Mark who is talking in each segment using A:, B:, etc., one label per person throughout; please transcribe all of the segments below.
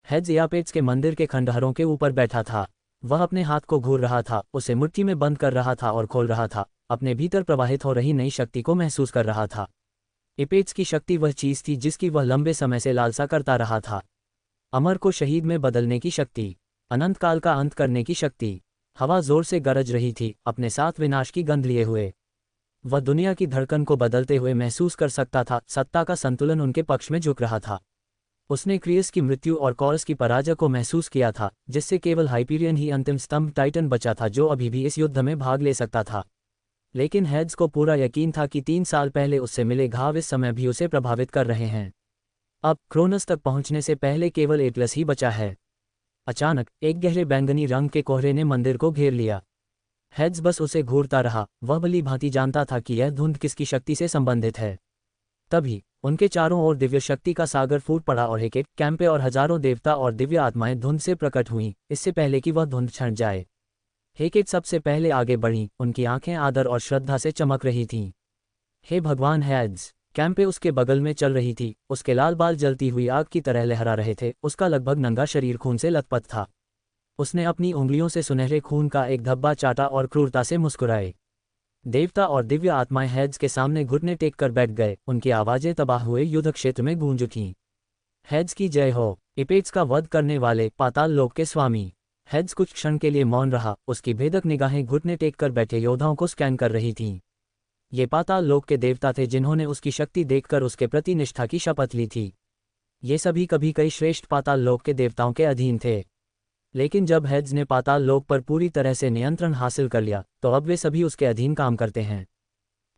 A: Heads यापेट्स के मंदिर के खंडहरों के ऊपर बैठा था। वह अपने हाथ को घूर रहा था, उसे मुट्ठी में बंद कर रहा था और खोल रहा था, अपने भीतर प्रवाहित हो रही नई शक्ति को महसूस कर रहा था। एपेट्स की शक्ति वह चीज थी जिसकी वह लंबे समय से लालसा करता रहा था। अमर को शहीद में बदलने की शक्ति, अनंत काल का अंत करने की शक्ति। हवा जोर से गरज रही थी, अपने साथ विनाश की गंध लिए हुए। वह दुनिया की धड़कन को बदलते हुए महसूस कर सकता था, सत्ता का संतुलन उनके पक्ष में झुक रहा था। उसने क्रियस की मृत्यु और कॉरस की पराजय को महसूस किया था, जिससे केवल हाइपीरियन ही अंतिम स्तंभ टाइटन बचा था जो अभी भी इस युद्ध में भाग ले सकता था। लेकिन हेड्स को पूरा यकीन था कि 3 साल पहले उससे मिले घाव इस समय भी उसे प्रभावित कर रहे हैं। अब क्रोनस तक पहुंचने से पहले केवल एटलस ही बचा है। अचानक एक गहरे बैंगनी रंग के कोहरे ने मंदिर को घेर लिया। हेड्स बस उसे घूरता रहा, वह भली भांति जानता था कि यह धुंध किसकी शक्ति से संबंधित है। तभी उनके चारों ओर दिव्य शक्ति का सागर फूट पड़ा और हेकेट, कैंपे और हजारों देवता और दिव्य आत्माएं धुंध से प्रकट हुईं, इससे पहले कि वह धुंध छंट जाए। हेकेट सबसे पहले आगे बढ़ी, उनकी आंखें आदर और श्रद्धा से चमक रही थीं। हे भगवान हेड्स! कैंपे उसके बगल में चल रही थी, उसके लाल बाल जलती हुई आग की तरह लहरा रहे थे, उसका लगभग नंगा शरीर खून से लथपथ था। उसने अपनी उंगलियों से सुनहरे खून का एक धब्बा चाटा और क्रूरता से मुस्कुराए। देवता और दिव्य आत्माएं हेड्स के सामने घुटने टेक कर बैठ गए, उनकी आवाजें तबाह हुए युद्ध क्षेत्र में गूंज उठीं। हेड्स की जय हो, एपेट्स का वध करने वाले, पाताल लोक के स्वामी। हेड्स कुछ क्षण के लिए मौन रहा, उसकी भेदक निगाहें घुटने टेक कर बैठे योद्धाओं को स्कैन कर रही थीं। ये पाताल लोक के देवता थे जिन्होंने उसकी शक्ति देखकर उसके प्रति निष्ठा की शपथ ली थी। ये सभी कभी कई श्रेष्ठ पाताल लोक के देवताओं के अधीन थे। लेकिन जब हेड्स ने पाताल लोक पर पूरी तरह से नियंत्रण हासिल कर लिया, तो अब वे सभी उसके अधीन काम करते हैं।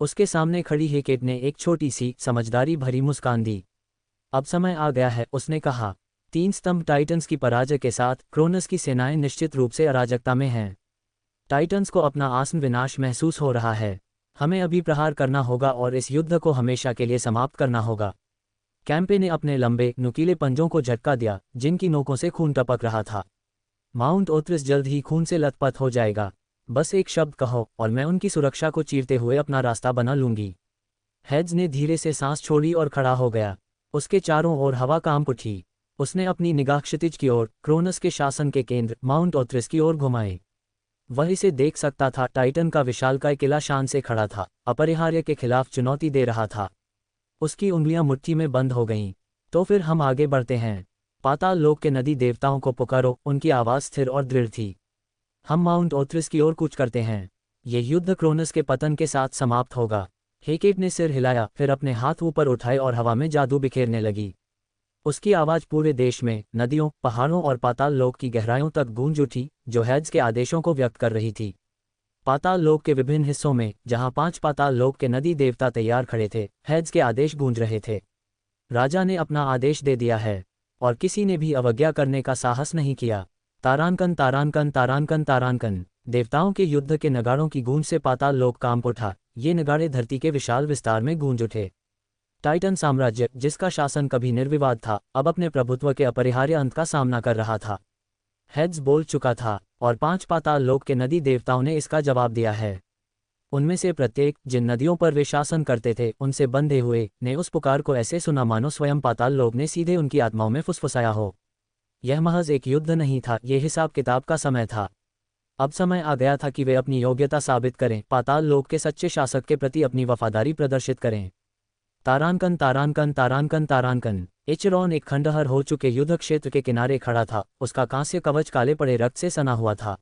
A: उसके सामने खड़ी हेकेट ने एक छोटी सी समझदारी भरी मुस्कान दी। अब समय आ गया है, उसने कहा। 3 स्तंभ टाइटन्स की पराजय के साथ क्रोनस की सेनाएं निश्चित रूप से अराजकता में हैं। टाइटन्स को अपना आसन विनाश महसूस हो रहा है। हमें अभी प्रहार करना होगा और इस युद्ध को हमेशा के लिए समाप्त करना होगा। कैंपे ने अपने लंबे नुकीले पंजों को झटका दिया, जिनकी नोकों से खून टपक रहा था। माउंट ओथ्रिस जल्द ही खून से लथपथ हो जाएगा। बस एक शब्द कहो और मैं उनकी सुरक्षा को चीरते हुए अपना रास्ता बना लूंगी। हेड्स ने धीरे से सांस छोड़ी और खड़ा हो गया। उसके चारों ओर हवा कांप उठी। उसने अपनी निगाह क्षितिज की ओर, क्रोनस के शासन के केंद्र माउंट ओथ्रिस की ओर घुमाई। वह इसे देख सकता था, टाइटन का विशालकाय किला शान से खड़ा था, अपरिहार्य के खिलाफ चुनौती दे रहा था। उसकी उंगलियां मुट्ठी में बंद हो गईं। तो फिर हम आगे बढ़ते हैं। पाताल लोक के नदी देवताओं को पुकारो, उनकी आवाज़ स्थिर और दृढ़ थी। हम माउंट ओथ्रिस की ओर कूच करते हैं। ये युद्ध क्रोनस के पतन के साथ समाप्त होगा। हेकेट ने सिर हिलाया, फिर अपने हाथ ऊपर उठाए और हवा में जादू बिखेरने लगी। उसकी आवाज़ पूरे देश में, नदियों, पहाड़ों और पाताल लोक की गहराइयों तक गूंज उठी, जो हेड्स के आदेशों को व्यक्त कर रही थी। पाताल लोक के विभिन्न हिस्सों में, जहां 5 पाताल लोक के नदी देवता तैयार खड़े थे, हेड्स के आदेश गूंज रहे थे। राजा ने अपना आदेश दे दिया है और किसी ने भी अवज्ञा करने का साहस नहीं किया। तारांकन तारांकन तारांकन तारांकन। देवताओं के युद्ध के नगाड़ों की गूंज से पाताल लोक कांप उठा। ये नगाड़े धरती के विशाल विस्तार में गूंज उठे। टाइटन साम्राज्य, जिसका शासन कभी निर्विवाद था, अब अपने प्रभुत्व के अपरिहार्य अंत का सामना कर रहा था। हेड्स बोल चुका था और 5 पाताल लोक के नदी देवताओं ने इसका जवाब दिया है। उनमें से प्रत्येक, जिन नदियों पर वे शासन करते थे, उनसे बंधे हुए, ने उस पुकार को ऐसे सुना मानो स्वयं पाताल लोक ने सीधे उनकी आत्माओं में फुसफुसाया हो। यह महज एक युद्ध नहीं था, ये हिसाब किताब का समय था। अब समय आ गया था कि वे अपनी योग्यता साबित करें, पाताल लोक के सच्चे शासक के प्रति अपनी वफादारी प्रदर्शित करें। तारांकन तारांकन तारांकन तारांकन। एचेरॉन एक खंडहर हो चुके युद्ध क्षेत्र के किनारे खड़ा था, उसका कांस्य कवच काले पड़े रक्त से सना हुआ था।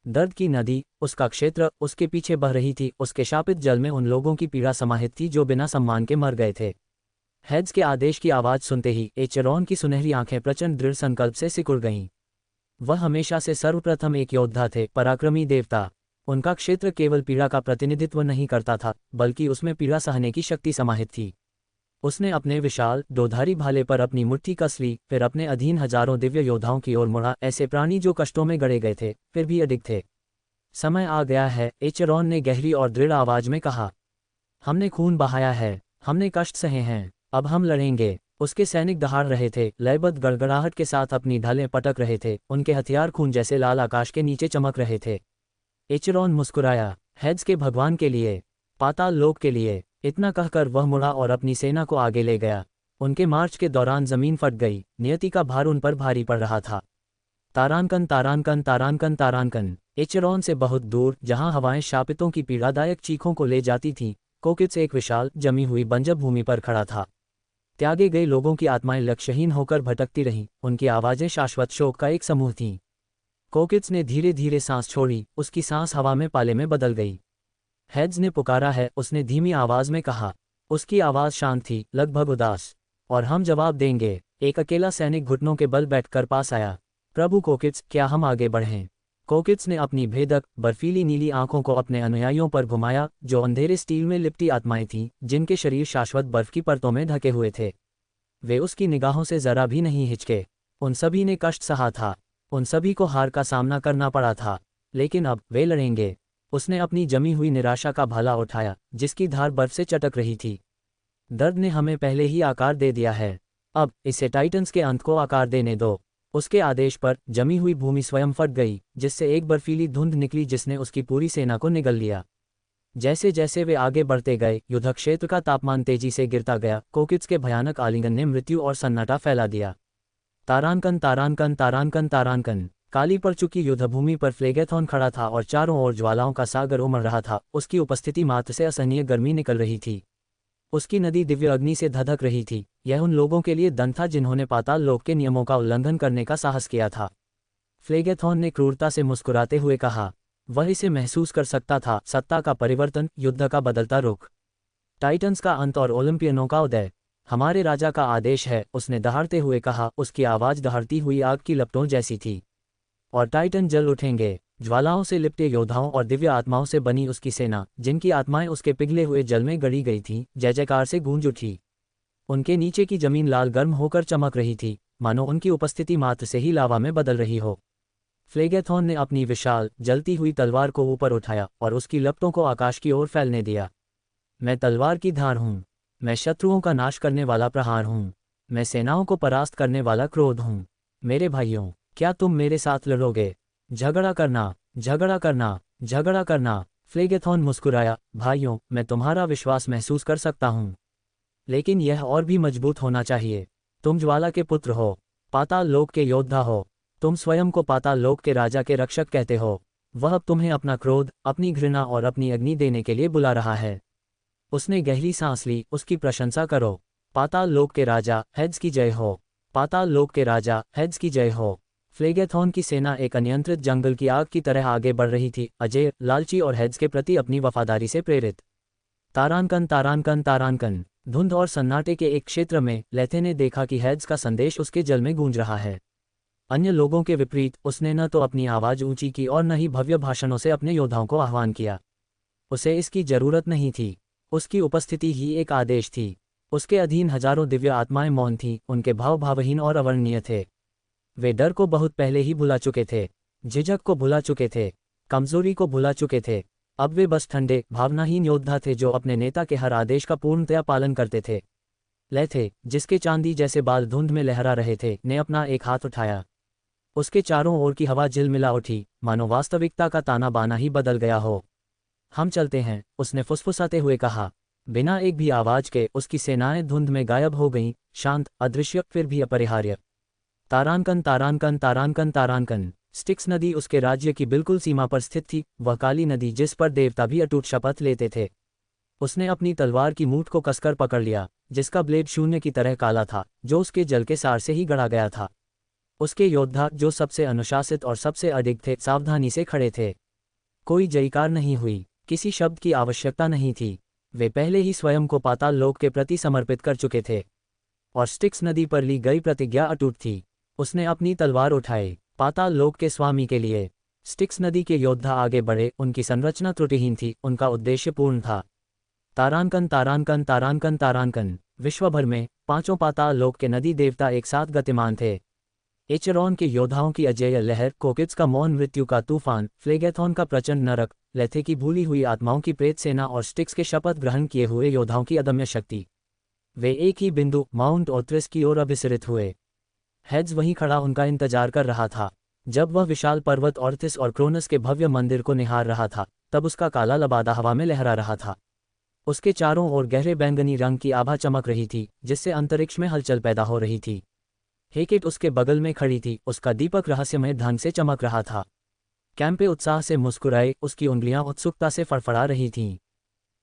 A: दर्द की नदी, उसका क्षेत्र, उसके पीछे बह रही थी, उसके शापित जल में उन लोगों की पीड़ा समाहित थी जो बिना सम्मान के मर गए थे। हेड्स के आदेश की आवाज़ सुनते ही एचेरॉन की सुनहरी आंखें प्रचंड दृढ़ संकल्प से सिकुड़ गईं। वह हमेशा से सर्वप्रथम एक योद्धा थे, पराक्रमी देवता। उनका क्षेत्र केवल पीड़ा का प्रतिनिधित्व नहीं करता था, बल्कि उसमें पीड़ा सहने की शक्ति समाहित थी। उसने अपने विशाल, दोधारी भाले पर अपनी मुट्ठी कस ली, फिर अपने अधीन हजारों दिव्य योद्धाओं की ओर मुड़ा, ऐसे प्राणी जो कष्टों में गड़े गए थे, फिर भी अडिग थे। समय आ गया है, एचेरॉन ने गहरी और दृढ़ आवाज में कहा। हमने खून बहाया है, हमने कष्ट सहे हैं, अब हम लड़ेंगे। उसके सैनिक दहाड़ रहे थे, लयबद्ध गड़गड़ाहट के साथ अपनी ढालें पटक रहे थे, उनके हथियार खून जैसे लाल आकाश के नीचे चमक रहे थे। एचेरॉन मुस्कुराया। हेड्स के भगवान के लिए, पाताल लोक के लिए। इतना कहकर वह मुड़ा और अपनी सेना को आगे ले गया। उनके मार्च के दौरान जमीन फट गई, नियति का भार उन पर भारी पड़ रहा था। तारानकन तारानकन तारानकन तारानकन। एचेरॉन से बहुत दूर, जहां हवाएं शापितों की पीड़ादायक चीखों को ले जाती थीं, कोकित्स एक विशाल जमी हुई बंजर भूमि पर खड़ा था। त्यागे गए लोगों की आत्माएं लक्ष्यहीन होकर भटकती रहीं, उनकी आवाजें शाश्वत शोक का एक समूह थीं। कोकित्स ने धीरे धीरे सांस छोड़ी, उसकी सांस हवा में पाले में बदल गई। हेड्स ने पुकारा है, उसने धीमी आवाज में कहा। उसकी आवाज शांत थी, लगभग उदास। और हम जवाब देंगे। एक अकेला सैनिक घुटनों के बल बैठकर पास आया। प्रभु कोकित्स, क्या हम आगे बढ़ें? कोकित्स ने अपनी भेदक बर्फीली नीली आंखों को अपने अनुयायियों पर घुमाया, जो अंधेरे स्टील में लिपटी आत्माएं थीं, जिनके शरीर शाश्वत बर्फ की परतों में ढके हुए थे। वे उसकी निगाहों से जरा भी नहीं हिचके। उन सभी ने कष्ट सहा था, उन सभी को हार का सामना करना पड़ा था, लेकिन अब वे लड़ेंगे। उसने अपनी जमी हुई निराशा का भाला उठाया, जिसकी धार बर्फ से चटक रही थी। दर्द ने हमें पहले ही आकार दे दिया है, अब इसे टाइटन्स के अंत को आकार देने दो। उसके आदेश पर जमी हुई भूमि स्वयं फट गई, जिससे एक बर्फीली धुंध निकली जिसने उसकी पूरी सेना को निगल लिया। जैसे जैसे वे आगे बढ़ते गए, युद्ध क्षेत्र का तापमान तेजी से गिरता गया। कोकित्स के भयानक आलिंगन ने मृत्यु और सन्नाटा फैला दिया। तारानकन तारानकन तारानकन तारानकन। काली पड़ चुकी युद्धभूमि पर फ्लेगेथॉन खड़ा था और चारों ओर ज्वालाओं का सागर उमड़ रहा था। उसकी उपस्थिति मात्र से असहनीय गर्मी निकल रही थी। उसकी नदी दिव्य अग्नि से धधक रही थी। यह उन लोगों के लिए दंड था जिन्होंने पाताल लोक के नियमों का उल्लंघन करने का साहस किया था। फ्लेगेथॉन ने क्रूरता से मुस्कुराते हुए कहा। वह इसे महसूस कर सकता था, सत्ता का परिवर्तन, युद्ध का बदलता रुख, टाइटन्स का अंत और ओलंपियनों का उदय। हमारे राजा का आदेश है, उसने दहाड़ते हुए कहा। उसकी आवाज दहाड़ती हुई आग की लपटों जैसी थी। और टाइटन जल उठेंगे। ज्वालाओं से लिपटे योद्धाओं और दिव्य आत्माओं से बनी उसकी सेना, जिनकी आत्माएं उसके पिघले हुए जल में गड़ी गई थीं, जय जयकार से गूंज उठी। उनके नीचे की जमीन लाल गर्म होकर चमक रही थी, मानो उनकी उपस्थिति मात्र से ही लावा में बदल रही हो। फ्लेगेथॉन ने अपनी विशाल जलती हुई तलवार को ऊपर उठाया और उसकी लपटों को आकाश की ओर फैलने दिया। मैं तलवार की धार हूँ, मैं शत्रुओं का नाश करने वाला प्रहार हूँ, मैं सेनाओं को परास्त करने वाला क्रोध हूँ। मेरे भाइयों, क्या तुम मेरे साथ लड़ोगे? झगड़ा करना, झगड़ा करना, झगड़ा करना। फ्लेगेथॉन मुस्कुराया। भाइयों, मैं तुम्हारा विश्वास महसूस कर सकता हूँ, लेकिन यह और भी मजबूत होना चाहिए। तुम ज्वाला के पुत्र हो, पाताल लोक के योद्धा हो। तुम स्वयं को पाताल लोक के राजा के रक्षक कहते हो। वह अब तुम्हें अपना क्रोध, अपनी घृणा और अपनी अग्नि देने के लिए बुला रहा है। उसने गहरी सांस ली। उसकी प्रशंसा करो। पाताल लोक के राजा, हेड्स की जय हो। पाताल लोक के राजा, हेड्स की जय हो। फ्लेगेथॉन की सेना एक अनियंत्रित जंगल की आग की तरह आगे बढ़ रही थी, अजय, लालची और हेड्स के प्रति अपनी वफादारी से प्रेरित। तारानकन तारानकन तारानकन। धुंध और सन्नाटे के एक क्षेत्र में लेथे ने देखा कि हेड्स का संदेश उसके जल में गूंज रहा है। अन्य लोगों के विपरीत, उसने न तो अपनी आवाज ऊंची की और न ही भव्य भाषणों से अपने योद्धाओं को आह्वान किया। उसे इसकी जरूरत नहीं थी। उसकी उपस्थिति ही एक आदेश थी। उसके अधीन हजारों दिव्य आत्माएं मौन थीं, उनके भाव भावहीन और अवर्णनीय थे। वे डर को बहुत पहले ही भुला चुके थे, झिझक को भुला चुके थे, कमजोरी को भुला चुके थे। अब वे बस ठंडे, भावनाहीन योद्धा थे जो अपने नेता के हर आदेश का पूर्णतया पालन करते थे। लेथे, जिसके चांदी जैसे बाल धुंध में लहरा रहे थे, ने अपना एक हाथ उठाया। उसके चारों ओर की हवा झिलमिला उठी, मानो वास्तविकता का ताना बाना ही बदल गया हो। हम चलते हैं, उसने फुसफुसाते हुए कहा। बिना एक भी आवाज के उसकी सेनाएं धुंध में गायब हो गईं, शांत, अदृश्य, फिर भी अपरिहार्य। तारानकन तारानकन तारानकन तारानकन। स्टिक्स नदी उसके राज्य की बिल्कुल सीमा पर स्थित थी, वह काली नदी जिस पर देवता भी अटूट शपथ लेते थे। उसने अपनी तलवार की मूठ को कसकर पकड़ लिया, जिसका ब्लेड शून्य की तरह काला था, जो उसके जल के सार से ही गढ़ा गया था। उसके योद्धा, जो सबसे अनुशासित और सबसे अडिग थे, सावधानी से खड़े थे। कोई जयकार नहीं हुई, किसी शब्द की आवश्यकता नहीं थी। वे पहले ही स्वयं को पाताल लोक के प्रति समर्पित कर चुके थे, और स्टिक्स नदी पर ली गई प्रतिज्ञा अटूट थी। उसने अपनी तलवार उठाई, पाताल लोक के स्वामी के लिए। स्टिक्स नदी के योद्धा आगे बढ़े, उनकी संरचना त्रुटिहीन थी, उनका उद्देश्य पूर्ण था। तारानकन तारानकन तारानकन तारानकन। विश्वभर में पांचों पाताल लोक के नदी देवता एक साथ गतिमान थे। एचेरॉन के योद्धाओं की अजेय लहर, कोकित्स का मौन मृत्यु का तूफान, फ्लेगेथॉन का प्रचंड नरक, लेथे की भूली हुई आत्माओं की प्रेत सेना और स्टिक्स के शपथ ग्रहण किए हुए योद्धाओं की अदम्य शक्ति, वे एक ही बिंदु, माउंट ओथ्रिस की ओर अभिसरित हुए। हेड्स वहीं खड़ा उनका इंतजार कर रहा था। जब वह विशाल पर्वत ओर्थिस और क्रोनस के भव्य मंदिर को निहार रहा था, तब उसका काला लबादा हवा में लहरा रहा था। उसके चारों ओर गहरे बैंगनी रंग की आभा चमक रही थी, जिससे अंतरिक्ष में हलचल पैदा हो रही थी। हेकेट उसके बगल में खड़ी थी, उसका दीपक रहस्यमय ढंग से चमक रहा था। कैंपे उत्साह से मुस्कुराए, उसकी उंगलियां उत्सुकता से फड़फड़ा रही थीं।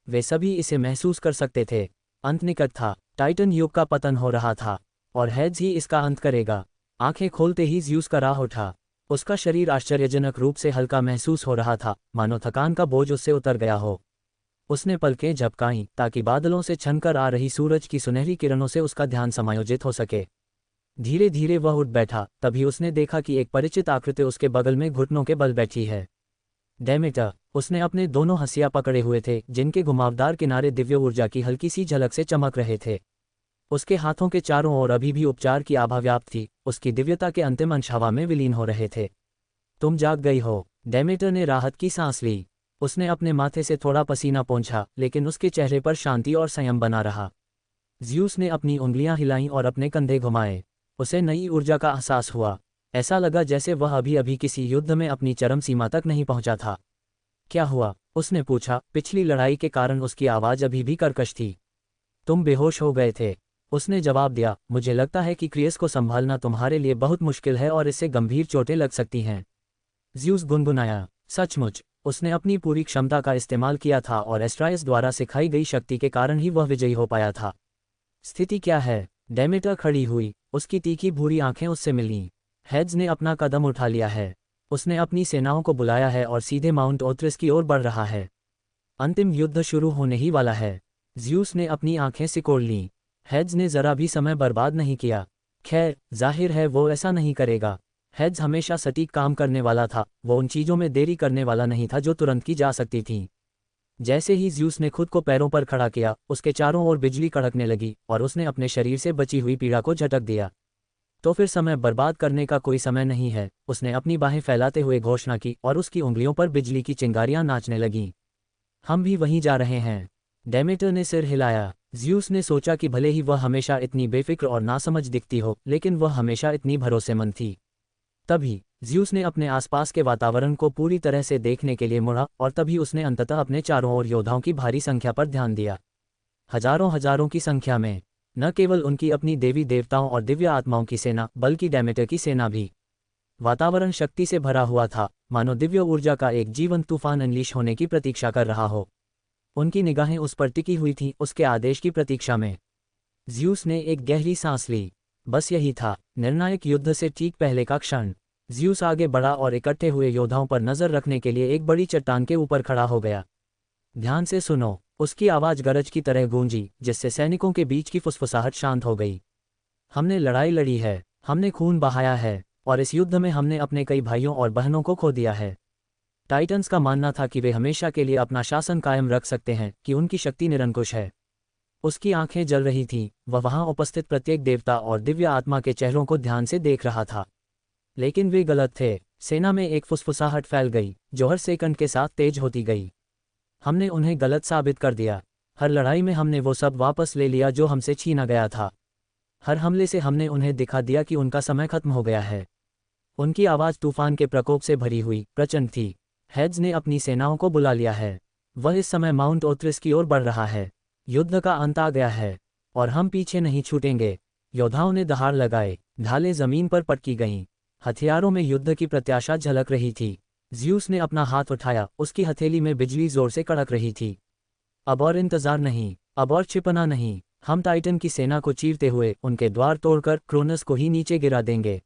A: वे सभी इसे महसूस कर सकते थे। अंत निकट था, टाइटन युग का पतन हो रहा था, और हेड्स ही इसका अंत करेगा। आंखें खोलते ही ज़्यूस का राह उठा। उसका शरीर आश्चर्यजनक रूप से हल्का महसूस हो रहा था, मानो थकान का बोझ उससे उतर गया हो। उसने पलकें झपकाईं ताकि बादलों से छनकर आ रही सूरज की सुनहरी किरणों से उसका ध्यान समायोजित हो सके। धीरे धीरे वह उठ बैठा, तभी उसने देखा कि एक परिचित आकृति उसके बगल में घुटनों के बल बैठी है। डेमेटर, उसने अपने दोनों हंसिया पकड़े हुए थे, जिनके घुमावदार किनारे दिव्य ऊर्जा की हल्की सी झलक से चमक रहे थे। उसके हाथों के चारों ओर अभी भी उपचार की आभा व्याप्त थी, उसकी दिव्यता के अंतिम अंश हवा में विलीन हो रहे थे। तुम जाग गई हो, डेमेटर ने राहत की सांस ली। उसने अपने माथे से थोड़ा पसीना पोंछा, लेकिन उसके चेहरे पर शांति और संयम बना रहा। ज़्यूस ने अपनी उंगलियां हिलाईं और अपने कंधे घुमाए। उसे नई ऊर्जा का एहसास हुआ। ऐसा लगा जैसे वह अभी अभी किसी युद्ध में अपनी चरम सीमा तक नहीं पहुंचा था। क्या हुआ? उसने पूछा। पिछली लड़ाई के कारण उसकी आवाज़ अभी भी कर्कश थी। तुम बेहोश हो गए थे, उसने जवाब दिया। मुझे लगता है कि क्रियस को संभालना तुम्हारे लिए बहुत मुश्किल है और इससे गंभीर चोटें लग सकती हैं। ज़्यूस गुनगुनाया। सचमुच, उसने अपनी पूरी क्षमता का इस्तेमाल किया था और एस्ट्रायस द्वारा सिखाई गई शक्ति के कारण ही वह विजयी हो पाया था। स्थिति क्या है? डेमेटर खड़ी हुई, उसकी तीखी भूरी आंखें उससे मिलीं। हेड्स ने अपना कदम उठा लिया है। उसने अपनी सेनाओं को बुलाया है और सीधे माउंट ओथ्रिस की ओर बढ़ रहा है। अंतिम युद्ध शुरू होने ही वाला है। ज़्यूस ने अपनी आंखें सिकोड़ लीं। हेड्स ने जरा भी समय बर्बाद नहीं किया। खैर, जाहिर है वो ऐसा नहीं करेगा। हेड्स हमेशा सटीक काम करने वाला था, वो उन चीज़ों में देरी करने वाला नहीं था जो तुरंत की जा सकती थीं। जैसे ही ज़्यूस ने खुद को पैरों पर खड़ा किया, उसके चारों ओर बिजली कड़कने लगी और उसने अपने शरीर से बची हुई पीड़ा को झटक दिया। तो फिर समय बर्बाद करने का कोई समय नहीं है, उसने अपनी बाहें फैलाते हुए घोषणा की और उसकी उंगलियों पर बिजली की चिंगारियां नाचने लगीं। हम भी वहीं जा रहे हैं। डेमेटर ने सिर हिलाया। ज़्यूस ने सोचा कि भले ही वह हमेशा इतनी बेफिक्र और नासमझ दिखती हो, लेकिन वह हमेशा इतनी भरोसेमंद थी। तभी ज़्यूस ने अपने आसपास के वातावरण को पूरी तरह से देखने के लिए मुड़ा और तभी उसने अंततः अपने चारों ओर योद्धाओं की भारी संख्या पर ध्यान दिया। हजारों हजारों की संख्या में, न केवल उनकी अपनी देवी देवताओं और दिव्य आत्माओं की सेना, बल्कि डेमेटर की सेना भी। वातावरण शक्ति से भरा हुआ था, मानो दिव्य ऊर्जा का एक जीवंत तूफान अनलीश होने की प्रतीक्षा कर रहा हो। उनकी निगाहें उस पर टिकी हुई थीं, उसके आदेश की प्रतीक्षा में। ज़्यूस ने एक गहरी सांस ली। बस यही था, निर्णायक युद्ध से ठीक पहले का क्षण। ज़्यूस आगे बढ़ा और इकट्ठे हुए योद्धाओं पर नजर रखने के लिए एक बड़ी चट्टान के ऊपर खड़ा हो गया। ध्यान से सुनो, उसकी आवाज़ गरज की तरह गूंजी, जिससे सैनिकों के बीच की फुसफुसाहट शांत हो गई। हमने लड़ाई लड़ी है, हमने खून बहाया है, और इस युद्ध में हमने अपने कई भाइयों और बहनों को खो दिया है। टाइटन्स का मानना था कि वे हमेशा के लिए अपना शासन कायम रख सकते हैं, कि उनकी शक्ति निरंकुश है। उसकी आंखें जल रही थीं, वह वहां उपस्थित प्रत्येक देवता और दिव्य आत्मा के चेहरों को ध्यान से देख रहा था। लेकिन वे गलत थे। सेना में एक फुसफुसाहट फैल गई, जो हर सेकंड के साथ तेज होती गई। हमने उन्हें गलत साबित कर दिया। हर लड़ाई में हमने वो सब वापस ले लिया जो हमसे छीना गया था। हर हमले से हमने उन्हें दिखा दिया कि उनका समय खत्म हो गया है। उनकी आवाज़ तूफान के प्रकोप से भरी हुई, प्रचंड थी। हेड्स ने अपनी सेनाओं को बुला लिया है। वह इस समय माउंट ओथ्रिस की ओर बढ़ रहा है। युद्ध का अंत आ गया है, और हम पीछे नहीं छूटेंगे। योद्धाओं ने दहाड़ लगाए, ढालें जमीन पर पटकी गईं। हथियारों में युद्ध की प्रत्याशा झलक रही थी। ज़्यूस ने अपना हाथ उठाया, उसकी हथेली में बिजली जोर से कड़क रही थी। अब और इंतजार नहीं, अब और छिपना नहीं। हम टाइटन की सेना को चीरते हुए, उनके द्वार तोड़कर क्रोनस को ही नीचे गिरा देंगे।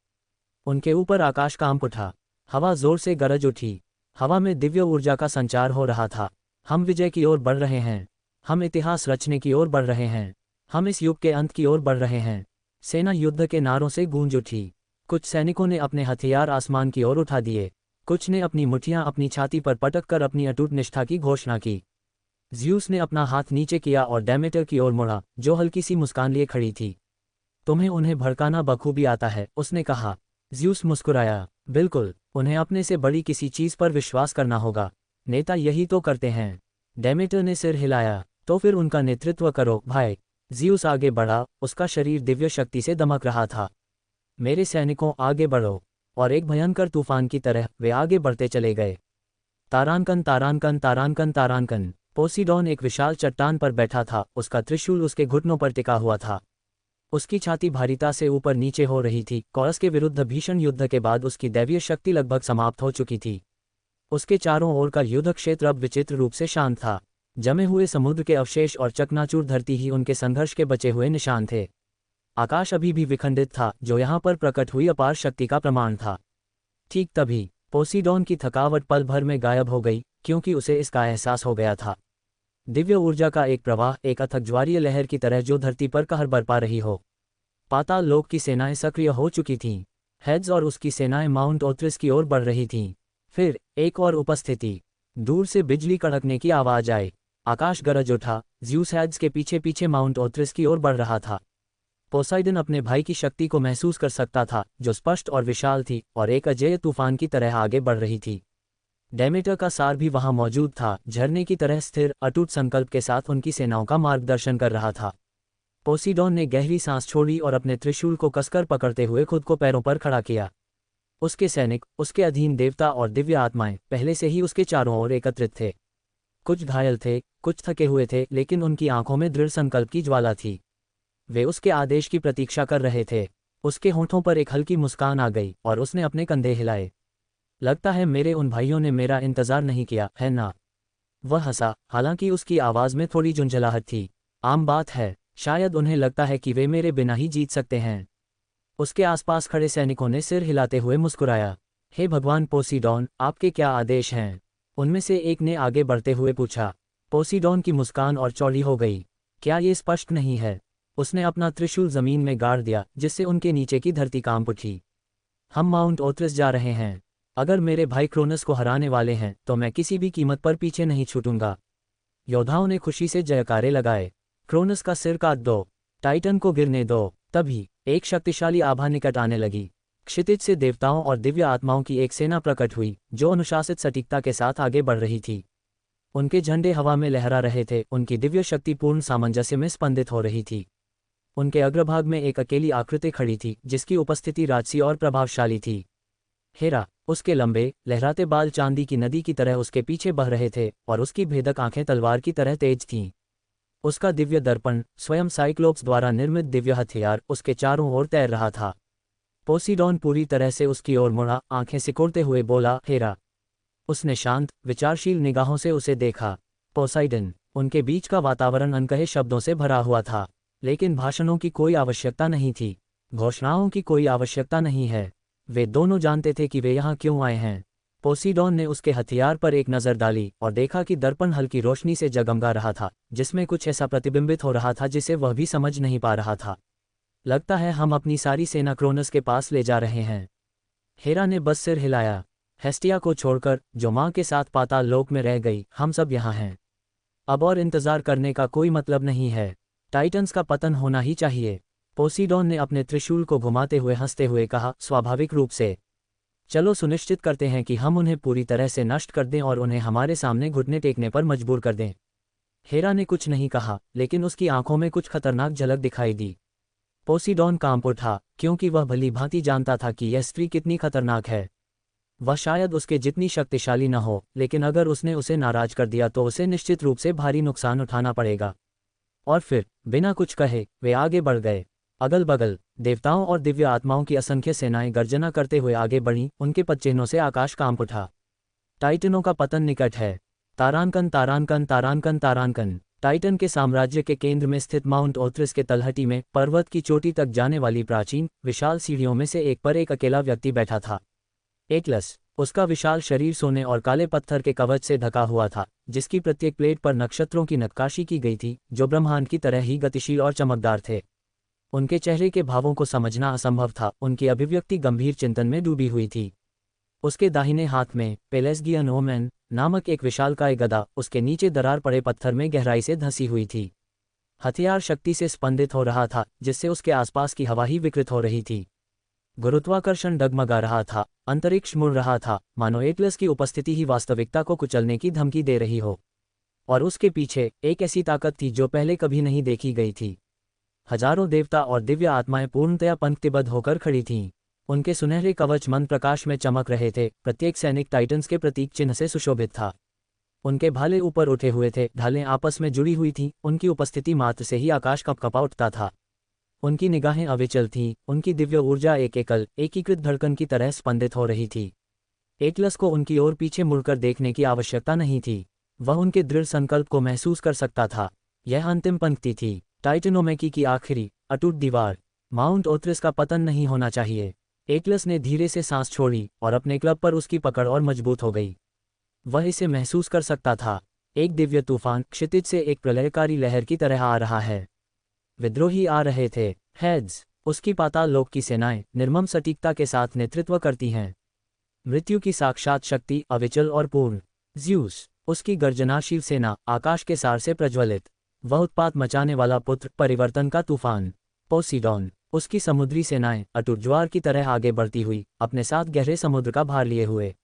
A: उनके ऊपर आकाश कांप उठा। हवा जोर से गरज उठी। हवा में दिव्य ऊर्जा का संचार हो रहा था। हम विजय की ओर बढ़ रहे हैं। हम इतिहास रचने की ओर बढ़ रहे हैं। हम इस युग के अंत की ओर बढ़ रहे हैं। सेना युद्ध के नारों से गूंज उठी। कुछ सैनिकों ने अपने हथियार आसमान की ओर उठा दिए। कुछ ने अपनी मुट्ठियां अपनी छाती पर पटक कर अपनी अटूट निष्ठा की घोषणा की। ज़्यूस ने अपना हाथ नीचे किया और डेमेटर की ओर मुड़ा, जो हल्की सी मुस्कान लिए खड़ी थी। तुम्हें उन्हें भड़काना बखूबी आता है, उसने कहा। ज़्यूस मुस्कुराया। बिल्कुल, उन्हें अपने से बड़ी किसी चीज़ पर विश्वास करना होगा। नेता यही तो करते हैं। डेमेटर ने सिर हिलाया। तो फिर उनका नेतृत्व करो, भाई। ज़्यूस आगे बढ़ा, उसका शरीर दिव्य शक्ति से दमक रहा था। मेरे सैनिकों, आगे बढ़ो। और एक भयंकर तूफान की तरह वे आगे बढ़ते चले गए। तारांकन तारांकन तारांकन तारांकन। पोसीडॉन एक विशाल चट्टान पर बैठा था, उसका त्रिशूल उसके घुटनों पर टिका हुआ था। उसकी छाती भारीता से ऊपर नीचे हो रही थी। कॉरस के विरुद्ध भीषण युद्ध के बाद उसकी दैवीय शक्ति लगभग समाप्त हो चुकी थी। उसके चारों ओर का युद्ध क्षेत्र अब विचित्र रूप से शांत था। जमे हुए समुद्र के अवशेष और चकनाचूर धरती ही उनके संघर्ष के बचे हुए निशान थे। आकाश अभी भी विखंडित था, जो यहाँ पर प्रकट हुई अपार शक्ति का प्रमाण था। ठीक तभी पोसीडॉन की थकावट पल भर में गायब हो गई, क्योंकि उसे इसका एहसास हो गया था। दिव्य ऊर्जा का एक प्रवाह, एक अथक ज्वारीय लहर की तरह जो धरती पर कहर बरपा रही हो। पाताल लोक की सेनाएं सक्रिय हो चुकी थीं। हेड्स और उसकी सेनाएं माउंट ओथ्रिस की ओर बढ़ रही थीं। फिर एक और उपस्थिति। दूर से बिजली कड़कने की आवाज आई। आकाश गरज उठा। ज़्यूस हेड्स के पीछे पीछे माउंट ओथ्रिस की ओर बढ़ रहा था। पोसाइडन अपने भाई की शक्ति को महसूस कर सकता था, जो स्पष्ट और विशाल थी और एक अजेय तूफान की तरह आगे बढ़ रही थी। डेमेटर का सार भी वहां मौजूद था, झरने की तरह स्थिर अटूट संकल्प के साथ उनकी सेनाओं का मार्गदर्शन कर रहा था। पोसीडॉन ने गहरी सांस छोड़ी और अपने त्रिशूल को कसकर पकड़ते हुए खुद को पैरों पर खड़ा किया। उसके सैनिक, उसके अधीन देवता और दिव्य आत्माएं पहले से ही उसके चारों ओर एकत्रित थे। कुछ घायल थे, कुछ थके हुए थे, लेकिन उनकी आंखों में दृढ़ संकल्प की ज्वाला थी। वे उसके आदेश की प्रतीक्षा कर रहे थे। उसके होंठों पर एक हल्की मुस्कान आ गई और उसने अपने कंधे हिलाए। लगता है मेरे उन भाइयों ने मेरा इंतजार नहीं किया, है ना? वह हंसा, हालांकि उसकी आवाज में थोड़ी झुंझलाहट थी। आम बात है, शायद उन्हें लगता है कि वे मेरे बिना ही जीत सकते हैं। उसके आसपास खड़े सैनिकों ने सिर हिलाते हुए मुस्कुराया। हे भगवान पोसीडॉन, आपके क्या आदेश हैं? उनमें से एक ने आगे बढ़ते हुए पूछा। पोसीडॉन की मुस्कान और चौड़ी हो गई। क्या ये स्पष्ट नहीं है? उसने अपना त्रिशूल जमीन में गाड़ दिया, जिससे उनके नीचे की धरती कांप उठी। हम माउंट ओथ्रिस जा रहे हैं। अगर मेरे भाई क्रोनस को हराने वाले हैं तो मैं किसी भी कीमत पर पीछे नहीं छूटूंगा। योद्धाओं ने खुशी से जयकारे लगाए। क्रोनस का सिर काट दो, टाइटन को गिरने दो। तभी एक शक्तिशाली आभा निकट आने लगी। क्षितिज से देवताओं और दिव्य आत्माओं की एक सेना प्रकट हुई, जो अनुशासित सटीकता के साथ आगे बढ़ रही थी। उनके झंडे हवा में लहरा रहे थे, उनकी दिव्य शक्ति पूर्ण सामंजस्य में स्पंदित हो रही थी। उनके अग्रभाग में एक अकेली आकृति खड़ी थी, जिसकी उपस्थिति राजसी और प्रभावशाली थी। हेरा, उसके लंबे लहराते बाल चांदी की नदी की तरह उसके पीछे बह रहे थे और उसकी भेदक आंखें तलवार की तरह तेज थीं। उसका दिव्य दर्पण, स्वयं साइक्लोप्स द्वारा निर्मित दिव्य हथियार, उसके चारों ओर तैर रहा था। पोसीडॉन पूरी तरह से उसकी ओर मुड़ा, आंखें सिकोड़ते हुए बोला, हेरा। उसने शांत, विचारशील निगाहों से उसे देखा। पोसाइडन। उनके बीच का वातावरण अनकहे शब्दों से भरा हुआ था, लेकिन भाषणों की कोई आवश्यकता नहीं थी, घोषणाओं की कोई आवश्यकता नहीं है। वे दोनों जानते थे कि वे यहाँ क्यों आए हैं। पोसीडॉन ने उसके हथियार पर एक नज़र डाली और देखा कि दर्पण हल्की रोशनी से जगमगा रहा था, जिसमें कुछ ऐसा प्रतिबिंबित हो रहा था जिसे वह भी समझ नहीं पा रहा था। लगता है हम अपनी सारी सेना क्रोनस के पास ले जा रहे हैं। हेरा ने बस सिर हिलाया। हेस्टिया को छोड़कर, जो माँ के साथ पाताल लोक में रह गई, हम सब यहाँ हैं। अब और इंतजार करने का कोई मतलब नहीं है। टाइटन्स का पतन होना ही चाहिए। पोसीडॉन ने अपने त्रिशूल को घुमाते हुए हंसते हुए कहा, स्वाभाविक रूप से। चलो सुनिश्चित करते हैं कि हम उन्हें पूरी तरह से नष्ट कर दें और उन्हें हमारे सामने घुटने टेकने पर मजबूर कर दें। हेरा ने कुछ नहीं कहा, लेकिन उसकी आंखों में कुछ खतरनाक झलक दिखाई दी। पोसीडॉन कांप उठा, क्योंकि वह भली भांति जानता था कि यह स्त्री कितनी खतरनाक है। वह शायद उसके जितनी शक्तिशाली न हो, लेकिन अगर उसने उसे नाराज कर दिया तो उसे निश्चित रूप से भारी नुकसान उठाना पड़ेगा। और फिर, बिना कुछ कहे, वे आगे बढ़ गए। अगल बगल देवताओं और दिव्य आत्माओं की असंख्य सेनाएं गर्जना करते हुए आगे बढ़ीं, उनके पदचिह्नों से आकाश कांप उठा। टाइटनों का पतन निकट है। तारानकन तारानकन तारानकन तारानकन। टाइटन के साम्राज्य के केंद्र में स्थित माउंट ओथ्रिस के तलहटी में पर्वत की चोटी तक जाने वाली प्राचीन, विशाल सीढ़ियों में से एक पर एक अकेला व्यक्ति बैठा था। एटलस। उसका विशाल शरीर सोने और काले पत्थर के कवच से ढका हुआ था, जिसकी प्रत्येक प्लेट पर नक्षत्रों की नक्काशी की गई थी, जो ब्रह्मांड की तरह ही गतिशील और चमकदार थे। उनके चेहरे के भावों को समझना असंभव था, उनकी अभिव्यक्ति गंभीर चिंतन में डूबी हुई थी। उसके दाहिने हाथ में पेलेस्गियन ओमेन नामक एक विशालकाय गदा, उसके नीचे दरार पड़े पत्थर में गहराई से धंसी हुई थी। हथियार शक्ति से स्पंदित हो रहा था, जिससे उसके आसपास की हवा ही विकृत हो रही थी। गुरुत्वाकर्षण डगमगा रहा था, अंतरिक्ष मुड़ रहा था, मानो एटलस की उपस्थिति ही वास्तविकता को कुचलने की धमकी दे रही हो। और उसके पीछे एक ऐसी ताकत थी जो पहले कभी नहीं देखी गई थी। हजारों देवता और दिव्य आत्माएं पूर्णतया पंक्तिबद्ध होकर खड़ी थीं। उनके सुनहरे कवच मंद प्रकाश में चमक रहे थे, प्रत्येक सैनिक टाइटन्स के प्रतीक चिन्ह से सुशोभित था। उनके भाले ऊपर उठे हुए थे, ढालें आपस में जुड़ी हुई थीं, उनकी उपस्थिति मात्र से ही आकाश कँपकँपा उठता था। उनकी निगाहें अविचल थीं, उनकी दिव्य ऊर्जा एक एकल, एकीकृत धड़कन की तरह स्पंदित हो रही थी। एटलस को उनकी ओर पीछे मुड़कर देखने की आवश्यकता नहीं थी। वह उनके दृढ़ संकल्प को महसूस कर सकता था। यह अंतिम पंक्ति थी, टाइटेनोमेकी की आखिरी, अटूट दीवार। माउंट ओथ्रिस का पतन नहीं होना चाहिए। एटलस ने धीरे से सांस छोड़ी और अपने क्लब पर उसकी पकड़ और मजबूत हो गई। वह इसे महसूस कर सकता था। एक दिव्य तूफान क्षितिज से एक प्रलयकारी लहर की तरह आ रहा है। विद्रोही आ रहे थे। हेड्स, उसकी पाताल लोक की सेनाएं निर्मम सटीकता के साथ नेतृत्व करती हैं। मृत्यु की साक्षात शक्ति, अविचल और पूर्ण। ज़्यूस, उसकी गर्जनाशील सेना, आकाश के सार से प्रज्वलित। वह उत्पात मचाने वाला पुत्र, परिवर्तन का तूफान। पोसीडॉन, उसकी समुद्री सेनाएं अटूट ज्वार की तरह आगे बढ़ती हुई, अपने साथ गहरे समुद्र का भार लिए हुए।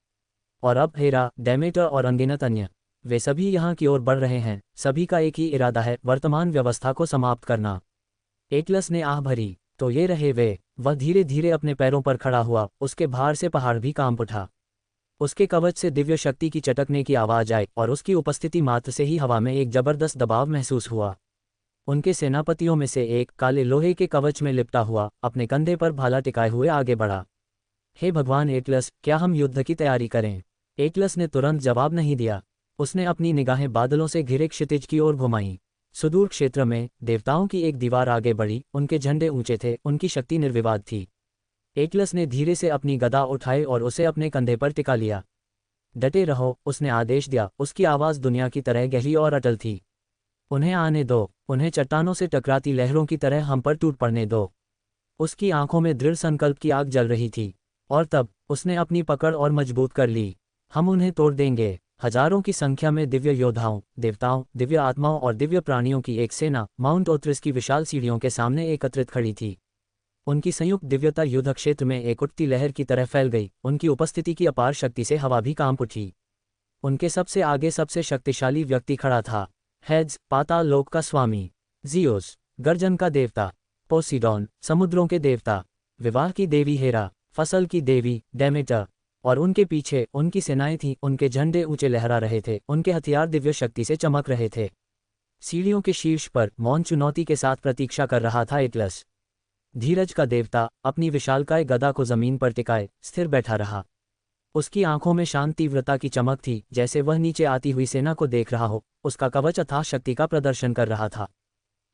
A: और अब हेरा, डेमेटर और अनगिनत अन्य, वे सभी यहाँ की ओर बढ़ रहे हैं। सभी का एक ही इरादा है, वर्तमान व्यवस्था को समाप्त करना। एटलस ने आह भरी, तो ये रहे वे। वह धीरे धीरे अपने पैरों पर खड़ा हुआ, उसके भार से पहाड़ भी कांप उठा। उसके कवच से दिव्य शक्ति की चटकने की आवाज आई और उसकी उपस्थिति मात्र से ही हवा में एक जबरदस्त दबाव महसूस हुआ। उनके सेनापतियों में से एक, काले लोहे के कवच में लिपटा हुआ, अपने कंधे पर भाला टिकाए हुए आगे बढ़ा। हे भगवान एटलस, क्या हम युद्ध की तैयारी करें? एटलस ने तुरंत जवाब नहीं दिया। उसने अपनी निगाहें बादलों से घिरे क्षितिज की ओर घुमाईं। सुदूर क्षेत्र में देवताओं की एक दीवार आगे बढ़ी, उनके झंडे ऊंचे थे, उनकी शक्ति निर्विवाद थी। एटलस ने धीरे से अपनी गदा उठाई और उसे अपने कंधे पर टिका लिया। डटे रहो, उसने आदेश दिया। उसकी आवाज़ दुनिया की तरह गहरी और अटल थी। उन्हें आने दो, उन्हें चट्टानों से टकराती लहरों की तरह हम पर टूट पड़ने दो। उसकी आंखों में दृढ़ संकल्प की आग जल रही थी। और तब उसने अपनी पकड़ और मजबूत कर ली। हम उन्हें तोड़ देंगे। हजारों की संख्या में दिव्य योद्धाओं, देवताओं, दिव्य आत्माओं और दिव्य प्राणियों की एक सेना माउंट ओथ्रिस की विशाल सीढ़ियों के सामने एकत्रित खड़ी थी। उनकी संयुक्त दिव्यता युद्ध क्षेत्र में एक उठती लहर की तरह फैल गई। उनकी उपस्थिति की अपार शक्ति से हवा भी कांप उठी। उनके सबसे आगे सबसे शक्तिशाली व्यक्ति खड़ा था। हेड्स, पाताल लोक का स्वामी। ज़ियोस, गर्जन का देवता। पोसीडॉन, समुद्रों के देवता। विवाह की देवी हेरा, फसल की देवी डेमेटर। और उनके पीछे उनकी सेनाएं थीं। उनके झंडे ऊंचे लहरा रहे थे, उनके हथियार दिव्य शक्ति से चमक रहे थे। सीढ़ियों के शीर्ष पर मौन चुनौती के साथ प्रतीक्षा कर रहा था एटलस। धीरज का देवता अपनी विशालकाय गदा को जमीन पर टिकाए स्थिर बैठा रहा। उसकी आंखों में शांत तीव्रता की चमक थी, जैसे वह नीचे आती हुई सेना को देख रहा हो। उसका कवच अथाह शक्ति का प्रदर्शन कर रहा था।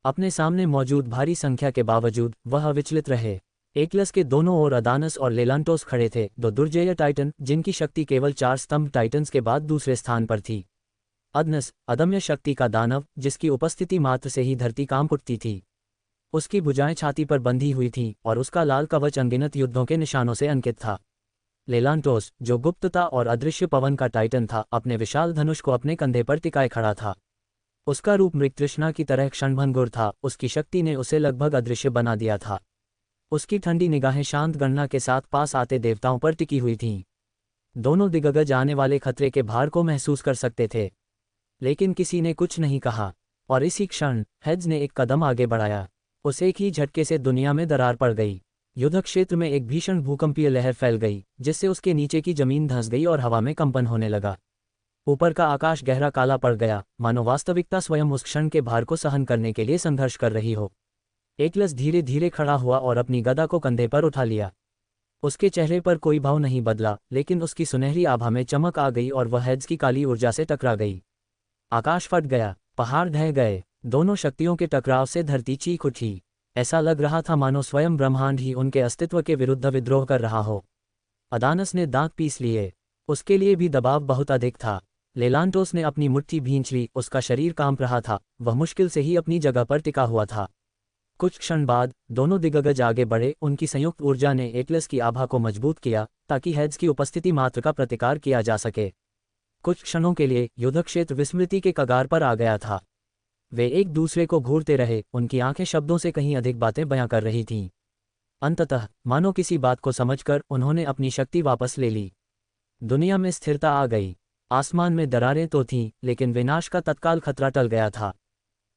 A: अपने सामने मौजूद भारी संख्या के बावजूद वह अविचलित रहे। एटलस के दोनों ओर अदानस और लेलांटोस खड़े थे, दो दुर्जेय टाइटन, जिनकी शक्ति केवल 4 स्तंभ टाइटन्स के बाद दूसरे स्थान पर थी। अदनस, अदम्य शक्ति का दानव, जिसकी उपस्थिति मात्र से ही धरती कांप उठती थी। उसकी भुजाएं छाती पर बंधी हुई थीं और उसका लाल कवच अनगिनत युद्धों के निशानों से अंकित था। लेलांटोस, जो गुप्तता और अदृश्य पवन का टाइटन था, अपने विशाल धनुष को अपने कंधे पर टिकाए खड़ा था। उसका रूप मृगतृष्णा की तरह क्षणभंगुर था। उसकी शक्ति ने उसे लगभग अदृश्य बना दिया था। उसकी ठंडी निगाहें शांत गणना के साथ पास आते देवताओं पर टिकी हुई थीं। दोनों दिग्गज आने वाले खतरे के भार को महसूस कर सकते थे, लेकिन किसी ने कुछ नहीं कहा। और इसी क्षण हेड्स ने एक कदम आगे बढ़ाया। उस एक ही झटके से दुनिया में दरार पड़ गई। युद्ध क्षेत्र में एक भीषण भूकंपीय लहर फैल गई, जिससे उसके नीचे की जमीन धंस गई और हवा में कंपन होने लगा। ऊपर का आकाश गहरा काला पड़ गया, मानो वास्तविकता स्वयं उस क्षण के भार को सहन करने के लिए संघर्ष कर रही हो। एटलस धीरे धीरे खड़ा हुआ और अपनी गदा को कंधे पर उठा लिया। उसके चेहरे पर कोई भाव नहीं बदला, लेकिन उसकी सुनहरी आभा में चमक आ गई और वह हेड्स की काली ऊर्जा से टकरा गई। आकाश फट गया, पहाड़ ढह गए। दोनों शक्तियों के टकराव से धरती चीख उठी। ऐसा लग रहा था मानो स्वयं ब्रह्मांड ही उनके अस्तित्व के विरुद्ध विद्रोह कर रहा हो। अदानस ने दांत पीस लिए। उसके लिए भी दबाव बहुत अधिक था। लेलांटोस ने अपनी मुट्ठी भींच ली, उसका शरीर कांप रहा था। वह मुश्किल से ही अपनी जगह पर टिका हुआ था। कुछ क्षण बाद दोनों दिग्गज आगे बढ़े। उनकी संयुक्त ऊर्जा ने एटलस की आभा को मजबूत किया, ताकि हेड्स की उपस्थिति मात्र का प्रतिकार किया जा सके। कुछ क्षणों के लिए युद्ध क्षेत्र विस्मृति के कगार पर आ गया था। वे एक दूसरे को घूरते रहे, उनकी आंखें शब्दों से कहीं अधिक बातें बयां कर रही थीं। अंततः मानो किसी बात को समझकर उन्होंने अपनी शक्ति वापस ले ली। दुनिया में स्थिरता आ गई। आसमान में दरारें तो थीं, लेकिन विनाश का तत्काल खतरा टल गया था।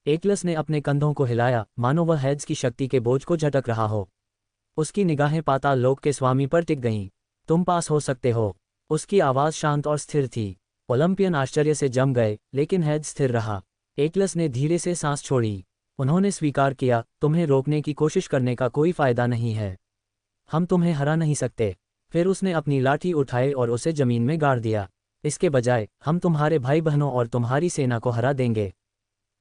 A: एटलस ने अपने कंधों को हिलाया, मानो वह हेड्स की शक्ति के बोझ को झटक रहा हो। उसकी निगाहें पाताल लोक के स्वामी पर टिक गईं। तुम पास हो सकते हो। उसकी आवाज़ शांत और स्थिर थी। ओलंपियन आश्चर्य से जम गए, लेकिन हेड स्थिर रहा। एटलस ने धीरे से सांस छोड़ी। उन्होंने स्वीकार किया, तुम्हें रोकने की कोशिश करने का कोई फायदा नहीं है। हम तुम्हें हरा नहीं सकते। फिर उसने अपनी लाठी उठाई और उसे जमीन में गाड़ दिया। इसके बजाय हम तुम्हारे भाई बहनों और तुम्हारी सेना को हरा देंगे।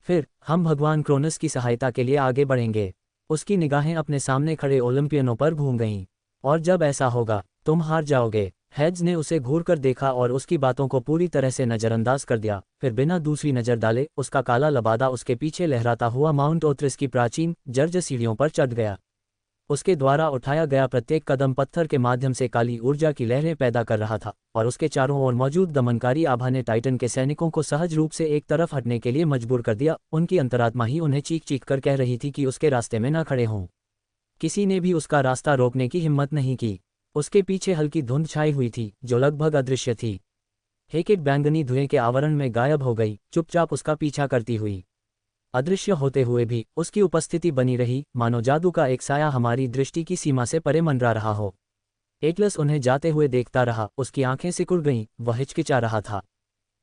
A: फिर हम भगवान क्रोनस की सहायता के लिए आगे बढ़ेंगे। उसकी निगाहें अपने सामने खड़े ओलंपियनों पर घूम गईं। और जब ऐसा होगा, तुम हार जाओगे। हेड्स ने उसे घूरकर देखा और उसकी बातों को पूरी तरह से नज़रअंदाज कर दिया। फिर बिना दूसरी नज़र डाले उसका काला लबादा उसके पीछे लहराता हुआ माउंट ओथ्रिस की प्राचीन जर्ज सीढ़ियों पर चढ़ गया। उसके द्वारा उठाया गया प्रत्येक कदम पत्थर के माध्यम से काली ऊर्जा की लहरें पैदा कर रहा था, और उसके चारों ओर मौजूद दमनकारी आभा ने टाइटन के सैनिकों को सहज रूप से एक तरफ हटने के लिए मजबूर कर दिया। उनकी अंतरात्मा ही उन्हें चीख चीख कर कह रही थी कि उसके रास्ते में न खड़े हों। किसी ने भी उसका रास्ता रोकने की हिम्मत नहीं की। उसके पीछे हल्की धुंध छाई हुई थी, जो लगभग अदृश्य थी। हेकेट बैंगनी धुएं के आवरण में गायब हो गई, चुपचाप उसका पीछा करती हुई। अदृश्य होते हुए भी उसकी उपस्थिति बनी रही, मानो जादू का एक साया हमारी दृष्टि की सीमा से परे मंडरा रहा हो। एटलस उन्हें जाते हुए देखता रहा, उसकी आंखें सिकुड़ गईं, वह हिचकिचा रहा था।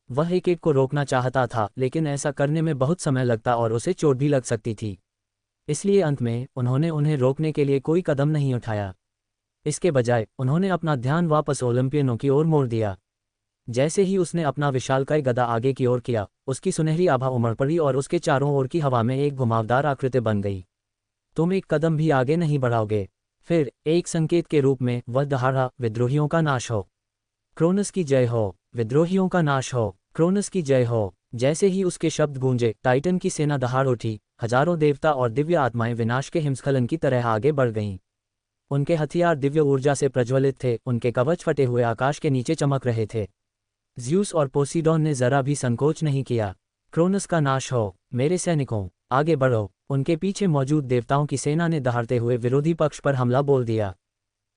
A: वह हेकेट को रोकना चाहता था, लेकिन ऐसा करने में बहुत समय लगता और उसे चोट भी लग सकती थी। इसलिए अंत में उन्होंने उन्हें रोकने के लिए कोई कदम नहीं उठाया। इसके बजाय उन्होंने अपना ध्यान वापस ओलंपियनों की ओर मोड़ दिया। जैसे ही उसने अपना विशालकाय गदा आगे की ओर किया, उसकी सुनहरी आभा उमड़ पड़ी और उसके चारों ओर की हवा में एक घुमावदार आकृति बन गई। तुम एक कदम भी आगे नहीं बढ़ाओगे। फिर एक संकेत के रूप में वह दहाड़ा, विद्रोहियों का नाश हो, क्रोनस की जय हो, विद्रोहियों का नाश हो, क्रोनस की जय हो। जैसे ही उसके शब्द गूंजे, टाइटन की सेना दहाड़ उठी। हजारों देवता और दिव्य आत्माएं विनाश के हिमस्खलन की तरह आगे बढ़ गईं। उनके हथियार दिव्य ऊर्जा से प्रज्वलित थे, उनके कवच फटे हुए आकाश के नीचे चमक रहे थे। ज़्यूस और पोसीडॉन ने जरा भी संकोच नहीं किया। क्रोनस का नाश हो, मेरे सैनिकों, आगे बढ़ो। उनके पीछे मौजूद देवताओं की सेना ने दहाड़ते हुए विरोधी पक्ष पर हमला बोल दिया।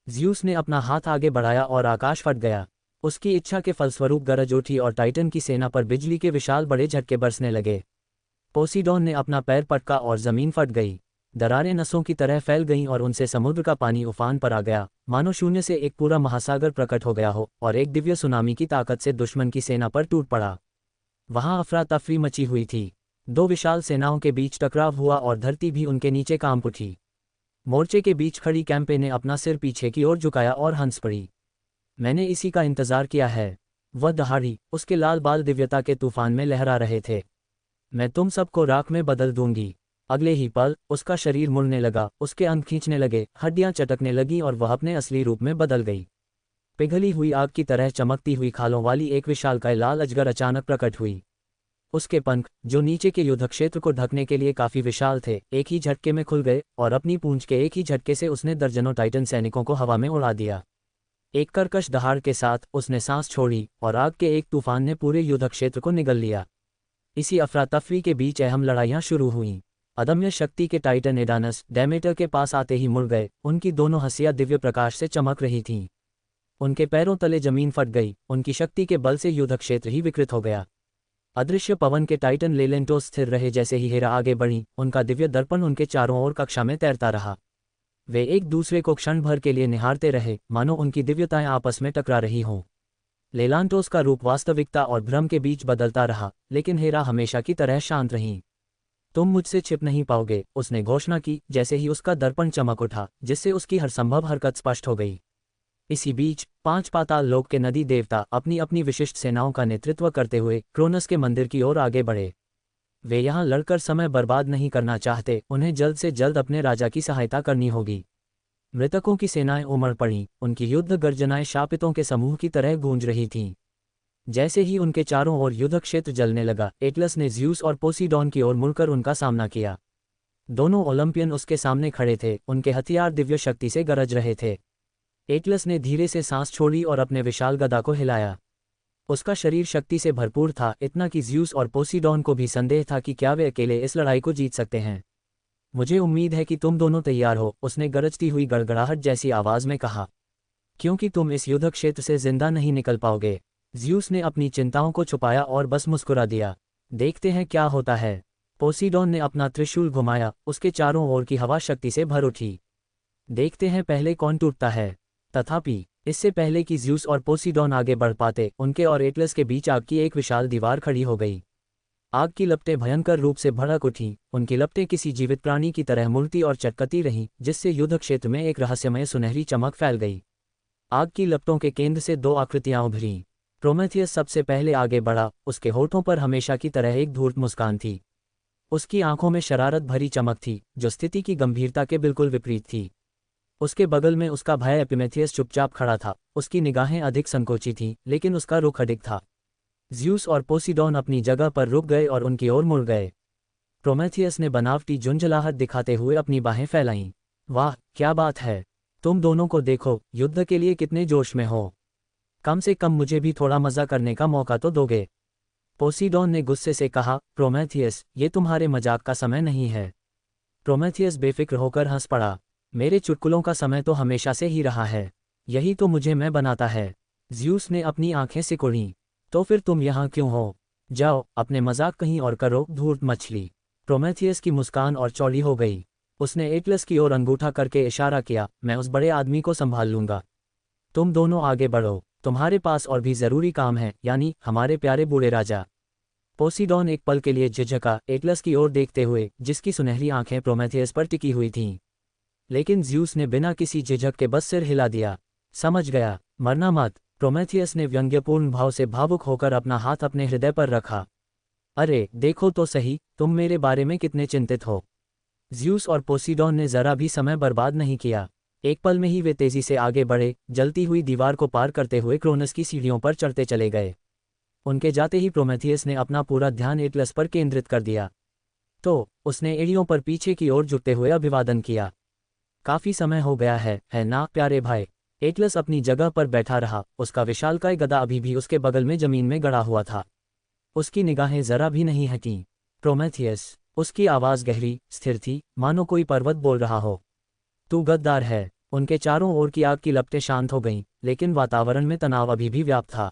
A: ज़्यूस ने अपना हाथ आगे बढ़ाया और आकाश फट गया। उसकी इच्छा के फलस्वरूप गरज उठी और टाइटन की सेना पर बिजली के विशाल बड़े झटके बरसने लगे। पोसीडॉन ने अपना पैर पटका और जमीन फट गई। दरारें नसों की तरह फैल गईं और उनसे समुद्र का पानी उफान पर आ गया, मानो शून्य से एक पूरा महासागर प्रकट हो गया हो और एक दिव्य सुनामी की ताकत से दुश्मन की सेना पर टूट पड़ा। वहां अफरा तफरी मची हुई थी। दो विशाल सेनाओं के बीच टकराव हुआ और धरती भी उनके नीचे कांप उठी। मोर्चे के बीच खड़ी कैंपे ने अपना सिर पीछे की ओर झुकाया और हंस पड़ी। मैंने इसी का इंतजार किया है। वह दहाड़ी, उसके लाल बाल दिव्यता के तूफान में लहरा रहे थे। मैं तुम सबको राख में बदल दूंगी। अगले ही पल उसका शरीर मुड़ने लगा, उसके अंग खींचने लगे, हड्डियां चटकने लगीं और वह अपने असली रूप में बदल गई। पिघली हुई आग की तरह चमकती हुई खालों वाली एक विशालकाय लाल अजगर अचानक प्रकट हुई। उसके पंख, जो नीचे के युद्ध क्षेत्र को ढकने के लिए काफी विशाल थे, एक ही झटके में खुल गए और अपनी पूंछ के एक ही झटके से उसने दर्जनों टाइटन सैनिकों को हवा में उड़ा दिया। एक कर्कश दहाड़ के साथ उसने सांस छोड़ी और आग के एक तूफान ने पूरे युद्ध क्षेत्र को निगल लिया। इसी अफरा तफरी के बीच अहम लड़ाइयां शुरू हुईं। अदम्य शक्ति के टाइटन एडानस डेमेटर के पास आते ही मुड़ गए। उनकी दोनों हंसियां दिव्य प्रकाश से चमक रही थीं। उनके पैरों तले जमीन फट गई, उनकी शक्ति के बल से युद्ध क्षेत्र ही विकृत हो गया। अदृश्य पवन के टाइटन लेलेंटोस स्थिर रहे। जैसे ही हेरा आगे बढ़ी, उनका दिव्य दर्पण उनके चारों ओर कक्षा में तैरता रहा। वे एक दूसरे को क्षण भर के लिए निहारते रहे, मानो उनकी दिव्यताएं आपस में टकरा रही हों। लेलांटोस का रूप वास्तविकता और भ्रम के बीच बदलता रहा, लेकिन हेरा हमेशा की तरह शांत रहीं। तुम मुझसे छिप नहीं पाओगे, उसने घोषणा की, जैसे ही उसका दर्पण चमक उठा, जिससे उसकी हर संभव हरकत स्पष्ट हो गई। इसी बीच 5 पाताल लोक के नदी देवता अपनी अपनी विशिष्ट सेनाओं का नेतृत्व करते हुए क्रोनस के मंदिर की ओर आगे बढ़े। वे यहाँ लड़कर समय बर्बाद नहीं करना चाहते, उन्हें जल्द से जल्द अपने राजा की सहायता करनी होगी। मृतकों की सेनाएं उमड़ पड़ीं, उनकी युद्ध गर्जनाएं शापितों के समूह की तरह गूंज रही थीं। जैसे ही उनके चारों ओर युद्ध क्षेत्र जलने लगा, एटलस ने ज़्यूस और पोसीडॉन की ओर मुड़कर उनका सामना किया। दोनों ओलंपियन उसके सामने खड़े थे, उनके हथियार दिव्य शक्ति से गरज रहे थे। एटलस ने धीरे से सांस छोड़ी और अपने विशाल गदा को हिलाया। उसका शरीर शक्ति से भरपूर था, इतना कि ज़्यूस और पोसीडॉन को भी संदेह था कि क्या वे अकेले इस लड़ाई को जीत सकते हैं। मुझे उम्मीद है कि तुम दोनों तैयार हो, उसने गरजती हुई गड़गड़ाहट जैसी आवाज में कहा, क्योंकि तुम इस युद्ध क्षेत्र से जिंदा नहीं निकल पाओगे। ज़्यूस ने अपनी चिंताओं को छुपाया और बस मुस्कुरा दिया। देखते हैं क्या होता है। पोसीडॉन ने अपना त्रिशूल घुमाया, उसके चारों ओर की हवा शक्ति से भर उठी। देखते हैं पहले कौन टूटता है। तथापि इससे पहले कि ज़्यूस और पोसीडॉन आगे बढ़ पाते, उनके और एटलस के बीच आग की एक विशाल दीवार खड़ी हो गई। आग की लपटें भयंकर रूप से भड़क उठीं, उनकी लपटें किसी जीवित प्राणी की तरह मुड़ती और चटकती रहीं, जिससे युद्ध क्षेत्र में एक रहस्यमय सुनहरी चमक फैल गई। आग की लपटों के केंद्र से दो आकृतियां उभरीं। प्रोमेथियस सबसे पहले आगे बढ़ा, उसके होठों पर हमेशा की तरह एक धूर्त मुस्कान थी। उसकी आंखों में शरारत भरी चमक थी, जो स्थिति की गंभीरता के बिल्कुल विपरीत थी। उसके बगल में उसका भाई एपिमेथियस चुपचाप खड़ा था, उसकी निगाहें अधिक संकोची थीं, लेकिन उसका रुख अडिग था। ज़्यूस और पोसीडॉन अपनी जगह पर रुक गए और उनकी ओर मुड़ गए। प्रोमेथियस ने बनावटी झुंझलाहट दिखाते हुए अपनी बाहें फैलाईं। वाह, क्या बात है! तुम दोनों को देखो, युद्ध के लिए कितने जोश में हो। कम से कम मुझे भी थोड़ा मज़ा करने का मौका तो दोगे। पोसीडॉन ने गुस्से से कहा, प्रोमेथियस, ये तुम्हारे मजाक का समय नहीं है। प्रोमेथियस बेफिक्र होकर हंस पड़ा। मेरे चुटकुलों का समय तो हमेशा से ही रहा है, यही तो मुझे मैं बनाता है। ज़्यूस ने अपनी आंखें सिकुड़ीं। तो फिर तुम यहाँ क्यों हो? जाओ, अपने मजाक कहीं और करो, धूर्त मछली। प्रोमेथियस की मुस्कान और चौड़ी हो गई। उसने एटलस की ओर अंगूठा करके इशारा किया, मैं उस बड़े आदमी को संभाल लूंगा। तुम दोनों आगे बढ़ो, तुम्हारे पास और भी ज़रूरी काम है, यानी हमारे प्यारे बूढ़े राजा। पोसीडॉन एक पल के लिए झिझका, एटलस की ओर देखते हुए, जिसकी सुनहरी आंखें प्रोमेथियस पर टिकी हुई थीं। लेकिन ज़्यूस ने बिना किसी झिझक के बस सिर हिला दिया। समझ गया, मरना मत। प्रोमेथियस ने व्यंग्यपूर्ण भाव से भावुक होकर अपना हाथ अपने हृदय पर रखा। अरे देखो तो सही, तुम मेरे बारे में कितने चिंतित हो। ज़्यूस और पोसीडॉन ने जरा भी समय बर्बाद नहीं किया। एक पल में ही वे तेजी से आगे बढ़े, जलती हुई दीवार को पार करते हुए क्रोनस की सीढ़ियों पर चढ़ते चले गए। उनके जाते ही प्रोमेथियस ने अपना पूरा ध्यान एटलस पर केंद्रित कर दिया। तो उसने एड़ियों पर पीछे की ओर झुकते हुए अभिवादन किया। काफी समय हो गया है ना प्यारे भाई? एटलस अपनी जगह पर बैठा रहा, उसका विशालकाय गदा अभी भी उसके बगल में जमीन में गड़ा हुआ था। उसकी निगाहें जरा भी नहीं हटीं। प्रोमेथियस, उसकी आवाज़ गहरी, स्थिर थी, मानो कोई पर्वत बोल रहा हो। तू गद्दार है। उनके चारों ओर की आग की लपटें शांत हो गईं, लेकिन वातावरण में तनाव अभी भी व्याप्त था।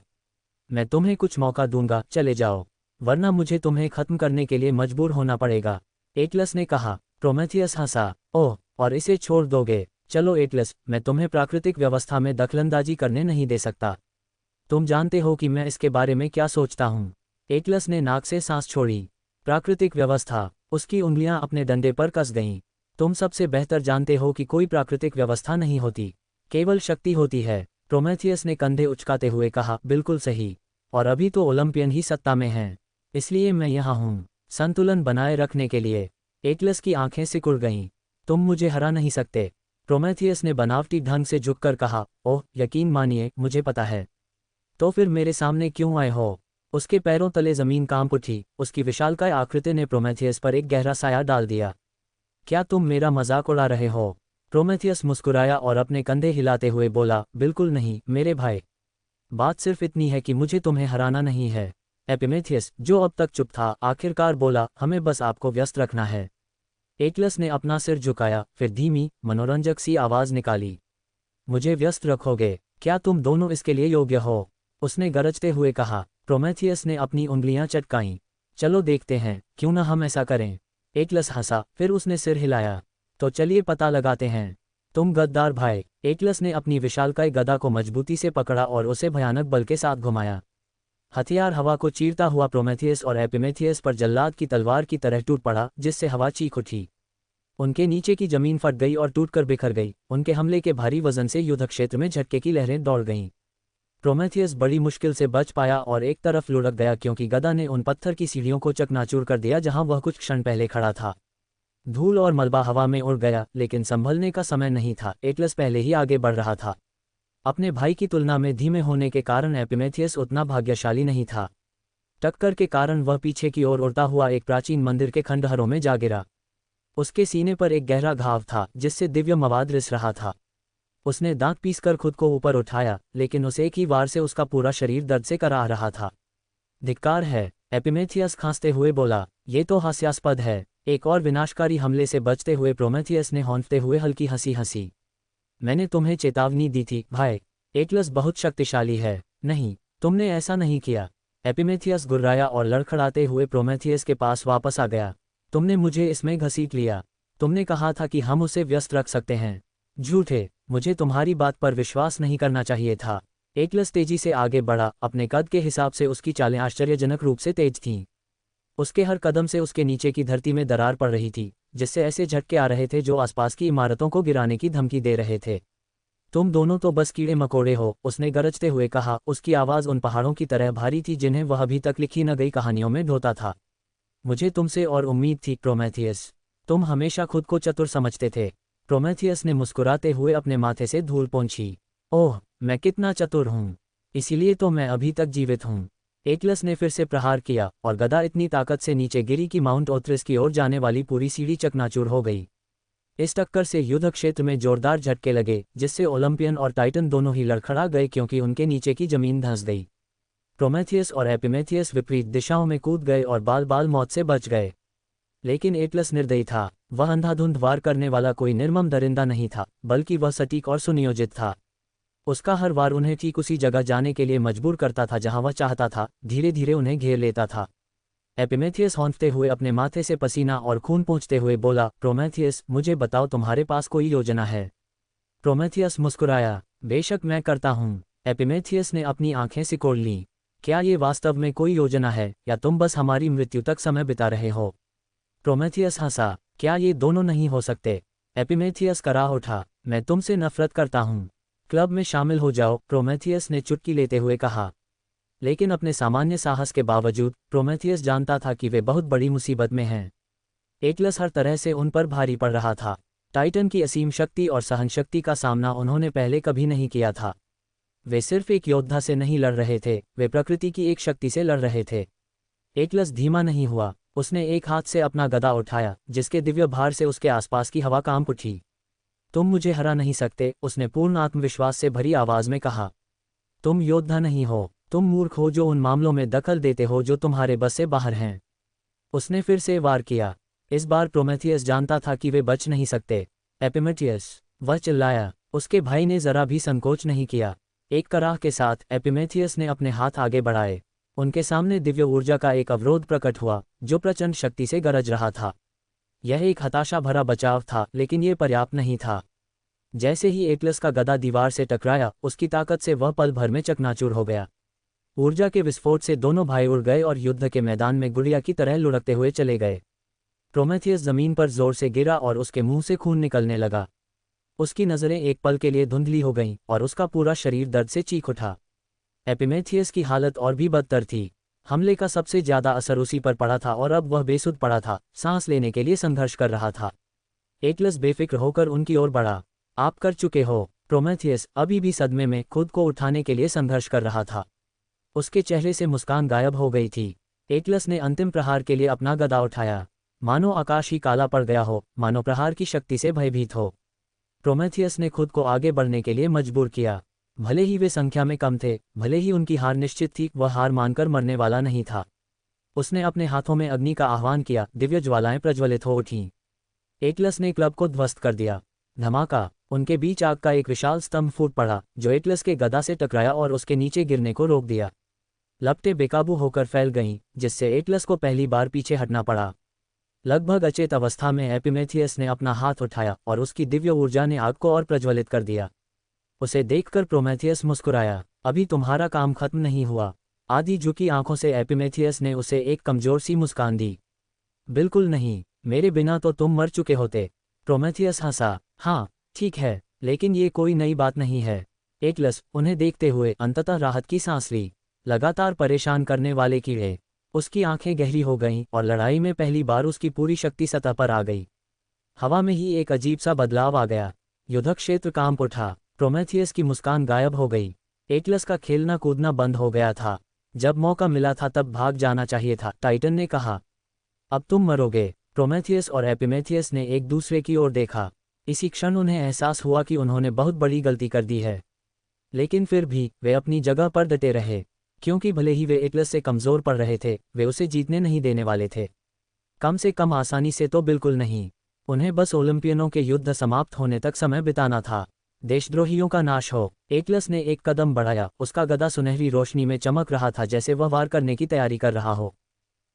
A: मैं तुम्हें कुछ मौका दूंगा, चले जाओ, वरना मुझे तुम्हें खत्म करने के लिए मजबूर होना पड़ेगा, एटलस ने कहा। प्रोमेथियस हंसा, ओह, और इसे छोड़ दोगे? चलो एटलस, मैं तुम्हें प्राकृतिक व्यवस्था में दखलंदाजी करने नहीं दे सकता। तुम जानते हो कि मैं इसके बारे में क्या सोचता हूँ। एटलस ने नाक से सांस छोड़ी। प्राकृतिक व्यवस्था? उसकी उंगलियां अपने डंडे पर कस गईं। तुम सबसे बेहतर जानते हो कि कोई प्राकृतिक व्यवस्था नहीं होती, केवल शक्ति होती है। प्रोमेथियस ने कंधे उचकाते हुए कहा, बिल्कुल सही, और अभी तो ओलंपियन ही सत्ता में हैं, इसलिए मैं यहाँ हूँ, संतुलन बनाए रखने के लिए। एटलस की आंखें सिकुड़ गईं। तुम मुझे हरा नहीं सकते, प्रोमेथियस ने बनावटी ढंग से झुककर कहा। ओह, यकीन मानिए, मुझे पता है। तो फिर मेरे सामने क्यों आए हो? उसके पैरों तले जमीन कांप उठी, उसकी विशालकाय आकृति ने प्रोमेथियस पर एक गहरा साया डाल दिया। क्या तुम मेरा मजाक उड़ा रहे हो? प्रोमेथियस मुस्कुराया और अपने कंधे हिलाते हुए बोला, बिल्कुल नहीं मेरे भाई। बात सिर्फ इतनी है कि मुझे तुम्हें हराना नहीं है। एपिमेथियस, जो अब तक चुप था, आखिरकार बोला, हमें बस आपको व्यस्त रखना है। एटलस ने अपना सिर झुकाया, फिर धीमी, मनोरंजक सी आवाज निकाली, मुझे व्यस्त रखोगे? क्या तुम दोनों इसके लिए योग्य हो? उसने गरजते हुए कहा। प्रोमेथियस ने अपनी उंगलियां चटकाईं। चलो देखते हैं, क्यों ना हम ऐसा करें। एटलस हंसा, फिर उसने सिर हिलाया। तो चलिए पता लगाते हैं। तुम गद्दार भाई। एटलस ने अपनी विशालकाय गदा को मजबूती से पकड़ा और उसे भयानक बल के साथ घुमाया। हथियार हवा को चीरता हुआ प्रोमेथियस और एपिमेथियस पर जल्लाद की तलवार की तरह टूट पड़ा, जिससे हवा चीख उठी। उनके नीचे की जमीन फट गई और टूटकर बिखर गई। उनके हमले के भारी वजन से युद्ध क्षेत्र में झटके की लहरें दौड़ गईं। प्रोमेथियस बड़ी मुश्किल से बच पाया और एक तरफ लुढ़क गया, क्योंकि गदा ने उन पत्थर की सीढ़ियों को चकनाचूर कर दिया जहां वह कुछ क्षण पहले खड़ा था। धूल और मलबा हवा में उड़ गया, लेकिन संभलने का समय नहीं था। एटलस पहले ही आगे बढ़ रहा था। अपने भाई की तुलना में धीमे होने के कारण एपिमेथियस उतना भाग्यशाली नहीं था। टक्कर के कारण वह पीछे की ओर उड़ता हुआ एक प्राचीन मंदिर के खंडहरों में जा गिरा। उसके सीने पर एक गहरा घाव था, जिससे दिव्य मवाद रिस रहा था। उसने दांत पीसकर खुद को ऊपर उठाया, लेकिन उस एक ही वार से उसका पूरा शरीर दर्द से कराह रहा था। धिक्कार है, एपिमेथियस खांसते हुए बोला, ये तो हास्यास्पद है। एक और विनाशकारी हमले से बचते हुए प्रोमेथियस ने हौंकते हुए हल्की हंसी हंसी। मैंने तुम्हें चेतावनी दी थी भाई, एटलस बहुत शक्तिशाली है। नहीं, तुमने ऐसा नहीं किया। एपिमेथियस गुर्राया और लड़खड़ाते हुए प्रोमेथियस के पास वापस आ गया। तुमने मुझे इसमें घसीट लिया। तुमने कहा था कि हम उसे व्यस्त रख सकते हैं। झूठे, मुझे तुम्हारी बात पर विश्वास नहीं करना चाहिए था। एकलस तेजी से आगे बढ़ा, अपने कद के हिसाब से उसकी चालें आश्चर्यजनक रूप से तेज थीं। उसके हर कदम से उसके नीचे की धरती में दरार पड़ रही थी, जिससे ऐसे झटके आ रहे थे जो आसपास की इमारतों को गिराने की धमकी दे रहे थे। तुम दोनों तो बस कीड़े मकोड़े हो, उसने गरजते हुए कहा। उसकी आवाज़ उन पहाड़ों की तरह भारी थी जिन्हें वह अभी तक लिखी न गई कहानियों में ढोता था। मुझे तुमसे और उम्मीद थी प्रोमेथियस। तुम हमेशा खुद को चतुर समझते थे। प्रोमेथियस ने मुस्कुराते हुए अपने माथे से धूल पोंछी। ओह, मैं कितना चतुर हूँ, इसीलिए तो मैं अभी तक जीवित हूँ। एकलस ने फिर से प्रहार किया और गदा इतनी ताकत से नीचे गिरी कि माउंट ओथ्रिस की ओर जाने वाली पूरी सीढ़ी चकनाचूर हो गई। इस टक्कर से युद्ध क्षेत्र में जोरदार झटके लगे, जिससे ओलंपियन और टाइटन दोनों ही लड़खड़ा गए क्योंकि उनके नीचे की जमीन धंस गई। प्रोमेथियस और एपिमेथियस विपरीत दिशाओं में कूद गए और बाल बाल मौत से बच गए। लेकिन एकलस निर्दयी था। वह अंधाधुंध वार करने वाला कोई निर्मम दरिंदा नहीं था, बल्कि वह सटीक और सुनियोजित था। उसका हर वार उन्हें ठीक उसी जगह जाने के लिए मजबूर करता था जहां वह चाहता था, धीरे धीरे उन्हें घेर लेता था। एपिमेथियस हौंकते हुए अपने माथे से पसीना और खून पोंछते हुए बोला, प्रोमेथियस, मुझे बताओ, तुम्हारे पास कोई योजना है? प्रोमेथियस मुस्कुराया। बेशक मैं करता हूँ। एपिमेथियस ने अपनी आंखें सिकोड़ लीं। क्या ये वास्तव में कोई योजना है, या तुम बस हमारी मृत्यु तक समय बिता रहे हो? प्रोमेथियस हंसा। क्या ये दोनों नहीं हो सकते? एपिमेथियस कराह उठा। मैं तुमसे नफरत करता हूँ। क्लब में शामिल हो जाओ, प्रोमेथियस ने चुटकी लेते हुए कहा। लेकिन अपने सामान्य साहस के बावजूद प्रोमेथियस जानता था कि वे बहुत बड़ी मुसीबत में हैं। एकलस हर तरह से उन पर भारी पड़ रहा था। टाइटन की असीम शक्ति और सहनशक्ति का सामना उन्होंने पहले कभी नहीं किया था। वे सिर्फ एक योद्धा से नहीं लड़ रहे थे, वे प्रकृति की एक शक्ति से लड़ रहे थे। एकलस धीमा नहीं हुआ। उसने एक हाथ से अपना गदा उठाया, जिसके दिव्य भार से उसके आसपास की हवा कांप उठी। तुम मुझे हरा नहीं सकते, उसने पूर्ण आत्मविश्वास से भरी आवाज में कहा। तुम योद्धा नहीं हो, तुम मूर्ख हो जो उन मामलों में दखल देते हो जो तुम्हारे बस से बाहर हैं। उसने फिर से वार किया। इस बार प्रोमेथियस जानता था कि वे बच नहीं सकते। एपिमेथियस, वह चिल्लाया। उसके भाई ने जरा भी संकोच नहीं किया। एक कराह के साथ एपिमेथियस ने अपने हाथ आगे बढ़ाए। उनके सामने दिव्य ऊर्जा का एक अवरोध प्रकट हुआ, जो प्रचंड शक्ति से गरज रहा था। यह एक हताशा भरा बचाव था, लेकिन यह पर्याप्त नहीं था। जैसे ही एकलस का गदा दीवार से टकराया, उसकी ताकत से वह पल भर में चकनाचूर हो गया। ऊर्जा के विस्फोट से दोनों भाई उड़ गए और युद्ध के मैदान में गुड़िया की तरह लुढ़कते हुए चले गए। प्रोमेथियस जमीन पर जोर से गिरा और उसके मुंह से खून निकलने लगा। उसकी नज़रें एक पल के लिए धुंधली हो गईं और उसका पूरा शरीर दर्द से चीख उठा। एपिमेथियस की हालत और भी बदतर थी। हमले का सबसे ज्यादा असर उसी पर पड़ा था और अब वह बेसुध पड़ा था, सांस लेने के लिए संघर्ष कर रहा था। एकलस बेफिक्र होकर उनकी ओर बढ़ा। आप कर चुके हो। प्रोमेथियस अभी भी सदमे में खुद को उठाने के लिए संघर्ष कर रहा था। उसके चेहरे से मुस्कान गायब हो गई थी। एकलस ने अंतिम प्रहार के लिए अपना गदा उठाया। मानो आकाश ही काला पड़ गया हो, मानो प्रहार की शक्ति से भयभीत हो। प्रोमेथियस ने खुद को आगे बढ़ने के लिए मजबूर किया। भले ही वे संख्या में कम थे, भले ही उनकी हार निश्चित थी, वह हार मानकर मरने वाला नहीं था। उसने अपने हाथों में अग्नि का आह्वान किया। दिव्य ज्वालाएं प्रज्वलित हो उठीं। एकलस ने क्लब को ध्वस्त कर दिया। धमाका! उनके बीच आग का एक विशाल स्तंभ फूट पड़ा, जो एकलस के गदा से टकराया और उसके नीचे गिरने को रोक दिया। लपटें बेकाबू होकर फैल गईं, जिससे एकलस को पहली बार पीछे हटना पड़ा। लगभग अचेत अवस्था में एपिमेथियस ने अपना हाथ उठाया और उसकी दिव्य ऊर्जा ने आग को और प्रज्वलित कर दिया। उसे देखकर प्रोमेथियस मुस्कुराया। अभी तुम्हारा काम खत्म नहीं हुआ। आधी झुकी आंखों से एपिमेथियस ने उसे एक कमजोर सी मुस्कान दी। बिल्कुल नहीं, मेरे बिना तो तुम मर चुके होते। प्रोमेथियस हंसा। हाँ ठीक है, लेकिन ये कोई नई बात नहीं है। एकलस उन्हें देखते हुए अंततः राहत की सांस ली। लगातार परेशान करने वाले कीड़े। उसकी आंखें गहरी हो गईं और लड़ाई में पहली बार उसकी पूरी शक्ति सतह पर आ गई। हवा में ही एक अजीब सा बदलाव आ गया। युद्ध क्षेत्र कांप उठा। प्रोमेथियस की मुस्कान गायब हो गई। एकलस का खेलना कूदना बंद हो गया था। जब मौका मिला था तब भाग जाना चाहिए था, टाइटन ने कहा। अब तुम मरोगे। प्रोमेथियस और एपिमेथियस ने एक दूसरे की ओर देखा। इसी क्षण उन्हें एहसास हुआ कि उन्होंने बहुत बड़ी गलती कर दी है। लेकिन फिर भी वे अपनी जगह पर डटे रहे, क्योंकि भले ही वे एकलस से कमज़ोर पड़ रहे थे, वे उसे जीतने नहीं देने वाले थे। कम से कम आसानी से तो बिल्कुल नहीं। उन्हें बस ओलंपियनों के युद्ध समाप्त होने तक समय बिताना था। देशद्रोहियों का नाश हो। एकलस ने एक कदम बढ़ाया। उसका गदा सुनहरी रोशनी में चमक रहा था, जैसे वह वार करने की तैयारी कर रहा हो।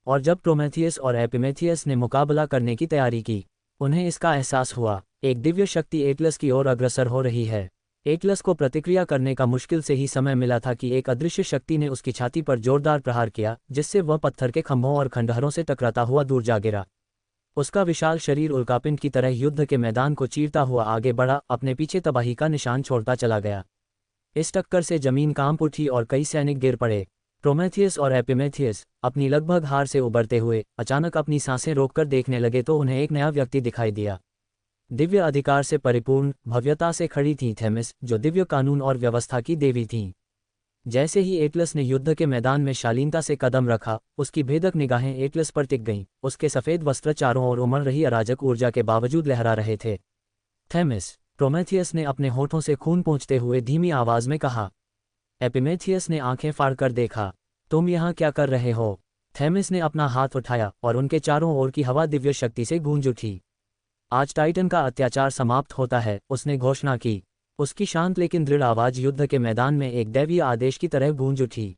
A: और जब प्रोमेथियस और एपिमेथियस ने मुकाबला करने की तैयारी की, उन्हें इसका एहसास हुआ। एक दिव्य शक्ति एटलस की ओर अग्रसर हो रही है। एटलस को प्रतिक्रिया करने का मुश्किल से ही समय मिला था कि एक अदृश्य शक्ति ने उसकी छाती पर जोरदार प्रहार किया, जिससे वह पत्थर के खंभों और खंडहरों से टकराता हुआ दूर जा गिरा। उसका विशाल शरीर उल्कापिंड की तरह युद्ध के मैदान को चीरता हुआ आगे बढ़ा, अपने पीछे तबाही का निशान छोड़ता चला गया। इस टक्कर से जमीन कांप उठी और कई सैनिक गिर पड़े। प्रोमेथियस और एपिमेथियस अपनी लगभग हार से उबरते हुए अचानक अपनी सांसें रोककर देखने लगे तो उन्हें एक नया व्यक्ति दिखाई दिया। दिव्य अधिकार से परिपूर्ण भव्यता से खड़ी थी थेमिस, जो दिव्य कानून और व्यवस्था की देवी थीं। जैसे ही एटलस ने युद्ध के मैदान में शालीनता से कदम रखा, उसकी भेदक निगाहें एटलस पर टिक गईं। उसके सफ़ेद वस्त्र चारों ओर उमड़ रही अराजक ऊर्जा के बावजूद लहरा रहे थे। थेमिस, प्रोमेथियस ने अपने होठों से खून पोंछते हुए धीमी आवाज में कहा। एपिमेथियस ने आंखें फाड़कर देखा। तुम यहाँ क्या कर रहे हो? थेमिस ने अपना हाथ उठाया और उनके चारों ओर की हवा दिव्य शक्ति से गूंज उठी। आज टाइटन का अत्याचार समाप्त होता है, उसने घोषणा की। उसकी शांत लेकिन दृढ़ आवाज युद्ध के मैदान में एक दैवीय आदेश की तरह गूंज उठी।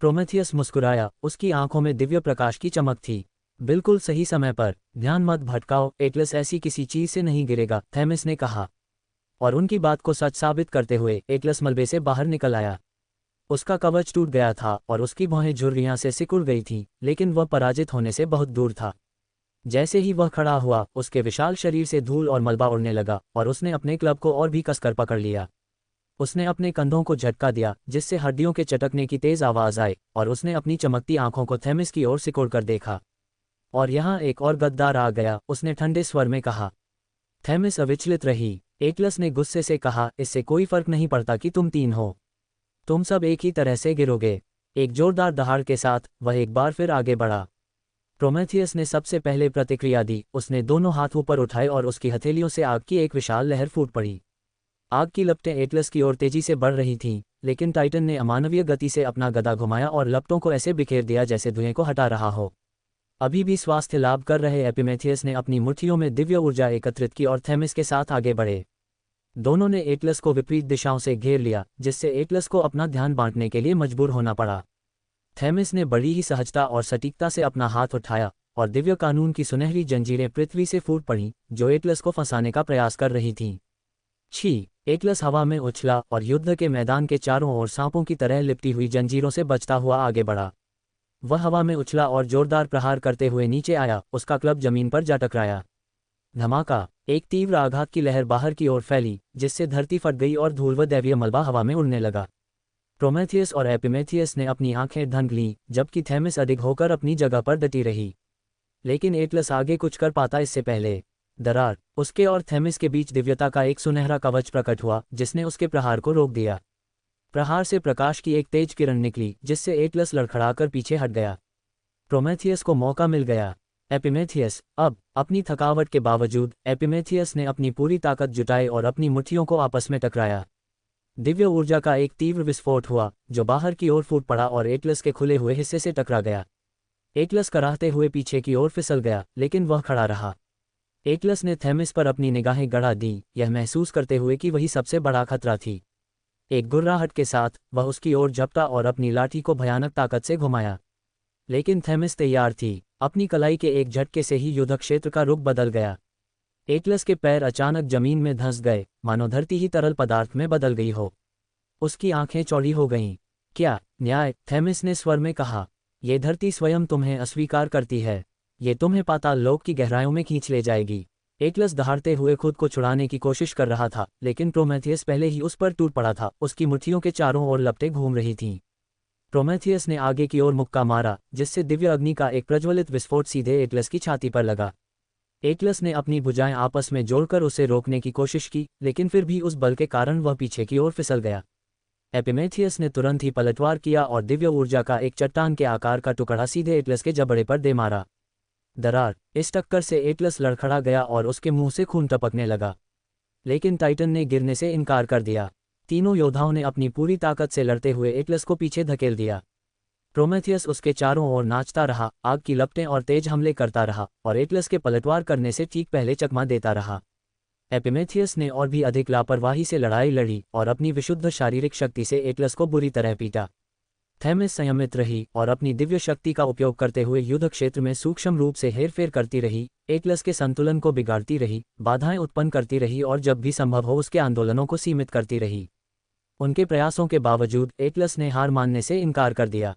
A: प्रोमेथियस मुस्कुराया, उसकी आंखों में दिव्य प्रकाश की चमक थी। बिल्कुल सही समय पर, ध्यान मत भटकाओ, एटलस ऐसी किसी चीज से नहीं गिरेगा, थेमिस ने कहा। और उनकी बात को सच साबित करते हुए एटलस मलबे से बाहर निकल आया। उसका कवच टूट गया था और उसकी भौहें झुर्रियां से सिकुड़ गई थीं, लेकिन वह पराजित होने से बहुत दूर था। जैसे ही वह खड़ा हुआ, उसके विशाल शरीर से धूल और मलबा उड़ने लगा और उसने अपने क्लब को और भी कसकर पकड़ लिया। उसने अपने कंधों को झटका दिया, जिससे हड्डियों के चटकने की तेज आवाज आई, और उसने अपनी चमकती आंखों को थेमिस की ओर सिकोड़कर देखा। और यहाँ एक और गद्दार आ गया, उसने ठंडे स्वर में कहा। थेमिस अविचलित रही। एटलस ने गुस्से से कहा, इससे कोई फर्क नहीं पड़ता कि तुम तीन हो, तुम सब एक ही तरह से गिरोगे। एक जोरदार दहाड़ के साथ वह एक बार फिर आगे बढ़ा। प्रोमेथियस ने सबसे पहले प्रतिक्रिया दी। उसने दोनों हाथ ऊपर उठाए और उसकी हथेलियों से आग की एक विशाल लहर फूट पड़ी। आग की लपटें एटलस की ओर तेजी से बढ़ रही थीं, लेकिन टाइटन ने अमानवीय गति से अपना गदा घुमाया और लपटों को ऐसे बिखेर दिया जैसे धुएं को हटा रहा हो। अभी भी स्वास्थ्य लाभ कर रहे एपिमेथियस ने अपनी मुट्ठियों में दिव्य ऊर्जा एकत्रित की और थेमिस के साथ आगे बढ़े। दोनों ने एटलस को विपरीत दिशाओं से घेर लिया, जिससे एटलस को अपना ध्यान बांटने के लिए मजबूर होना पड़ा। थेमिस ने बड़ी ही सहजता और सटीकता से अपना हाथ उठाया और दिव्य कानून की सुनहरी जंजीरें पृथ्वी से फूट पड़ीं, जो एटलस को फंसाने का प्रयास कर रही थीं। छी! एटलस हवा में उछला और युद्ध के मैदान के चारों ओर सांपों की तरह लिपटी हुई जंजीरों से बचता हुआ आगे बढ़ा। वह हवा में उछला और जोरदार प्रहार करते हुए नीचे आया, उसका क्लब जमीन पर जा टकराया। धमाका! एक तीव्र आघात की लहर बाहर की ओर फैली, जिससे धरती फट गई और धूल व दैवीय मलबा हवा में उड़ने लगा। प्रोमेथियस और एपिमेथियस ने अपनी आंखें ढंक लीं, जबकि थेमिस अडिग होकर अपनी जगह पर डटी रही। लेकिन एटलस आगे कुछ कर पाता इससे पहले। दरार! उसके और थेमिस के बीच दिव्यता का एक सुनहरा कवच प्रकट हुआ, जिसने उसके प्रहार को रोक दिया। प्रहार से प्रकाश की एक तेज किरण निकली, जिससे एटलस लड़खड़ाकर पीछे हट गया। प्रोमेथियस को मौका मिल गया। एपिमेथियस, अब अपनी थकावट के बावजूद एपिमेथियस ने अपनी पूरी ताकत जुटाई और अपनी मुट्ठियों को आपस में टकराया। दिव्य ऊर्जा का एक तीव्र विस्फोट हुआ, जो बाहर की ओर फूट पड़ा और एटलस के खुले हुए हिस्से से टकरा गया। एटलस कराहते हुए पीछे की ओर फिसल गया, लेकिन वह खड़ा रहा। एटलस ने थेमिस पर अपनी निगाहें गड़ा दी, यह महसूस करते हुए कि वही सबसे बड़ा खतरा थी। एक गुर्राहट के साथ वह उसकी ओर झपटा और अपनी लाठी को भयानक ताकत से घुमाया। लेकिन थेमिस तैयार थी। अपनी कलाई के एक झटके से ही युद्ध क्षेत्र का रुख बदल गया। एटलस के पैर अचानक जमीन में धंस गए, मानो धरती ही तरल पदार्थ में बदल गई हो। उसकी आंखें चौड़ी हो गईं। क्या न्याय? थेमिस ने स्वर में कहा। ये धरती स्वयं तुम्हें अस्वीकार करती है। ये तुम्हें पाताल लोक की गहराइयों में खींच ले जाएगी। एटलस दहाड़ते हुए खुद को छुड़ाने की कोशिश कर रहा था, लेकिन प्रोमेथियस पहले ही उस पर टूट पड़ा था। उसकी मुट्ठियों के चारों ओर लपटें घूम रही थीं। प्रोमेथियस ने आगे की ओर मुक्का मारा, जिससे दिव्य अग्नि का एक प्रज्वलित विस्फोट सीधे एटलस की छाती पर लगा। एटलस ने अपनी भुजाएं आपस में जोड़कर उसे रोकने की कोशिश की, लेकिन फिर भी उस बल के कारण वह पीछे की ओर फिसल गया। एपिमेथियस ने तुरंत ही पलटवार किया और दिव्य ऊर्जा का एक चट्टान के आकार का टुकड़ा सीधे एटलस के जबड़े पर दे मारा। दरार! इस टक्कर से एटलस लड़खड़ा गया और उसके मुंह से खून टपकने लगा। लेकिन टाइटन ने गिरने से इनकार कर दिया। तीनों योद्धाओं ने अपनी पूरी ताकत से लड़ते हुए एटलस को पीछे धकेल दिया। प्रोमेथियस उसके चारों ओर नाचता रहा, आग की लपटें और तेज हमले करता रहा, और एटलस के पलटवार करने से ठीक पहले चकमा देता रहा। एपिमेथियस ने और भी अधिक लापरवाही से लड़ाई लड़ी और अपनी विशुद्ध शारीरिक शक्ति से एटलस को बुरी तरह पीटा। थेमिस संयमित रही और अपनी दिव्य शक्ति का उपयोग करते हुए युद्ध क्षेत्र में सूक्ष्म रूप से हेरफेर करती रही, एटलस के संतुलन को बिगाड़ती रही, बाधाएं उत्पन्न करती रही और जब भी संभव हो उसके आंदोलनों को सीमित करती रही। उनके प्रयासों के बावजूद एटलस ने हार मानने से इनकार कर दिया।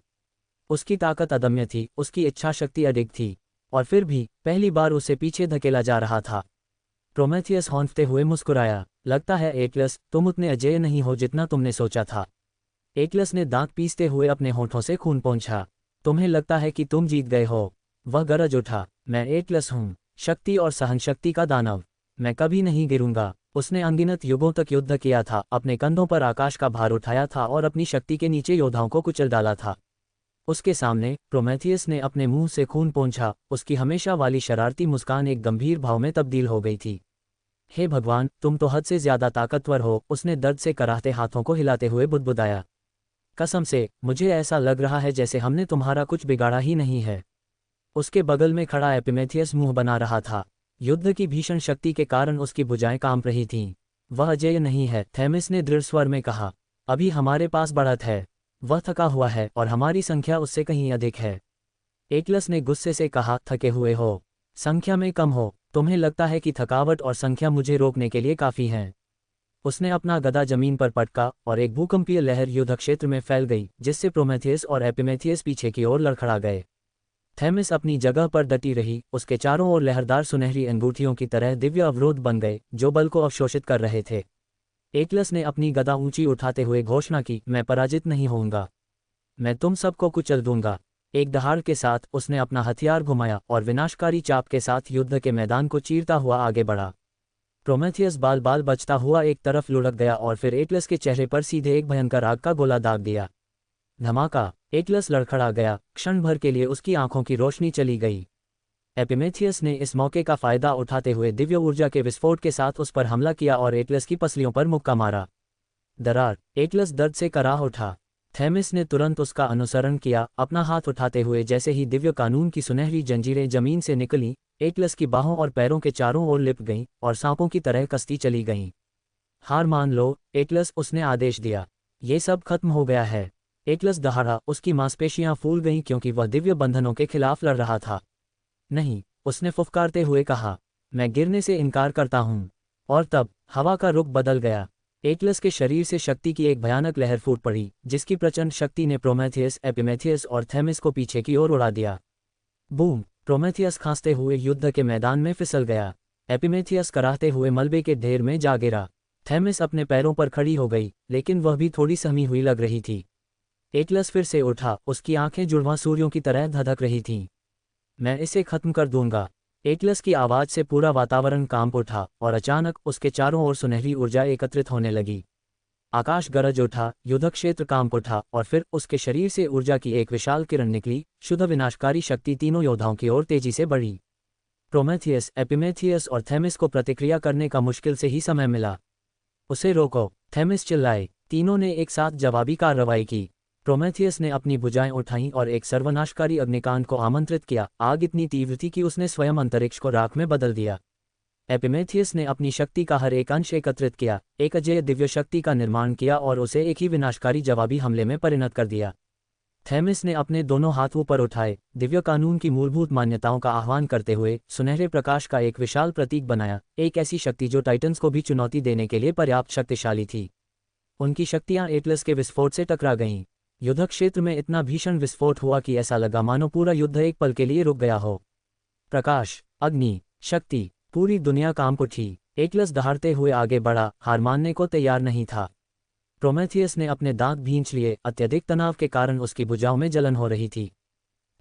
A: उसकी ताकत अदम्य थी, उसकी इच्छा शक्ति अडिग थी, और फिर भी पहली बार उसे पीछे धकेला जा रहा था। प्रोमेथियस हौंफते हुए मुस्कुराया, लगता है एटलस, तुम उतने अजेय नहीं हो जितना तुमने सोचा था। एटलस ने दांत पीसते हुए अपने होठों से खून पोंछा। तुम्हें लगता है कि तुम जीत गए हो? वह गरज उठा, मैं एटलस हूँ, शक्ति और सहनशक्ति का दानव। मैं कभी नहीं गिरूंगा। उसने अनगिनत युगों तक युद्ध किया था, अपने कंधों पर आकाश का भार उठाया था और अपनी शक्ति के नीचे योद्धाओं को कुचल डाला था। उसके सामने प्रोमेथियस ने अपने मुंह से खून पोंछा, उसकी हमेशा वाली शरारती मुस्कान एक गंभीर भाव में तब्दील हो गई थी। हे भगवान, तुम तो हद से ज्यादा ताकतवर हो, उसने दर्द से कराहते हाथों को हिलाते हुए बुदबुदाया। कसम से, मुझे ऐसा लग रहा है जैसे हमने तुम्हारा कुछ बिगाड़ा ही नहीं है। उसके बगल में खड़ा एपिमेथियस मुंह बना रहा था। युद्ध की भीषण शक्ति के कारण उसकी भुजाएं कांप रही थीं। वह अजेय नहीं है, थेमिस ने दृढ़ स्वर में कहा। अभी हमारे पास बढ़त है। वह थका हुआ है और हमारी संख्या उससे कहीं अधिक है। एटलस ने गुस्से से कहा, थके हुए हो? संख्या में कम हो? तुम्हें लगता है कि थकावट और संख्या मुझे रोकने के लिए काफ़ी हैं? उसने अपना गदा जमीन पर पटका और एक भूकंपीय लहर युद्ध क्षेत्र में फैल गई, जिससे प्रोमेथियस और एपिमेथियस पीछे की ओर लड़खड़ा गए। थेमिस अपनी जगह पर डटी रही, उसके चारों ओर लहरदार सुनहरी अंगूठियों की तरह दिव्य अवरोध बन गए, जो बल को अवशोषित कर रहे थे। एटलस ने अपनी गदा ऊंची उठाते हुए घोषणा की, मैं पराजित नहीं होऊंगा। मैं तुम सबको कुचल दूंगा। एक दहाड़ के साथ उसने अपना हथियार घुमाया और विनाशकारी चाप के साथ युद्ध के मैदान को चीरता हुआ आगे बढ़ा। प्रोमेथियस बाल बाल बचता हुआ एक तरफ लुढ़क गया और फिर एटलस के चेहरे पर सीधे एक भयंकर आग का गोला दाग दिया। धमाका! एटलस लड़खड़ा गया, क्षण भर के लिए उसकी आंखों की रोशनी चली गई। एपिमेथियस ने इस मौके का फायदा उठाते हुए दिव्य ऊर्जा के विस्फोट के साथ उस पर हमला किया और एटलस की पसलियों पर मुक्का मारा। दरार! एटलस दर्द से कराह उठा। थेमिस ने तुरंत उसका अनुसरण किया, अपना हाथ उठाते हुए जैसे ही दिव्य कानून की सुनहरी जंजीरें जमीन से निकलीं, एटलस की बाहों और पैरों के चारों ओर लिपट गईं और सांपों की तरह कसती चली गईं। हार मान लो, एटलस, उसने आदेश दिया। ये सब खत्म हो गया है। एटलस दहाड़ा, उसकी मांसपेशियां फूल गईं क्योंकि वह दिव्य बंधनों के खिलाफ लड़ रहा था। नहीं, उसने फुफकारते हुए कहा, मैं गिरने से इनकार करता हूं। और तब हवा का रुख बदल गया। एटलस के शरीर से शक्ति की एक भयानक लहर फूट पड़ी, जिसकी प्रचंड शक्ति ने प्रोमेथियस, एपिमेथियस और थेमिस को पीछे की ओर उड़ा दिया। बूम! प्रोमेथियस खांसते हुए युद्ध के मैदान में फिसल गया। एपिमेथियस कराहते हुए मलबे के ढेर में जा गिरा। थेमिस अपने पैरों पर खड़ी हो गई, लेकिन वह भी थोड़ी सहमी हुई लग रही थी। एटलस फिर से उठा, उसकी आंखें जुड़वां सूर्यों की तरह धधक रही थीं। मैं इसे खत्म कर दूंगा। एटलस की आवाज से पूरा वातावरण कांप उठा और अचानक उसके चारों ओर सुनहरी ऊर्जा एकत्रित होने लगी। आकाश गरज उठा, युद्ध क्षेत्र कांप उठा और फिर उसके शरीर से ऊर्जा की एक विशाल किरण निकली। शुद्ध विनाशकारी शक्ति तीनों योद्धाओं की ओर तेजी से बढ़ी। प्रोमेथियस, एपिमेथियस और थेमिस को प्रतिक्रिया करने का मुश्किल से ही समय मिला। उसे रोको! थेमिस चिल्लाए। तीनों ने एक साथ जवाबी कार्रवाई की। प्रोमेथियस ने अपनी भुजाएं उठाईं और एक सर्वनाशकारी अग्निकांड को आमंत्रित किया। आग इतनी तीव्र थी कि उसने स्वयं अंतरिक्ष को राख में बदल दिया। एपिमेथियस ने अपनी शक्ति का हर एक अंश एकत्रित किया, एक अजेय दिव्य शक्ति का निर्माण किया और उसे एक ही विनाशकारी जवाबी हमले में परिणत कर दिया। थेमिस ने अपने दोनों हाथ ऊपर उठाए, दिव्य कानून की मूलभूत मान्यताओं का आह्वान करते हुए सुनहरे प्रकाश का एक विशाल प्रतीक बनाया, एक ऐसी शक्ति जो टाइटन्स को भी चुनौती देने के लिए पर्याप्त शक्तिशाली थी। उनकी शक्तियां एटलस के विस्फोट से टकरा गईं। युद्ध क्षेत्र में इतना भीषण विस्फोट हुआ कि ऐसा लगा मानो पूरा युद्ध एक पल के लिए रुक गया हो। प्रकाश, अग्नि, शक्ति, पूरी दुनिया कांप उठी। एटलस दहाड़ते हुए आगे बढ़ा, हार मानने को तैयार नहीं था। प्रोमेथियस ने अपने दांत भींच लिए, अत्यधिक तनाव के कारण उसकी भुजाओं में जलन हो रही थी।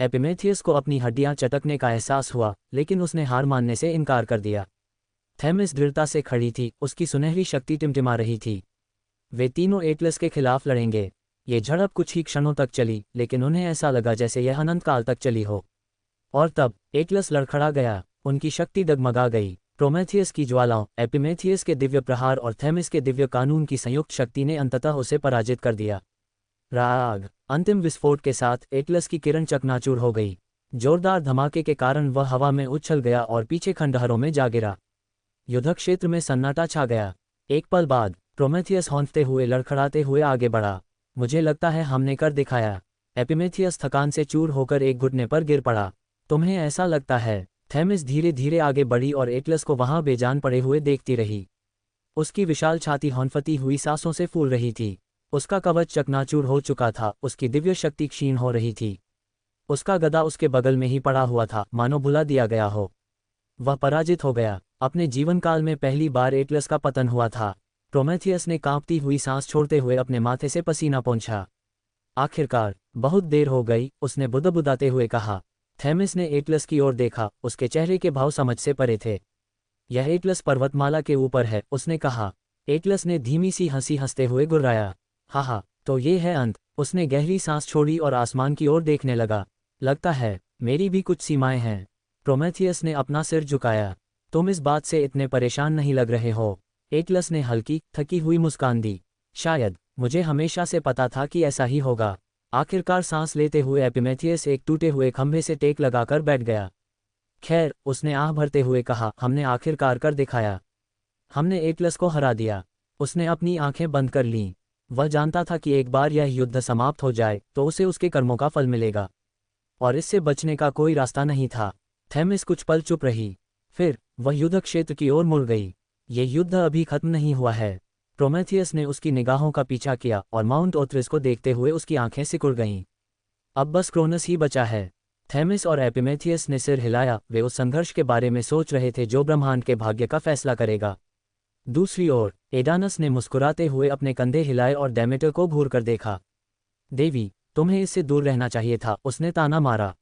A: एपिमेथियस को अपनी हड्डियां चटकने का एहसास हुआ, लेकिन उसने हार मानने से इनकार कर दिया। थेमिस दृढ़ता से खड़ी थी, उसकी सुनहरी शक्ति टिमटिमा रही थी। वे तीनों एटलस के खिलाफ लड़ेंगे। ये झड़प कुछ ही क्षणों तक चली, लेकिन उन्हें ऐसा लगा जैसे यह अनंत काल तक चली हो। और तब एटलस लड़खड़ा गया, उनकी शक्ति डगमगा गई। प्रोमेथियस की ज्वालाओं, एपिमेथियस के दिव्य प्रहार और थेमिस के दिव्य कानून की संयुक्त शक्ति ने अंततः उसे पराजित कर दिया। राग! अंतिम विस्फोट के साथ एटलस की किरण चकनाचूर हो गई। जोरदार धमाके के कारण वह हवा में उछल गया और पीछे खंडहरों में जा गिरा। युद्ध क्षेत्र में सन्नाटा छा गया। एक पल बाद प्रोमेथियस हौंफते हुए लड़खड़ाते हुए आगे बढ़ा। मुझे लगता है हमने कर दिखाया। एपिमेथियस थकान से चूर होकर एक घुटने पर गिर पड़ा। तुम्हें ऐसा लगता है? थेमिस धीरे धीरे आगे बढ़ी और एटलस को वहां बेजान पड़े हुए देखती रही। उसकी विशाल छाती हौंफती हुई सांसों से फूल रही थी। उसका कवच चकनाचूर हो चुका था, उसकी दिव्य शक्ति क्षीण हो रही थी। उसका गदा उसके बगल में ही पड़ा हुआ था, मानो भुला दिया गया हो। वह पराजित हो गया। अपने जीवनकाल में पहली बार एटलस का पतन हुआ था। प्रोमेथियस ने कांपती हुई सांस छोड़ते हुए अपने माथे से पसीना पोंछा। आखिरकार, बहुत देर हो गई, उसने बुदबुदाते हुए कहा। थेमिस ने एटलस की ओर देखा, उसके चेहरे के भाव समझ से परे थे। यह एटलस पर्वतमाला के ऊपर है, उसने कहा। एटलस ने धीमी सी हंसी हंसते हुए गुर्राया। हा, तो ये है अंत। उसने गहरी सांस छोड़ी और आसमान की ओर देखने लगा। लगता है मेरी भी कुछ सीमाएं हैं। प्रोमेथियस ने अपना सिर झुकाया। तुम इस बात से इतने परेशान नहीं लग रहे हो। एटलस ने हल्की थकी हुई मुस्कान दी। शायद, मुझे हमेशा से पता था कि ऐसा ही होगा। आखिरकार सांस लेते हुए एपिमेथियस एक टूटे हुए खंभे से टेक लगाकर बैठ गया। खैर, उसने आह भरते हुए कहा, हमने आखिरकार कर दिखाया। हमने एटलस को हरा दिया। उसने अपनी आंखें बंद कर लीं। वह जानता था कि एक बार यह युद्ध समाप्त हो जाए तो उसे उसके कर्मों का फल मिलेगा, और इससे बचने का कोई रास्ता नहीं था। थेमिस कुछ पल चुप रही। फिर वह युद्ध क्षेत्र की ओर मुड़ गई। ये युद्ध अभी खत्म नहीं हुआ है। प्रोमेथियस ने उसकी निगाहों का पीछा किया और माउंट ओथ्रिस को देखते हुए उसकी आंखें सिकुड़ गईं। अब बस क्रोनस ही बचा है। थेमिस और एपिमेथियस ने सिर हिलाया। वे उस संघर्ष के बारे में सोच रहे थे जो ब्रह्मांड के भाग्य का फैसला करेगा। दूसरी ओर एडानस ने मुस्कुराते हुए अपने कंधे हिलाए और डेमेटर को घूर कर देखा। देवी, तुम्हें इससे दूर रहना चाहिए था, उसने ताना मारा।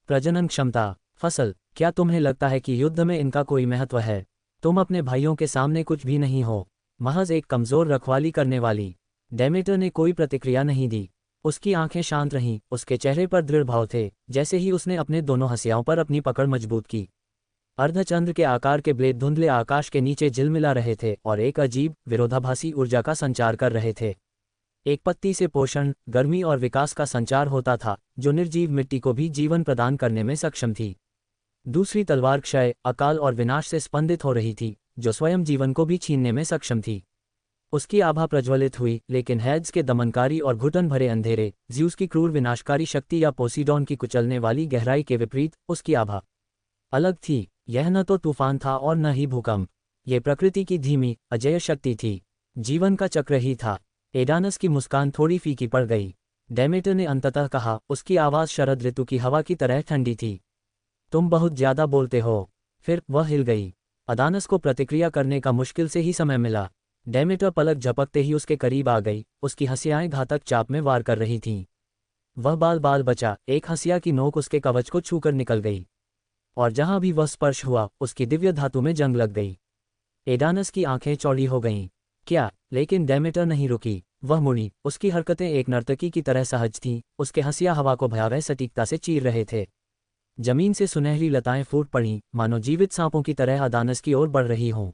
A: प्रजनन क्षमता, फसल, क्या तुम्हें लगता है कि युद्ध में इनका कोई महत्व है? तुम अपने भाइयों के सामने कुछ भी नहीं हो, महज एक कमजोर रखवाली करने वाली। डेमेटर ने कोई प्रतिक्रिया नहीं दी। उसकी आंखें शांत रहीं, उसके चेहरे पर दृढ़ भाव थे। जैसे ही उसने अपने दोनों हंसियाओं पर अपनी पकड़ मजबूत की, अर्धचंद्र के आकार के ब्लेड धुंधले आकाश के नीचे झिलमिला रहे थे और एक अजीब, विरोधाभासी ऊर्जा का संचार कर रहे थे। एक पत्ती से पोषण, गर्मी और विकास का संचार होता था, जो निर्जीव मिट्टी को भी जीवन प्रदान करने में सक्षम थी। दूसरी तलवार क्षय, अकाल और विनाश से स्पंदित हो रही थी, जो स्वयं जीवन को भी छीनने में सक्षम थी। उसकी आभा प्रज्वलित हुई, लेकिन हेड्स के दमनकारी और घुटन भरे अंधेरे, ज़्यूस की क्रूर विनाशकारी शक्ति या पोसीडॉन की कुचलने वाली गहराई के विपरीत, उसकी आभा अलग थी। यह न तो तूफान था और न ही भूकंप। ये प्रकृति की धीमी, अजेय शक्ति थी। जीवन का चक्र ही था। एडानस की मुस्कान थोड़ी फीकी पड़ गई। डेमेटर ने अंततः कहा, उसकी आवाज़ शरद ऋतु की हवा की तरह ठंडी थी। तुम बहुत ज्यादा बोलते हो। फिर वह हिल गई। अदानस को प्रतिक्रिया करने का मुश्किल से ही समय मिला। डेमेटर पलक झपकते ही उसके करीब आ गई। उसकी हंसियाएं घातक चाप में वार कर रही थीं। वह बाल बाल बचा। एक हंसिया की नोक उसके कवच को छूकर निकल गई, और जहां भी वह स्पर्श हुआ, उसकी दिव्य धातु में जंग लग गई। एडानस की आंखें चौड़ी हो गईं। क्या? लेकिन डेमेटर नहीं रुकी। वह मुड़ी। उसकी हरकतें एक नर्तकी की तरह सहज थीं। उसके हंसिया हवा को भयावह सटीकता से चीर रहे थे। जमीन से सुनहरी लताएं फूट पड़ीं, मानो जीवित सांपों की तरह अदानस की ओर बढ़ रही हों।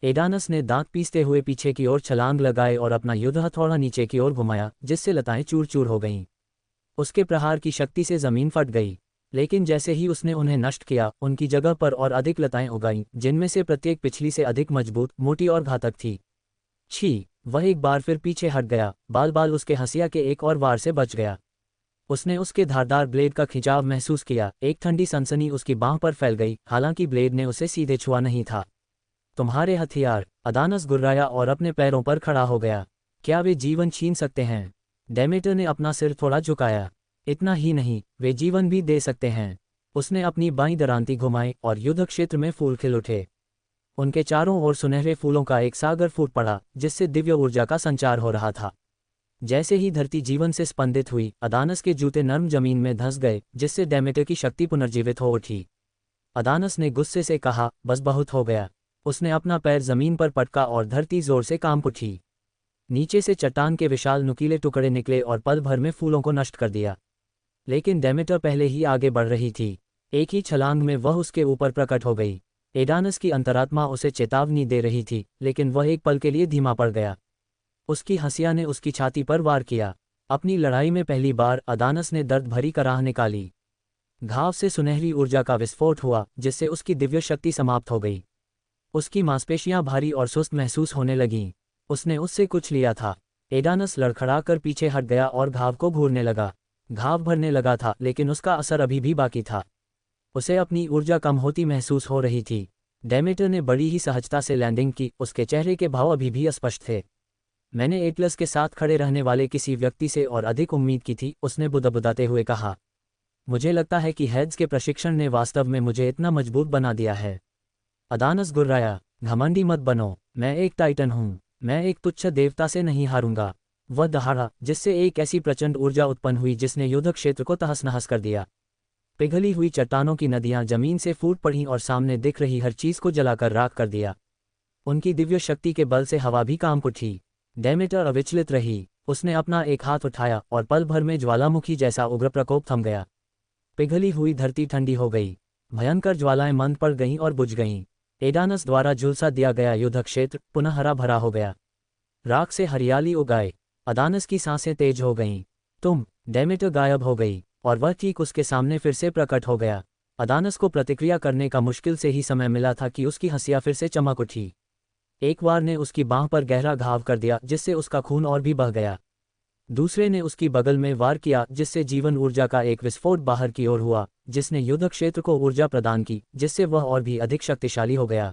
A: एडानस ने दांत पीसते हुए पीछे की ओर छलांग लगाए और अपना युद्ध हथौड़ा नीचे की ओर घुमाया, जिससे लताएं चूर चूर हो गईं। उसके प्रहार की शक्ति से जमीन फट गई, लेकिन जैसे ही उसने उन्हें नष्ट किया, उनकी जगह पर और अधिक लताएं उगाईं, जिनमें से प्रत्येक पिछली से अधिक मजबूत, मोटी और घातक थी। छी! वह एक बार फिर पीछे हट गया। बाल बाल उसके हंसिया के एक और वार से बच गया। उसने उसके धारदार ब्लेड का खिंचाव महसूस किया। एक ठंडी सनसनी उसकी बांह पर फैल गई, हालांकि ब्लेड ने उसे सीधे छुआ नहीं था। तुम्हारे हथियार, अदानस गुर्राया और अपने पैरों पर खड़ा हो गया। क्या वे जीवन छीन सकते हैं? डेमेटर ने अपना सिर थोड़ा झुकाया। इतना ही नहीं, वे जीवन भी दे सकते हैं। उसने अपनी बाईं दरांती घुमाई और युद्ध क्षेत्र में फूल खिल उठे। उनके चारों ओर सुनहरे फूलों का एक सागर फूट पड़ा, जिससे दिव्य ऊर्जा का संचार हो रहा था। जैसे ही धरती जीवन से स्पंदित हुई, अदानस के जूते नर्म जमीन में धंस गए, जिससे डेमेटर की शक्ति पुनर्जीवित हो उठी। अदानस ने गुस्से से कहा, बस बहुत हो गया। उसने अपना पैर जमीन पर पटका और धरती जोर से कांप उठी। नीचे से चट्टान के विशाल नुकीले टुकड़े निकले और पल भर में फूलों को नष्ट कर दिया। लेकिन डेमेटर पहले ही आगे बढ़ रही थी। एक ही छलांग में वह उसके ऊपर प्रकट हो गई। एडानस की अंतरात्मा उसे चेतावनी दे रही थी, लेकिन वह एक पल के लिए धीमा पड़ गया। उसकी हंसिया ने उसकी छाती पर वार किया। अपनी लड़ाई में पहली बार अदानस ने दर्द भरी कराह निकाली। घाव से सुनहरी ऊर्जा का विस्फोट हुआ, जिससे उसकी दिव्य शक्ति समाप्त हो गई। उसकी मांसपेशियां भारी और सुस्त महसूस होने लगीं। उसने उससे कुछ लिया था। एडानस लड़खड़ाकर पीछे हट गया और घाव को घूरने लगा। घाव भरने लगा था, लेकिन उसका असर अभी भी बाकी था। उसे अपनी ऊर्जा कम होती महसूस हो रही थी। डेमेटर ने बड़ी ही सहजता से लैंडिंग की, उसके चेहरे के भाव अभी भी अस्पष्ट थे। मैंने एटलस के साथ खड़े रहने वाले किसी व्यक्ति से और अधिक उम्मीद की थी, उसने बुदबुदाते हुए कहा। मुझे लगता है कि हेड्स के प्रशिक्षण ने वास्तव में मुझे इतना मजबूत बना दिया है। अदानस गुर्राया, घमंडी मत बनो, मैं एक टाइटन हूँ, मैं एक तुच्छ देवता से नहीं हारूंगा। वह दहाड़ा, जिससे एक ऐसी प्रचंड ऊर्जा उत्पन्न हुई जिसने युद्ध क्षेत्र को तहस नहस कर दिया। पिघली हुई चट्टानों की नदियां जमीन से फूट पड़ीं और सामने दिख रही हर चीज को जलाकर राख कर दिया। उनकी दिव्य शक्ति के बल से हवा भी कांप उठी। डेमेटर अविचलित रही, उसने अपना एक हाथ उठाया और पल भर में ज्वालामुखी जैसा उग्र प्रकोप थम गया। पिघली हुई धरती ठंडी हो गई, भयंकर ज्वालाएं मंद पड़ गईं और बुझ गईं। एडानस द्वारा झुलसा दिया गया युद्ध क्षेत्र पुनः हरा भरा हो गया। राख से हरियाली उगाए। अदानस की सांसें तेज हो गईं। डेमेटर गायब हो गई और वह ठीक उसके सामने फिर से प्रकट हो गया। अदानस को प्रतिक्रिया करने का मुश्किल से ही समय मिला था कि उसकी हंसिया फिर से चमक उठी। एक वार ने उसकी बांह पर गहरा घाव कर दिया, जिससे उसका खून और भी बह गया। दूसरे ने उसकी बगल में वार किया, जिससे जीवन ऊर्जा का एक विस्फोट बाहर की ओर हुआ, जिसने युद्ध क्षेत्र को ऊर्जा प्रदान की, जिससे वह और भी अधिक शक्तिशाली हो गया।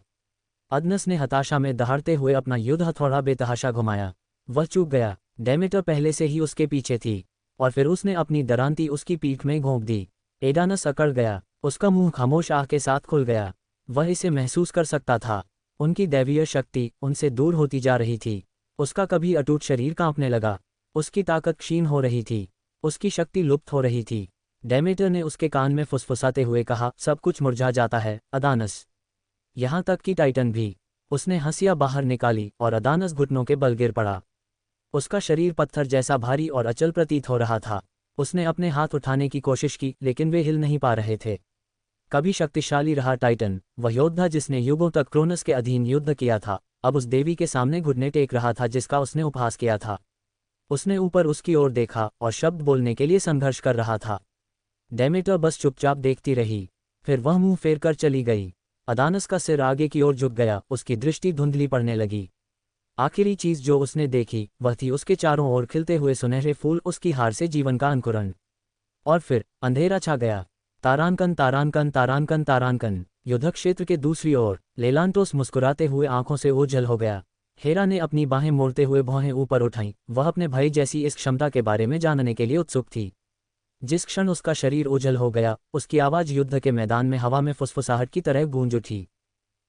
A: अदनस ने हताशा में दहाड़ते हुए अपना युद्ध हथौड़ा बेतहाशा घुमाया। वह चूक गया। डेमेटर पहले से ही उसके पीछे थी और फिर उसने अपनी दरांती उसकी पीठ में घोंप दी। एडानस अकड़ गया, उसका मुंह खामोश आह के साथ खुल गया। वह इसे महसूस कर सकता था। उनकी दैवीय शक्ति उनसे दूर होती जा रही थी। उसका कभी अटूट शरीर कांपने लगा। उसकी ताकत क्षीण हो रही थी। उसकी शक्ति लुप्त हो रही थी। डेमेटर ने उसके कान में फुसफुसाते हुए कहा, सब कुछ मुरझा जाता है अदानस, यहाँ तक कि टाइटन भी। उसने हंसिया बाहर निकाली और अदानस घुटनों के बल गिर पड़ा। उसका शरीर पत्थर जैसा भारी और अचल प्रतीत हो रहा था। उसने अपने हाथ उठाने की कोशिश की, लेकिन वे हिल नहीं पा रहे थे। कभी शक्तिशाली रहा टाइटन, वह योद्धा जिसने युगों तक क्रोनस के अधीन युद्ध किया था, अब उस देवी के सामने घुटने टेक रहा था जिसका उसने उपहास किया था। उसने ऊपर उसकी ओर देखा और शब्द बोलने के लिए संघर्ष कर रहा था। डेमेटर बस चुपचाप देखती रही, फिर वह मुंह फेर कर चली गई। अदानस का सिर आगे की ओर झुक गया, उसकी दृष्टि धुंधली पड़ने लगी। आखिरी चीज जो उसने देखी वह थी उसके चारों ओर खिलते हुए सुनहरे फूल, उसकी हार से जीवन का अंकुरण। और फिर अंधेरा छा गया। तारांकन तारांकन तारांकन तारांकन। युद्ध क्षेत्र के दूसरी ओर लेलांटोस मुस्कुराते हुए आंखों से ओझल हो गया। हेरा ने अपनी बाहें मोड़ते हुए भौहें ऊपर उठाईं। वह अपने भाई जैसी इस क्षमता के बारे में जानने के लिए उत्सुक थी। जिस क्षण उसका शरीर ओझल हो गया, उसकी आवाज युद्ध के मैदान में हवा में फुसफुसाहट की तरह गूंज उठी।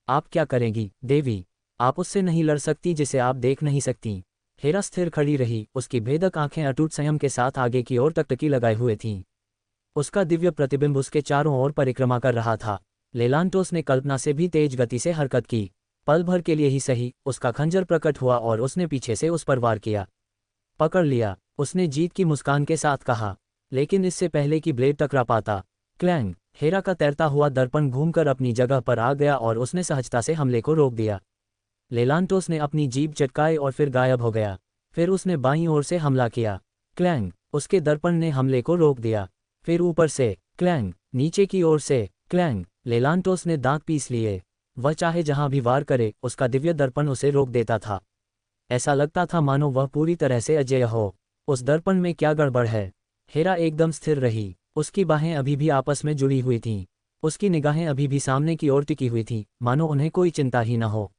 A: आप क्या करेंगी देवी? आप उससे नहीं लड़ सकती जिसे आप देख नहीं सकती। हेरा स्थिर खड़ी रही, उसकी भेदक आंखें अटूट संयम के साथ आगे की ओर टकटकी लगाए हुए थीं। उसका दिव्य प्रतिबिंब उसके चारों ओर परिक्रमा कर रहा था। लेलांटोस ने कल्पना से भी तेज गति से हरकत की। पल भर के लिए ही सही, उसका खंजर प्रकट हुआ और उसने पीछे से उस पर वार किया। पकड़ लिया, उसने जीत की मुस्कान के साथ कहा, लेकिन इससे पहले कि ब्लेड टकरा पाता, क्लैंग, हेरा का तैरता हुआ दर्पण घूमकर अपनी जगह पर आ गया और उसने सहजता से हमले को रोक दिया। लेलांटोस ने अपनी जीभ चटकाई और फिर गायब हो गया। फिर उसने बाईं ओर से हमला किया। क्लैंग, उसके दर्पण ने हमले को रोक दिया। फिर ऊपर से, क्लैंग, नीचे की ओर से, क्लैंग। लेलांटोस ने दांत पीस लिए। वह चाहे जहां भी वार करे, उसका दिव्य दर्पण उसे रोक देता था। ऐसा लगता था मानो वह पूरी तरह से अजेय हो। उस दर्पण में क्या गड़बड़ है? हेरा एकदम स्थिर रही। उसकी बाहें अभी भी आपस में जुड़ी हुई थीं। उसकी निगाहें अभी भी सामने की ओर टिकी हुई थीं, मानो उन्हें कोई चिंता ही न हो।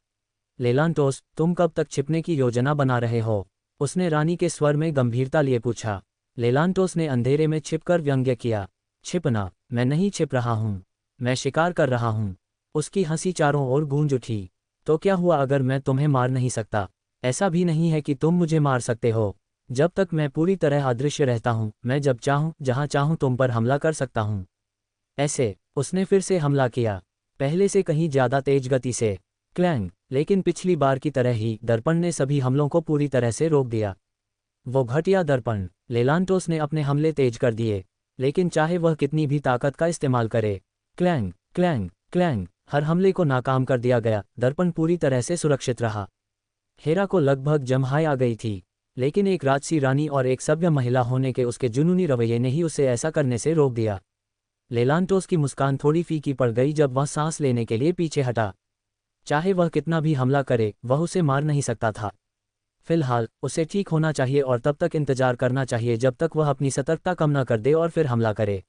A: लेलांटोस, तुम कब तक छिपने की योजना बना रहे हो? उसने रानी के स्वर में गंभीरता लिए पूछा। लेलांटोस ने अंधेरे में छिपकर व्यंग्य किया। छिपना? मैं नहीं छिप रहा हूं, मैं शिकार कर रहा हूं। उसकी हंसी चारों ओर गूंज उठी। तो क्या हुआ अगर मैं तुम्हें मार नहीं सकता? ऐसा भी नहीं है कि तुम मुझे मार सकते हो। जब तक मैं पूरी तरह अदृश्य रहता हूं, मैं जब चाहूं जहां चाहूं तुम पर हमला कर सकता हूं। ऐसे उसने फिर से हमला किया, पहले से कहीं ज्यादा तेज गति से। क्लैंग, लेकिन पिछली बार की तरह ही दर्पण ने सभी हमलों को पूरी तरह से रोक दिया। वो घटिया दर्पण। लेलांटोस ने अपने हमले तेज कर दिए, लेकिन चाहे वह कितनी भी ताकत का इस्तेमाल करे, क्लैंग क्लैंग क्लैंग, हर हमले को नाकाम कर दिया गया। दर्पण पूरी तरह से सुरक्षित रहा। हेरा को लगभग जम्हाई आ गई थी, लेकिन एक राजसी रानी और एक सभ्य महिला होने के उसके जुनूनी रवैये ने ही उसे ऐसा करने से रोक दिया। लेलांटोस की मुस्कान थोड़ी फीकी पड़ गई जब वह सांस लेने के लिए पीछे हटा। चाहे वह कितना भी हमला करे, वह उसे मार नहीं सकता था। फिलहाल उसे ठीक होना चाहिए और तब तक इंतजार करना चाहिए जब तक वह अपनी सतर्कता कम न कर दे और फिर हमला करे।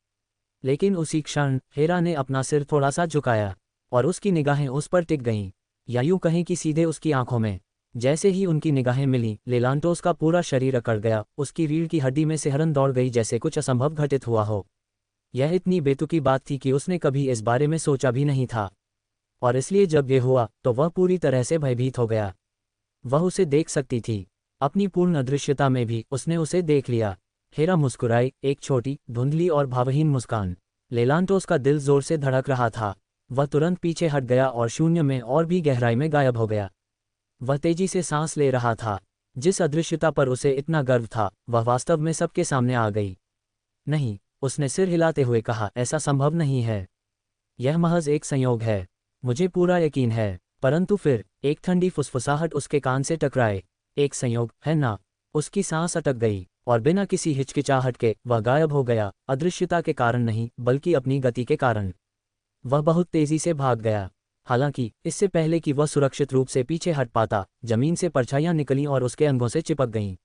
A: लेकिन उसी क्षण हेरा ने अपना सिर थोड़ा सा झुकाया और उसकी निगाहें उस पर टिक गईं, या यूं कहें कि सीधे उसकी आंखों में। जैसे ही उनकी निगाहें मिली, लेलांटोस का पूरा शरीर अकड़ गया, उसकी रीढ़ की हड्डी में सिहरन दौड़ गई जैसे कुछ असंभव घटित हुआ हो। यह इतनी बेतुकी बात थी कि उसने कभी इस बारे में सोचा भी नहीं था, और इसलिए जब ये हुआ तो वह पूरी तरह से भयभीत हो गया। वह उसे देख सकती थी, अपनी पूर्ण अदृश्यता में भी उसने उसे देख लिया। हेरा मुस्कुराई, एक छोटी, धुंधली और भावहीन मुस्कान। लेलांटोस का दिल जोर से धड़क रहा था। वह तुरंत पीछे हट गया और शून्य में और भी गहराई में गायब हो गया। वह तेजी से सांस ले रहा था। जिस अदृश्यता पर उसे इतना गर्व था, वह वास्तव में सबके सामने आ गई। नहीं, उसने सिर हिलाते हुए कहा, ऐसा संभव नहीं है। यह महज एक संयोग है। मुझे पूरा यकीन है। परंतु फिर एक ठंडी फुसफुसाहट उसके कान से टकराए। एक संयोग है ना? उसकी सांस अटक गई और बिना किसी हिचकिचाहट के वह गायब हो गया, अदृश्यता के कारण नहीं बल्कि अपनी गति के कारण। वह बहुत तेजी से भाग गया। हालांकि इससे पहले कि वह सुरक्षित रूप से पीछे हट पाता, जमीन से परछाइयां निकलीं और उसके अंगों से चिपक गईं।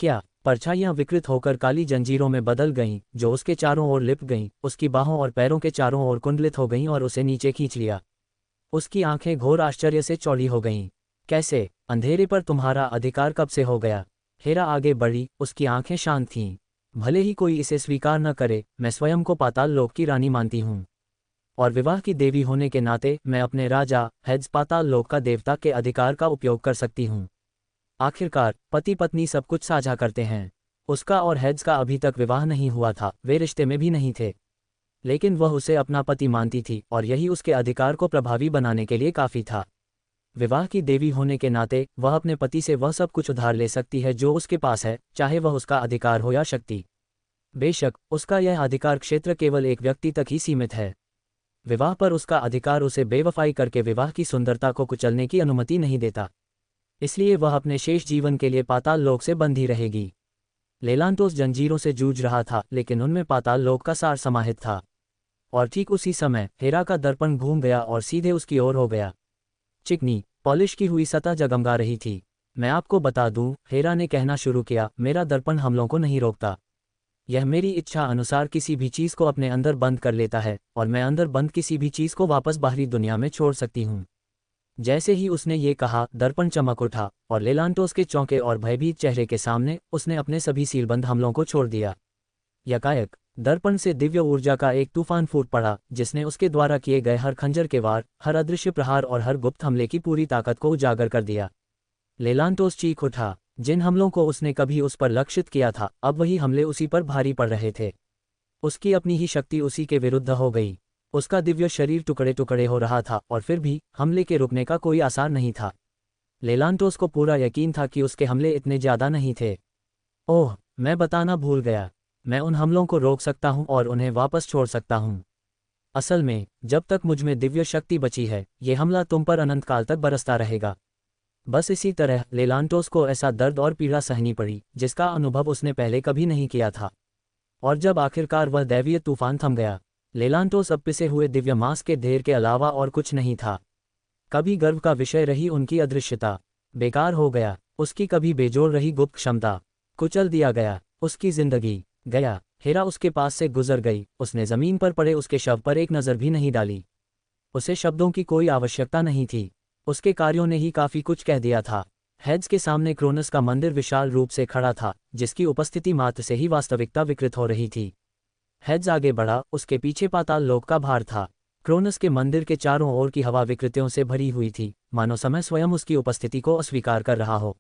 A: क्या परछाइयां विकृत होकर काली जंजीरों में बदल गईं, जो उसके चारों ओर लिपट गईं, उसकी बाहों और पैरों के चारों ओर कुंडलित हो गईं और उसे नीचे खींच लिया। उसकी आंखें घोर आश्चर्य से चौड़ी हो गईं। कैसे? अंधेरे पर तुम्हारा अधिकार कब से हो गया? हेरा आगे बढ़ी, उसकी आंखें शांत थीं। भले ही कोई इसे स्वीकार न करे, मैं स्वयं को पाताल लोक की रानी मानती हूँ, और विवाह की देवी होने के नाते मैं अपने राजा हेड्स पाताल लोक का देवता के अधिकार का उपयोग कर सकती हूँ। आखिरकार पति पत्नी सब कुछ साझा करते हैं। उसका और हेड्स का अभी तक विवाह नहीं हुआ था, वे रिश्ते में भी नहीं थे, लेकिन वह उसे अपना पति मानती थी और यही उसके अधिकार को प्रभावी बनाने के लिए काफ़ी था। विवाह की देवी होने के नाते वह अपने पति से वह सब कुछ उधार ले सकती है जो उसके पास है, चाहे वह उसका अधिकार हो या शक्ति। बेशक उसका यह अधिकार क्षेत्र केवल एक व्यक्ति तक ही सीमित है। विवाह पर उसका अधिकार उसे बेवफाई करके विवाह की सुंदरता को कुचलने की अनुमति नहीं देता। इसलिए वह अपने शेष जीवन के लिए पाताल लोक से बंधी रहेगी। लेलांटोस जंजीरों से जूझ रहा था, लेकिन उनमें पाताल लोक का सार समाहित था। और ठीक उसी समय हेरा का दर्पण घूम गया और सीधे उसकी ओर हो गया। चिकनी, पॉलिश की हुई सतह जगमगा रही थी। मैं आपको बता दूं, हेरा ने कहना शुरू किया, मेरा दर्पण हमलों को नहीं रोकता। यह मेरी इच्छा अनुसार किसी भी चीज़ को अपने अंदर बंद कर लेता है, और मैं अंदर बंद किसी भी चीज़ को वापस बाहरी दुनिया में छोड़ सकती हूँ। जैसे ही उसने ये कहा, दर्पण चमक उठा और लेलांटोस के चौंके और भयभीत चेहरे के सामने उसने अपने सभी सीलबंद हमलों को छोड़ दिया। यकायक दर्पण से दिव्य ऊर्जा का एक तूफान फूट पड़ा, जिसने उसके द्वारा किए गए हर खंजर के वार, हर अदृश्य प्रहार और हर गुप्त हमले की पूरी ताकत को उजागर कर दिया। लेलांटोस चीख उठा। जिन हमलों को उसने कभी उस पर लक्षित किया था, अब वही हमले उसी पर भारी पड़ रहे थे। उसकी अपनी ही शक्ति उसी के विरुद्ध हो गई। उसका दिव्य शरीर टुकड़े टुकड़े हो रहा था और फिर भी हमले के रुकने का कोई आसार नहीं था। लेलांटोस को पूरा यकीन था कि उसके हमले इतने ज्यादा नहीं थे। ओह, मैं बताना भूल गया, मैं उन हमलों को रोक सकता हूं और उन्हें वापस छोड़ सकता हूं। असल में जब तक मुझ में दिव्य शक्ति बची है, ये हमला तुम पर अनंत काल तक बरसता रहेगा। बस इसी तरह लेलांटोस को ऐसा दर्द और पीड़ा सहनी पड़ी जिसका अनुभव उसने पहले कभी नहीं किया था। और जब आखिरकार वह दैवीय तूफान थम गया, लेलांटोस अब पिसे हुए दिव्य मांस के ढेर के अलावा और कुछ नहीं था। कभी गर्व का विषय रही उनकी अदृश्यता बेकार हो गया। उसकी कभी बेजोड़ रही गुप्त क्षमता कुचल दिया गया। उसकी जिंदगी गया। हेरा उसके पास से गुजर गई। उसने जमीन पर पड़े उसके शव पर एक नज़र भी नहीं डाली। उसे शब्दों की कोई आवश्यकता नहीं थी, उसके कार्यों ने ही काफ़ी कुछ कह दिया था। हेड्स के सामने क्रोनस का मंदिर विशाल रूप से खड़ा था, जिसकी उपस्थिति मात्र से ही वास्तविकता विकृत हो रही थी। हेड्स आगे बढ़ा, उसके पीछे पाताल लोक का भार था। क्रोनस के मंदिर के चारों ओर की हवा विकृतियों से भरी हुई थी, मानो समय स्वयं उसकी उपस्थिति को अस्वीकार कर रहा हो।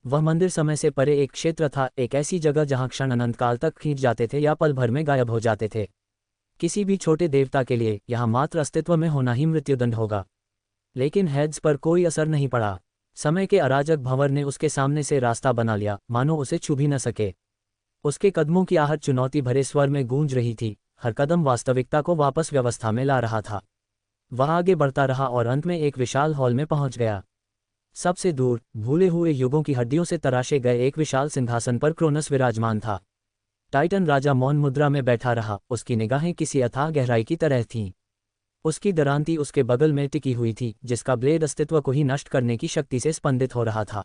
A: वह मंदिर समय से परे एक क्षेत्र था, एक ऐसी जगह जहां क्षण अनंत काल तक खींच जाते थे या पल भर में गायब हो जाते थे। किसी भी छोटे देवता के लिए यहाँ मात्र अस्तित्व में होना ही मृत्युदंड होगा। लेकिन हेड्स पर कोई असर नहीं पड़ा। समय के अराजक भंवर ने उसके सामने से रास्ता बना लिया, मानो उसे छू भी न सके। उसके कदमों की आहट चुनौती भरे स्वर में गूंज रही थी, हर कदम वास्तविकता को वापस व्यवस्था में ला रहा था। वह आगे बढ़ता रहा और अंत में एक विशाल हॉल में पहुंच गया। सबसे दूर भूले हुए युगों की हड्डियों से तराशे गए एक विशाल सिंहासन पर क्रोनस विराजमान था। टाइटन राजा मौन मुद्रा में बैठा रहा, उसकी निगाहें किसी अथाह गहराई की तरह थीं। उसकी दरांती उसके बगल में टिकी हुई थी, जिसका ब्लेड अस्तित्व को ही नष्ट करने की शक्ति से स्पंदित हो रहा था।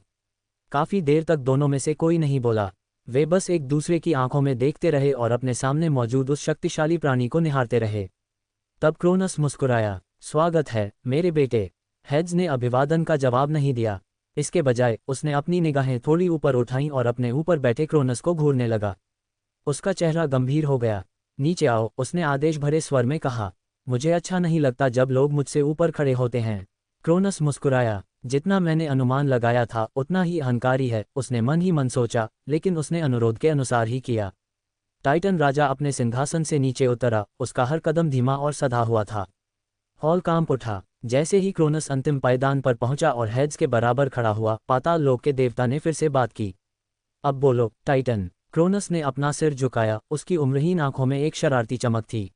A: काफी देर तक दोनों में से कोई नहीं बोला। वे बस एक दूसरे की आंखों में देखते रहे और अपने सामने मौजूद उस शक्तिशाली प्राणी को निहारते रहे। तब क्रोनस मुस्कुराया। स्वागत है मेरे बेटे। हेड्स ने अभिवादन का जवाब नहीं दिया। इसके बजाय उसने अपनी निगाहें थोड़ी ऊपर उठाईं और अपने ऊपर बैठे क्रोनस को घूरने लगा। उसका चेहरा गंभीर हो गया। नीचे आओ, उसने आदेश भरे स्वर में कहा। मुझे अच्छा नहीं लगता जब लोग मुझसे ऊपर खड़े होते हैं। क्रोनस मुस्कुराया। जितना मैंने अनुमान लगाया था उतना ही अहंकारी है, उसने मन ही मन सोचा, लेकिन उसने अनुरोध के अनुसार ही किया। टाइटन राजा अपने सिंहासन से नीचे उतरा, उसका हर कदम धीमा और सधा हुआ था। हॉल कांप उठा। जैसे ही क्रोनस अंतिम पायदान पर पहुंचा और हेड्स के बराबर खड़ा हुआ, पाताल लोक के देवता ने फिर से बात की। अब बोलो टाइटन। क्रोनस ने अपना सिर झुकाया, उसकी उम्रहीन आंखों में एक शरारती चमक थी।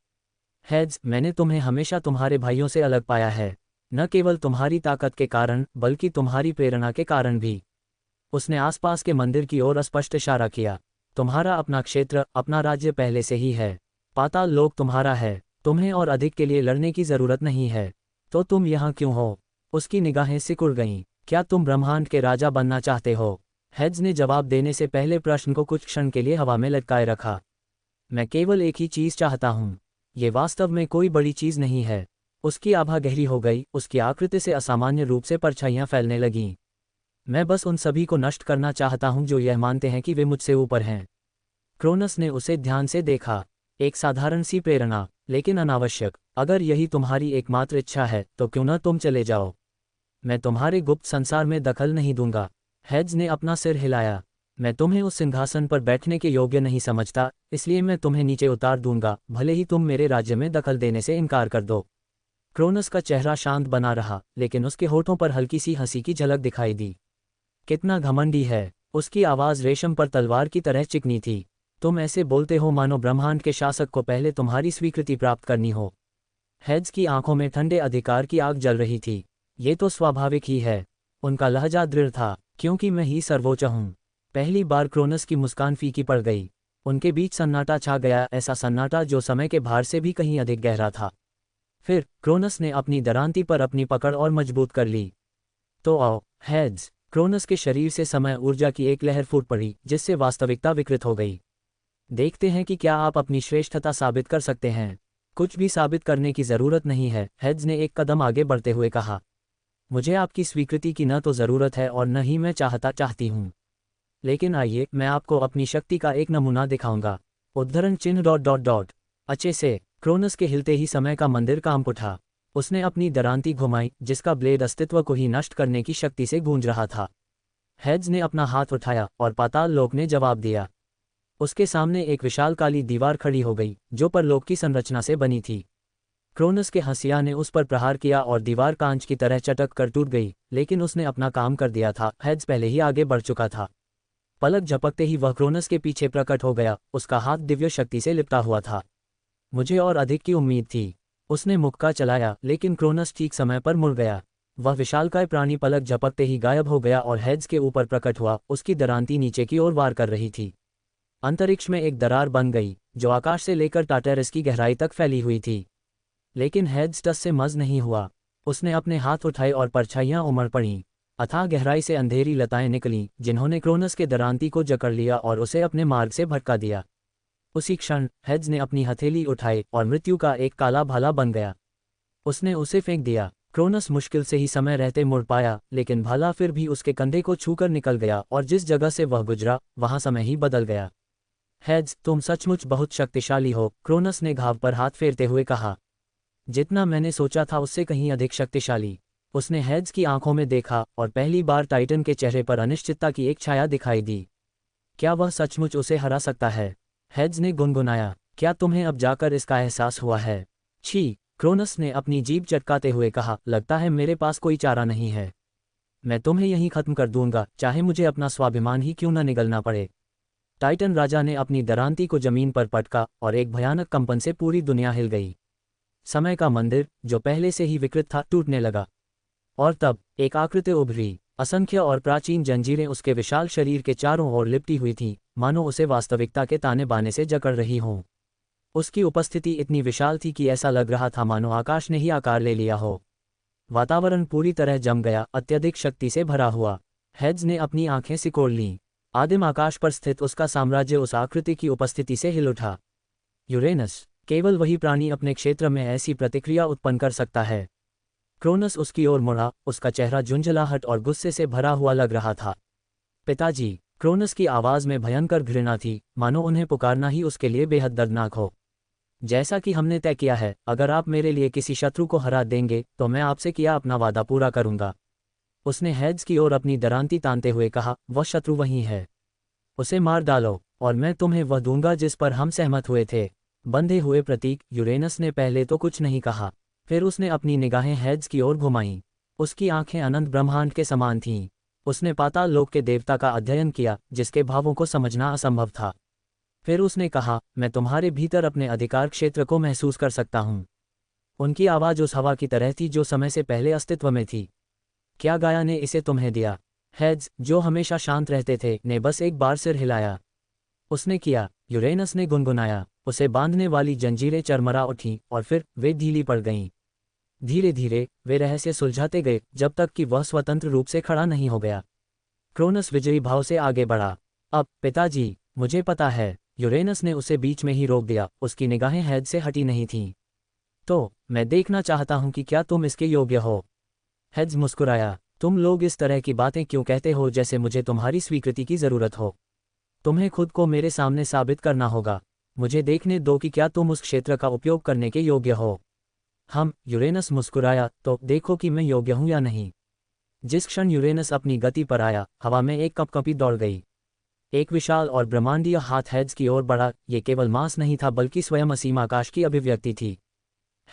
A: हेड्स, मैंने तुम्हें हमेशा तुम्हारे भाइयों से अलग पाया है, न केवल तुम्हारी ताकत के कारण बल्कि तुम्हारी प्रेरणा के कारण भी। उसने आसपास के मंदिर की ओर स्पष्ट इशारा किया। तुम्हारा अपना क्षेत्र, अपना राज्य पहले से ही है। पाताल लोक तुम्हारा है, तुम्हें और अधिक के लिए लड़ने की जरूरत नहीं है। तो तुम यहाँ क्यों हो? उसकी निगाहें सिकुड़ गईं। क्या तुम ब्रह्मांड के राजा बनना चाहते हो? हेड्स ने जवाब देने से पहले प्रश्न को कुछ क्षण के लिए हवा में लटकाए रखा। मैं केवल एक ही चीज चाहता हूँ। ये वास्तव में कोई बड़ी चीज नहीं है। उसकी आभा गहरी हो गई, उसकी आकृति से असामान्य रूप से परछाइयां फैलने लगीं। मैं बस उन सभी को नष्ट करना चाहता हूं जो यह मानते हैं कि वे मुझसे ऊपर हैं। क्रोनस ने उसे ध्यान से देखा। एक साधारण सी प्रेरणा, लेकिन अनावश्यक। अगर यही तुम्हारी एकमात्र इच्छा है तो क्यों न तुम चले जाओ। मैं तुम्हारे गुप्त संसार में दखल नहीं दूंगा। हेड्स ने अपना सिर हिलाया। मैं तुम्हें उस सिंहासन पर बैठने के योग्य नहीं समझता, इसलिए मैं तुम्हें नीचे उतार दूंगा, भले ही तुम मेरे राज्य में दखल देने से इनकार कर दो। क्रोनस का चेहरा शांत बना रहा, लेकिन उसके होठों पर हल्की सी हंसी की झलक दिखाई दी। कितना घमंडी है। उसकी आवाज़ रेशम पर तलवार की तरह चिकनी थी। तुम ऐसे बोलते हो मानो ब्रह्मांड के शासक को पहले तुम्हारी स्वीकृति प्राप्त करनी हो। हेड्स की आंखों में ठंडे अधिकार की आग जल रही थी। ये तो स्वाभाविक ही है। उनका लहजा दृढ़ था, क्योंकि मैं ही सर्वोच्च हूँ। पहली बार क्रोनस की मुस्कान फीकी पड़ गई। उनके बीच सन्नाटा छा गया, ऐसा सन्नाटा जो समय के भार से भी कहीं अधिक गहरा था। फिर क्रोनस ने अपनी दरांती पर अपनी पकड़ और मजबूत कर ली। तो आओ हेड्स। क्रोनस के शरीर से समय ऊर्जा की एक लहर फूट पड़ी, जिससे वास्तविकता विकृत हो गई। देखते हैं कि क्या आप अपनी श्रेष्ठता साबित कर सकते हैं। कुछ भी साबित करने की जरूरत नहीं है, हेड्स ने एक कदम आगे बढ़ते हुए कहा। मुझे आपकी स्वीकृति की न तो जरूरत है और न ही मैं चाहती हूँ। लेकिन आइए, मैं आपको अपनी शक्ति का एक नमूना दिखाऊंगा। उद्धरण चिन्ह ... अच्छे से। क्रोनस के हिलते ही समय का मंदिर कांप उठा। उसने अपनी दरांती घुमाई, जिसका ब्लेड अस्तित्व को ही नष्ट करने की शक्ति से गूंज रहा था। हेड्स ने अपना हाथ उठाया और पाताल लोक ने जवाब दिया। उसके सामने एक विशाल काली दीवार खड़ी हो गई, जो परलोक की संरचना से बनी थी। क्रोनस के हंसिया ने उस पर प्रहार किया और दीवार कांच की तरह चटक कर टूट गई, लेकिन उसने अपना काम कर दिया था। हेड्स पहले ही आगे बढ़ चुका था। पलक झपकते ही वह क्रोनस के पीछे प्रकट हो गया, उसका हाथ दिव्य शक्ति से लिपटा हुआ था। मुझे और अधिक की उम्मीद थी। उसने मुक्का चलाया, लेकिन क्रोनस ठीक समय पर मुड़ गया। वह विशालकाय प्राणी पलक झपकते ही गायब हो गया और हेड्स के ऊपर प्रकट हुआ, उसकी दरांती नीचे की ओर वार कर रही थी। अंतरिक्ष में एक दरार बन गई, जो आकाश से लेकर टाटेरस की गहराई तक फैली हुई थी। लेकिन हेड्स टस से मज नहीं हुआ। उसने अपने हाथ उठाए और परछाइयां उमड़ पड़ीं। अथाह गहराई से अंधेरी लताएं निकलीं, जिन्होंने क्रोनस के दरांती को जकड़ लिया और उसे अपने मार्ग से भटका दिया। उसी क्षण हेड्स ने अपनी हथेली उठाई और मृत्यु का एक काला भाला बन गया। उसने उसे फेंक दिया। क्रोनस मुश्किल से ही समय रहते मुड़ पाया, लेकिन भाला फिर भी उसके कंधे को छूकर निकल गया और जिस जगह से वह गुजरा, वहां समय ही बदल गया। हेड्स, तुम सचमुच बहुत शक्तिशाली हो, क्रोनस ने घाव पर हाथ फेरते हुए कहा। जितना मैंने सोचा था उससे कहीं अधिक शक्तिशाली। उसने हेड्स की आंखों में देखा और पहली बार टाइटन के चेहरे पर अनिश्चितता की एक छाया दिखाई दी। क्या वह सचमुच उसे हरा सकता है? हेड्स ने गुनगुनाया। क्या तुम्हें अब जाकर इसका एहसास हुआ है? छी, क्रोनस ने अपनी जीभ चटकाते हुए कहा। लगता है मेरे पास कोई चारा नहीं है। मैं तुम्हें यहीं खत्म कर दूंगा, चाहे मुझे अपना स्वाभिमान ही क्यों न निगलना पड़े। टाइटन राजा ने अपनी दरांती को जमीन पर पटका और एक भयानक कंपन से पूरी दुनिया हिल गई। समय का मंदिर, जो पहले से ही विकृत था, टूटने लगा। और तब एक आकृति उभरी। असंख्य और प्राचीन जंजीरें उसके विशाल शरीर के चारों ओर लिपटी हुई थीं, मानो उसे वास्तविकता के ताने बाने से जकड़ रही हों। उसकी उपस्थिति इतनी विशाल थी कि ऐसा लग रहा था मानो आकाश ने ही आकार ले लिया हो। वातावरण पूरी तरह जम गया, अत्यधिक शक्ति से भरा हुआ। हेड्स ने अपनी आंखें सिकोड़ लीं। आदिम आकाश पर स्थित उसका साम्राज्य उस आकृति की उपस्थिति से हिल उठा। यूरेनस, केवल वही प्राणी अपने क्षेत्र में ऐसी प्रतिक्रिया उत्पन्न कर सकता है। क्रोनस उसकी ओर मुड़ा, उसका चेहरा झुंझलाहट और गुस्से से भरा हुआ लग रहा था। पिताजी, क्रोनस की आवाज़ में भयंकर घृणा थी, मानो उन्हें पुकारना ही उसके लिए बेहद दर्दनाक हो। जैसा कि हमने तय किया है, अगर आप मेरे लिए किसी शत्रु को हरा देंगे तो मैं आपसे किया अपना वादा पूरा करूंगा। उसने हेड्स की ओर अपनी दरांती तानते हुए कहा, वह शत्रु वही है। उसे मार डालो और मैं तुम्हें वह दूंगा जिस पर हम सहमत हुए थे। बंधे हुए प्रतीक। यूरेनस ने पहले तो कुछ नहीं कहा, फिर उसने अपनी निगाहें हेड्स की ओर घुमाईं। उसकी आंखें अनंत ब्रह्मांड के समान थीं। उसने पाताल लोक के देवता का अध्ययन किया, जिसके भावों को समझना असंभव था। फिर उसने कहा, मैं तुम्हारे भीतर अपने अधिकार क्षेत्र को महसूस कर सकता हूँ। उनकी आवाज़ उस हवा की तरह थी जो समय से पहले अस्तित्व में थी। क्या गाया ने इसे तुम्हें दिया? हेड्स, जो हमेशा शांत रहते थे, ने बस एक बार सिर हिलाया। उसने किया। यूरेनस ने गुनगुनाया। उसे बांधने वाली जंजीरें चरमरा उठीं और फिर वे ढीली पड़ गईं। धीरे धीरे वे रहस्य सुलझाते गए जब तक कि वह स्वतंत्र रूप से खड़ा नहीं हो गया। क्रोनस विजयी भाव से आगे बढ़ा। अब पिताजी, मुझे पता है। यूरेनस ने उसे बीच में ही रोक दिया। उसकी निगाहें हेड से हटी नहीं थीं। तो मैं देखना चाहता हूं कि क्या तुम इसके योग्य हो। हेड्स मुस्कुराया। तुम लोग इस तरह की बातें क्यों कहते हो जैसे मुझे तुम्हारी स्वीकृति की जरूरत हो? तुम्हें खुद को मेरे सामने साबित करना होगा। मुझे देखने दो कि क्या तुम उस क्षेत्र का उपयोग करने के योग्य हो। यूरेनस मुस्कुराया, तो देखो कि मैं योग्य हूं या नहीं। जिस क्षण यूरेनस अपनी गति पर आया, हवा में एक कंपकंपी दौड़ गई। एक विशाल और ब्रह्मांडीय हाथ हेड्स की ओर बढ़ा। ये केवल मांस नहीं था, बल्कि स्वयं असीम आकाश की अभिव्यक्ति थी।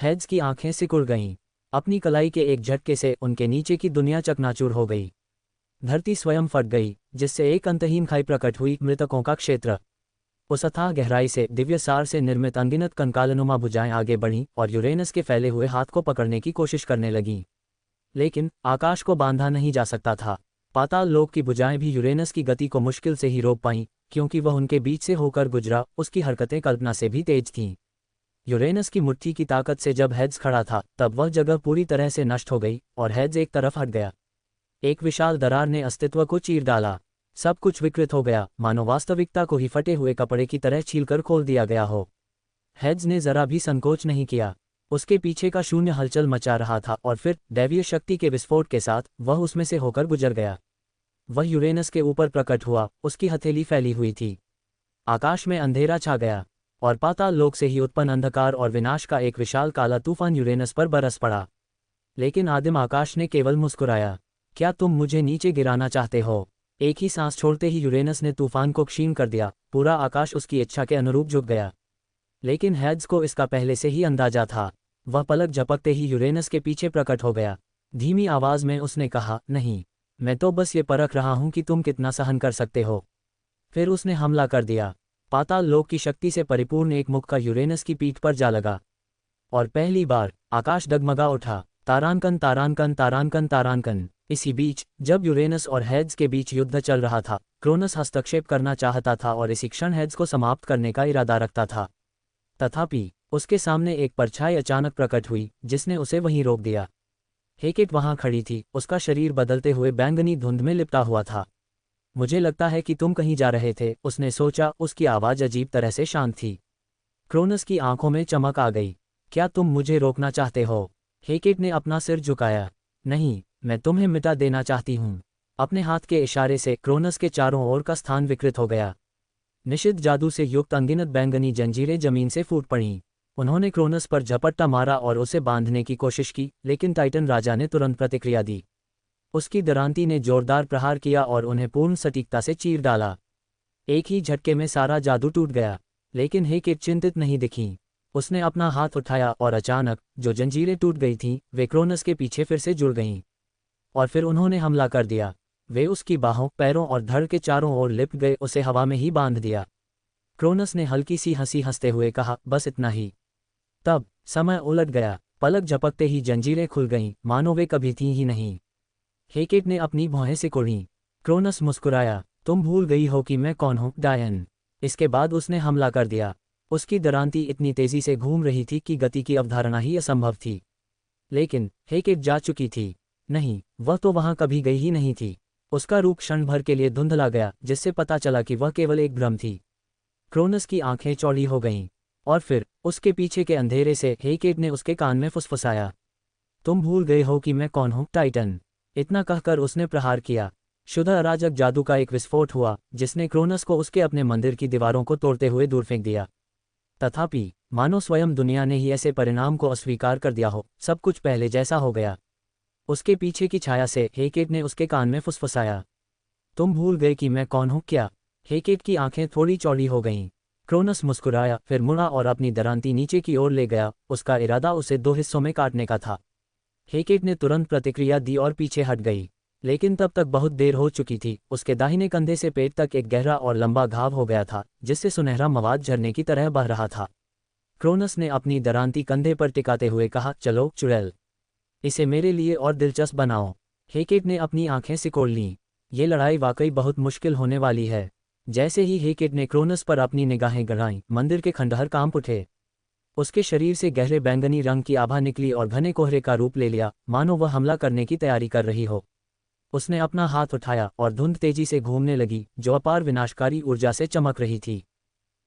A: हेड्स की आंखें सिकुड़ गईं। अपनी कलाई के एक झटके से उनके नीचे की दुनिया चकनाचूर हो गई। धरती स्वयं फट गई, जिससे एक अंतहीन खाई प्रकट हुई, मृतकों का क्षेत्र। उस अथाह गहराई से दिव्य सार से निर्मित अनगिनत कंकालनुमा भुजाएं आगे बढ़ीं और यूरेनस के फैले हुए हाथ को पकड़ने की कोशिश करने लगीं। लेकिन आकाश को बांधा नहीं जा सकता था। पाताल लोक की भुजाएं भी यूरेनस की गति को मुश्किल से ही रोक पाईं, क्योंकि वह उनके बीच से होकर गुजरा। उसकी हरकतें कल्पना से भी तेज थीं। यूरेनस की मुट्ठी की ताकत से जब हेड्स खड़ा था, तब वह जगह पूरी तरह से नष्ट हो गई और हेड्स एक तरफ हट गया। एक विशाल दरार ने अस्तित्व को चीर डाला। सब कुछ विकृत हो गया, मानो वास्तविकता को ही फटे हुए कपड़े की तरह छीलकर खोल दिया गया हो। हेड्स ने जरा भी संकोच नहीं किया। उसके पीछे का शून्य हलचल मचा रहा था और फिर दैवीय शक्ति के विस्फोट के साथ वह उसमें से होकर गुजर गया। वह यूरेनस के ऊपर प्रकट हुआ। उसकी हथेली फैली हुई थी। आकाश में अंधेरा छा गया और पाताल लोक से ही उत्पन्न अंधकार और विनाश का एक विशाल काला तूफान यूरेनस पर बरस पड़ा। लेकिन आदिम आकाश ने केवल मुस्कुराया। क्या तुम मुझे नीचे गिराना चाहते हो? एक ही सांस छोड़ते ही यूरेनस ने तूफान को क्षीण कर दिया। पूरा आकाश उसकी इच्छा के अनुरूप झुक गया। लेकिन हेड्स को इसका पहले से ही अंदाजा था। वह पलक झपकते ही यूरेनस के पीछे प्रकट हो गया। धीमी आवाज में उसने कहा, नहीं, मैं तो बस ये परख रहा हूं कि तुम कितना सहन कर सकते हो। फिर उसने हमला कर दिया। पाताल लोक की शक्ति से परिपूर्ण एक मुक्का यूरेनस की पीठ पर जा लगा और पहली बार आकाश डगमगा उठा। तारांकन तारांकन तारांकन तारांकन। इसी बीच, जब यूरेनस और हेड्स के बीच युद्ध चल रहा था, क्रोनस हस्तक्षेप करना चाहता था और इसी क्षण हेड्स को समाप्त करने का इरादा रखता था। तथापि उसके सामने एक परछाई अचानक प्रकट हुई, जिसने उसे वहीं रोक दिया। हेकेट वहां खड़ी थी। उसका शरीर बदलते हुए बैंगनी धुंध में लिपटा हुआ था। मुझे लगता है कि तुम कहीं जा रहे थे, उसने सोचा। उसकी आवाज़ अजीब तरह से शांत थी। क्रोनस की आंखों में चमक आ गई। क्या तुम मुझे रोकना चाहते हो? हेकेट ने अपना सिर झुकाया। नहीं, मैं तुम्हें मिटा देना चाहती हूँ। अपने हाथ के इशारे से क्रोनस के चारों ओर का स्थान विकृत हो गया। निषिद्ध जादू से युक्त अनगिनत बैंगनी जंजीरें जमीन से फूट पड़ीं। उन्होंने क्रोनस पर झपट्टा मारा और उसे बांधने की कोशिश की, लेकिन टाइटन राजा ने तुरंत प्रतिक्रिया दी। उसकी दरांती ने जोरदार प्रहार किया और उन्हें पूर्ण सटीकता से चीर डाला। एक ही झटके में सारा जादू टूट गया। लेकिन हेकेट चिंतित नहीं दिखी। उसने अपना हाथ उठाया और अचानक जो जंजीरें टूट गई थीं, वे क्रोनस के पीछे फिर से जुड़ गईं। और फिर उन्होंने हमला कर दिया। वे उसकी बाहों, पैरों और धड़ के चारों ओर लिपट गए, उसे हवा में ही बांध दिया। क्रोनस ने हल्की सी हंसी हंसते हुए कहा, बस इतना ही। तब समय उलट गया। पलक झपकते ही जंजीरें खुल गईं, मानो वे कभी थीं ही नहीं। हेकेट ने अपनी भौहें सिकोड़ीं। क्रोनस मुस्कुराया, तुम भूल गई हो कि मैं कौन हूँ, डायन। इसके बाद उसने हमला कर दिया। उसकी दरांती इतनी तेजी से घूम रही थी कि गति की अवधारणा ही असंभव थी। लेकिन हेकेट जा चुकी थी। नहीं, वह तो वहां कभी गई ही नहीं थी। उसका रूप क्षण भर के लिए धुंधला गया, जिससे पता चला कि वह केवल एक भ्रम थी। क्रोनस की आंखें चौड़ी हो गईं, और फिर उसके पीछे के अंधेरे से हेकेट ने उसके कान में फुसफुसाया, तुम भूल गए हो कि मैं कौन हूँ, टाइटन। इतना कहकर उसने प्रहार किया। शुद्ध अराजक जादू का एक विस्फोट हुआ, जिसने क्रोनस को उसके अपने मंदिर की दीवारों को तोड़ते हुए दूर फेंक दिया। तथापि मानो स्वयं दुनिया ने ही ऐसे परिणाम को अस्वीकार कर दिया हो, सब कुछ पहले जैसा हो गया। उसके पीछे की छाया से हेकेट ने उसके कान में फुसफुसाया, तुम भूल गए कि मैं कौन हूँ क्या। हेकेट की आंखें थोड़ी चौड़ी हो गईं। क्रोनस मुस्कुराया, फिर मुड़ा और अपनी दरांती नीचे की ओर ले गया। उसका इरादा उसे 2 हिस्सों में काटने का था। हेकेट ने तुरंत प्रतिक्रिया दी और पीछे हट गई, लेकिन तब तक बहुत देर हो चुकी थी। उसके दाहिने कंधे से पेट तक एक गहरा और लंबा घाव हो गया था, जिससे सुनहरा मवाद झरने की तरह बह रहा था। क्रोनस ने अपनी दरांती कंधे पर टिकाते हुए कहा, चलो चुड़ैल, इसे मेरे लिए और दिलचस्प बनाओ। हेकेट ने अपनी आंखें सिकोड़ लीं। ये लड़ाई वाकई बहुत मुश्किल होने वाली है। जैसे ही हेकेट ने क्रोनस पर अपनी निगाहें गड़ाईं, मंदिर के खंडहर कांप उठे। उसके शरीर से गहरे बैंगनी रंग की आभा निकली और घने कोहरे का रूप ले लिया, मानो वह हमला करने की तैयारी कर रही हो। उसने अपना हाथ उठाया और धुंध तेजी से घूमने लगी, जो अपार विनाशकारी ऊर्जा से चमक रही थी।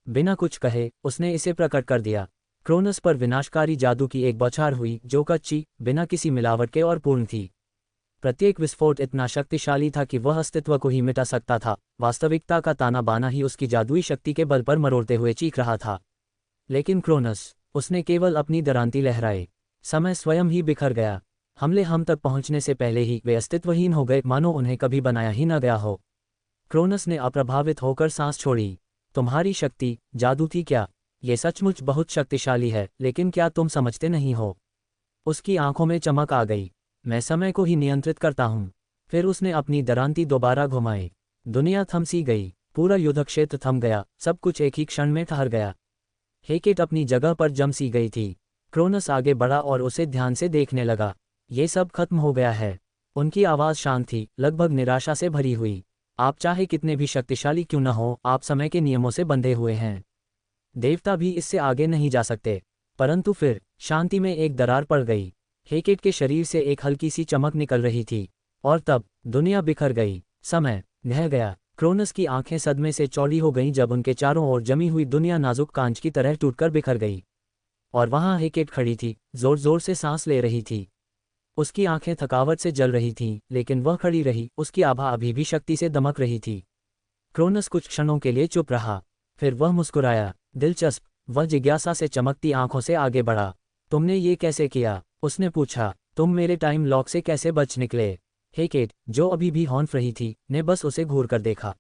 A: बिना कुछ कहे उसने इसे प्रकट कर दिया। क्रोनस पर विनाशकारी जादू की एक बौछार हुई, जो कच्ची, बिना किसी मिलावट के और पूर्ण थी। प्रत्येक विस्फोट इतना शक्तिशाली था कि वह अस्तित्व को ही मिटा सकता था। वास्तविकता का ताना बाना ही उसकी जादुई शक्ति के बल पर मरोड़ते हुए चीख रहा था। लेकिन क्रोनस, उसने केवल अपनी दरांती लहराए। समय स्वयं ही बिखर गया। हमले हम तक पहुंचने से पहले ही वे अस्तित्वहीन हो गए, मानो उन्हें कभी बनाया ही न गया हो। क्रोनस ने अप्रभावित होकर सांस छोड़ी। तुम्हारी शक्ति जादू थी क्या? ये सचमुच बहुत शक्तिशाली है, लेकिन क्या तुम समझते नहीं हो? उसकी आंखों में चमक आ गई। मैं समय को ही नियंत्रित करता हूँ। फिर उसने अपनी दरांती दोबारा घुमाई। दुनिया थम सी गई। पूरा युद्धक्षेत्र थम गया। सब कुछ एक ही क्षण में ठहर गया। हेकेट अपनी जगह पर जम सी गई थी। क्रोनस आगे बढ़ा और उसे ध्यान से देखने लगा। ये सब खत्म हो गया है। उनकी आवाज़ शांत थी, लगभग निराशा से भरी हुई। आप चाहे कितने भी शक्तिशाली क्यों न हो, आप समय के नियमों से बंधे हुए हैं। देवता भी इससे आगे नहीं जा सकते। परंतु फिर शांति में एक दरार पड़ गई। हेकेट के शरीर से एक हल्की सी चमक निकल रही थी, और तब दुनिया बिखर गई। समय ढह गया। क्रोनस की आंखें सदमे से चौड़ी हो गईं जब उनके चारों ओर जमी हुई दुनिया नाजुक कांच की तरह टूटकर बिखर गई। और वहां हेकेट खड़ी थी, जोर जोर से सांस ले रही थी। उसकी आंखें थकावट से जल रही थीं, लेकिन वह खड़ी रही। उसकी आभा अभी भी शक्ति से दमक रही थी। क्रोनस कुछ क्षणों के लिए चुप रहा, फिर वह मुस्कुराया। दिलचस्प। वह जिज्ञासा से चमकती आंखों से आगे बढ़ा। तुमने ये कैसे किया? उसने पूछा। तुम मेरे टाइम लॉक से कैसे बच निकले? हेकेट, जो अभी भी हौंफ रही थी, ने बस उसे घूर कर देखा।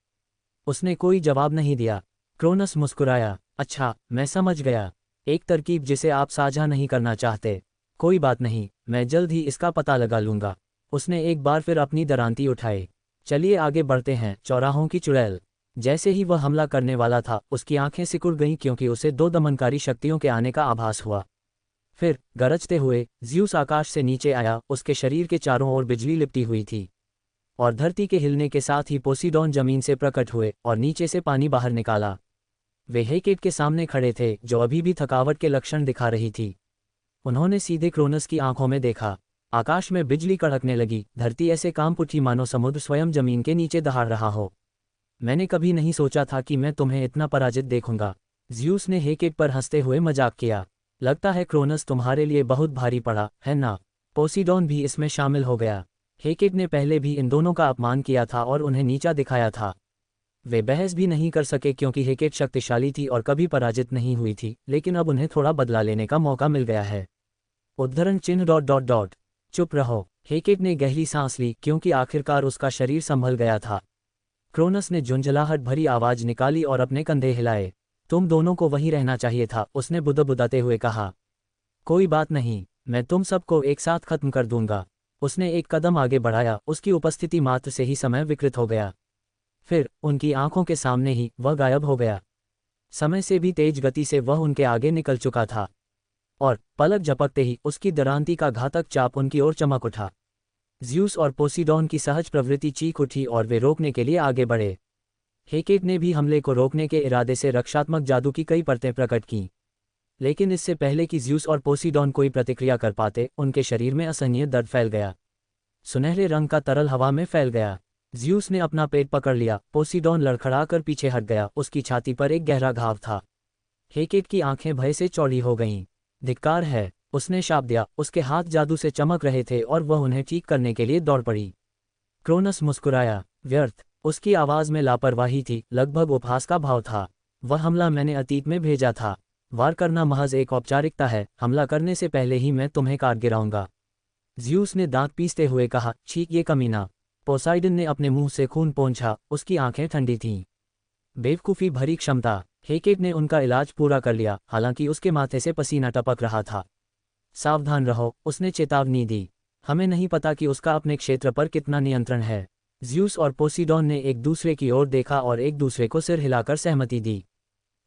A: उसने कोई जवाब नहीं दिया। क्रोनस मुस्कुराया। अच्छा, मैं समझ गया। एक तरकीब जिसे आप साझा नहीं करना चाहते। कोई बात नहीं, मैं जल्द ही इसका पता लगा लूंगा। उसने एक बार फिर अपनी दरांती उठाई। चलिए आगे बढ़ते हैं, चौराहों की चुड़ैल। जैसे ही वह हमला करने वाला था, उसकी आंखें सिकुड़ गईं, क्योंकि उसे 2 दमनकारी शक्तियों के आने का आभास हुआ। फिर गरजते हुए ज़्यूस आकाश से नीचे आया। उसके शरीर के चारों ओर बिजली लिपटी हुई थी, और धरती के हिलने के साथ ही पोसीडॉन जमीन से प्रकट हुए और नीचे से पानी बाहर निकाला। वे हेकेट के सामने खड़े थे, जो अभी भी थकावट के लक्षण दिखा रही थी। उन्होंने सीधे क्रोनस की आंखों में देखा। आकाश में बिजली कड़कने लगी। धरती ऐसे कांप उठी मानो समुद्र स्वयं जमीन के नीचे दहाड़ रहा हो। मैंने कभी नहीं सोचा था कि मैं तुम्हें इतना पराजित देखूंगा। ज़्यूस ने हेकेट पर हंसते हुए मजाक किया। लगता है क्रोनस तुम्हारे लिए बहुत भारी पड़ा, है ना? पोसीडॉन भी इसमें शामिल हो गया। हेकेट ने पहले भी इन दोनों का अपमान किया था और उन्हें नीचा दिखाया था। वे बहस भी नहीं कर सके, क्योंकि हेकेट शक्तिशाली थी और कभी पराजित नहीं हुई थी, लेकिन अब उन्हें थोड़ा बदला लेने का मौका मिल गया है। उद्धरण चिन्ह ... चुप रहो। हेकेट ने गहरी सांस ली, क्योंकि आखिरकार उसका शरीर संभल गया था। क्रोनस ने झुंझलाहट भरी आवाज निकाली और अपने कंधे हिलाए। तुम दोनों को वहीं रहना चाहिए था, उसने बुदबुदाते हुए कहा। कोई बात नहीं, मैं तुम सबको एक साथ खत्म कर दूंगा। उसने एक कदम आगे बढ़ाया। उसकी उपस्थिति मात्र से ही समय विकृत हो गया। फिर उनकी आंखों के सामने ही वह गायब हो गया। समय से भी तेज गति से वह उनके आगे निकल चुका था, और पलक झपकते ही उसकी दरांती का घातक चाप उनकी ओर चमक उठा। ज़्यूस और पोसीडॉन की सहज प्रवृत्ति चीख उठी और वे रोकने के लिए आगे बढ़े। हेकेट ने भी हमले को रोकने के इरादे से रक्षात्मक जादू की कई परतें प्रकट कीं, लेकिन इससे पहले कि ज़्यूस और पोसीडॉन कोई प्रतिक्रिया कर पाते, उनके शरीर में असहनीय दर्द फैल गया। सुनहरे रंग का तरल हवा में फैल गया। ज़्यूस ने अपना पेट पकड़ लिया। पोसीडॉन लड़खड़ाकर पीछे हट गया, उसकी छाती पर एक गहरा घाव था। हेकेट की आंखें भय से चौड़ी हो गईं। धिक्कार है, उसने शाप दिया। उसके हाथ जादू से चमक रहे थे और वह उन्हें ठीक करने के लिए दौड़ पड़ी। क्रोनस मुस्कुराया। व्यर्थ। उसकी आवाज़ में लापरवाही थी, लगभग उपहास का भाव था। वह हमला मैंने अतीत में भेजा था। वार करना महज एक औपचारिकता है, हमला करने से पहले ही मैं तुम्हें काट गिराऊंगा। ज़्यूस ने दांत पीसते हुए कहा, छीक ये कमीना। पोसाइडन ने अपने मुंह से खून पोंछा, उसकी आंखें ठंडी थीं। बेवकूफ़ी भरी क्षमता। हेकेट ने उनका इलाज पूरा कर लिया, हालांकि उसके माथे से पसीना टपक रहा था। सावधान रहो, उसने चेतावनी दी। हमें नहीं पता कि उसका अपने क्षेत्र पर कितना नियंत्रण है। ज़्यूस और पोसीडॉन ने एक दूसरे की ओर देखा और एक दूसरे को सिर हिलाकर सहमति दी।